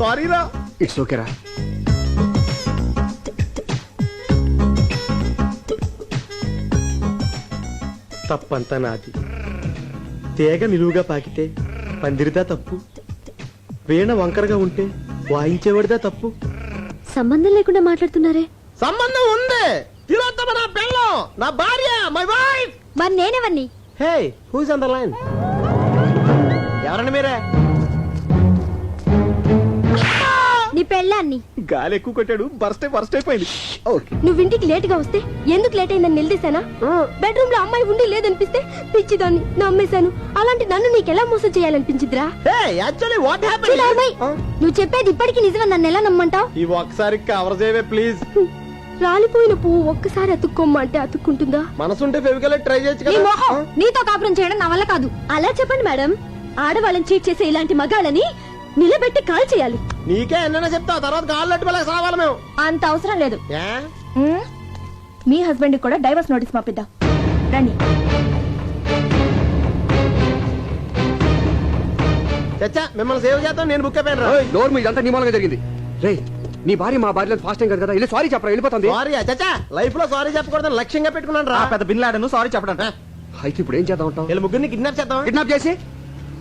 సారీరా.
ఇట్స్ ఓకేరా.
తప్పంతా నాది. తేగ నిలువుగా పాకితే పందిరిదా తప్పు, వీణ వంకరగా ఉంటే వాయించేవాడిదా తప్పు.
సంబంధం లేకుండా మాట్లాడుతున్నారే.
సంబంధం ఉంది. తిలోత్తమ నా పెళ్ళం, నా భార్య, మై వైఫ్.
మరి నేనెవరిని?
హే, హూస్ ఆన్ ద లైన్? ఎవరండి మీరే?
నీ పెళ్ళాన్ని.
గాలి ఎక్కువ కొట్టాడు, బర్స్ట్ అయిపోయింది.
నువ్వు ఇంటికి లేట్ గా వస్తే ఎందుకు లేట్ అయిందని నిలదీశానా? బెడ్రూమ్ లో అమ్మాయి ఉండి లేదనిపిస్తే పిచ్చిదాన్ని నమ్మేశాను. అలాంటి నన్ను నీకెలా మోసం చేయాలనిపించిద్రా? నువ్వు చెప్పేది ఇప్పటికీ నిజమని నన్ను ఎలా నమ్మంటావు?
ఈ ఒక్కసారి కవర్ చేయవే ప్లీజ్.
రాలిపోయిన పువ్వు ఒక్కసారి అతుక్కోమ్మంటే అతుక్కుంటుందా?
మనసుంటే ఫెవికల్ ట్రై చేయొచ్చు
నీ
కదా.
మొహం, నీతో కాపురం చేయడం నా వల్ల కాదు. అలా చెప్పండి మేడం. ఆడవాళ్ళని చీట్ చేసే ఇలాంటి మగాళ్ళని నిలబెట్టి కాల్ చేయాలి.
నీకే ఎన్నైనా చెప్తావు, తర్వాత కాళ్ళట్టు వాళ్ళకి సావాలి మేము.
అంత అవసరం లేదు. మీ హస్బెండ్ కూడా డైవర్స్ నోటీస్ పంపిద్దాం. రండి.
చచ్చా, మిమ్మల్ని సేవ్ చేద్దాం. నేను బుక్ అయిపోయాను.
డోర్ మీద అంతా నిమాలంగా జరిగింది. రే, నీ భార్య మా భార్య ఫాస్ట్ టైం కదా. వెళ్ళి సారీ చెప్పరా, వెళ్ళిపోతుంది.
సారీ చచ్చా, లైఫ్ లో సారీ చెప్పకూడదని లక్ష్యంగా పెట్టుకున్నాను రా.
పెద్ద బిన్లాడను సారీ చెప్పడం.
అయితే ఇప్పుడు ఏం చేద్దాం అంటావు?
వీళ్ళ ముగ్గురిని కిడ్నాప్ చేద్దాం.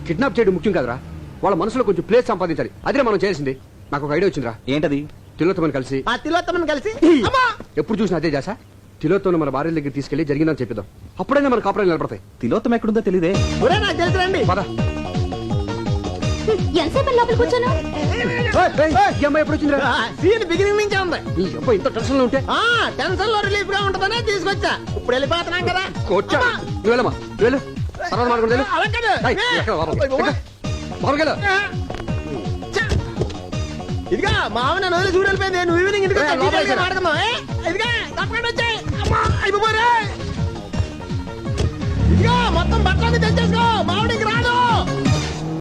కిడ్నాప్ చేయడం ముఖ్యం కదరా. వాళ్ళ మనసులో కొంచెం ప్లేస్ సంపాదించాలి. అదే మనం చేసింది. నాకు ఒక ఐడియా వచ్చిందిరా.
ఏంటది?
తిలోత్తమని కలిసి ఎప్పుడు చూసినా అదే చేసా. తిలోత్తమని మన భార్య దగ్గర తీసుకెళ్లి జరిగిందని చెప్పిద్దాం. అప్పుడైనా మన కాపురాలు నిలబడతాయి.
తిలోత్తమ ఎక్కడుందో తెలియదే.
నాకు తెలుసురండి.
పద.
ఎంతసేపు లోపల కూర్చోను?
ఎప్పుడు వచ్చిందిరా?
సీన్ బిగినింగ్ నుంచే ఉంది.
ఇంత టెన్షన్ లో ఉంటే
టెన్షన్ లో రిలీఫ్ గా ఉంటుందనే తీసుకొచ్చా. ఇప్పుడు వెళ్ళిపోతున్నాం కదా.
వెళ్ళమ్మా, వెళ్ళు. తర్వాత మాట్లాడుకుంటే
ఇదిగా మా ఆవిడ నన్ను చూడలిపోయింది. నువ్వు ఈవినింగ్ ఇంటికి ఇదిగా తప్పకుండా వచ్చాయి. ఇదిగో మొత్తం బట్టలన్నీ తెచ్చేసుకో మామిడికి రాడు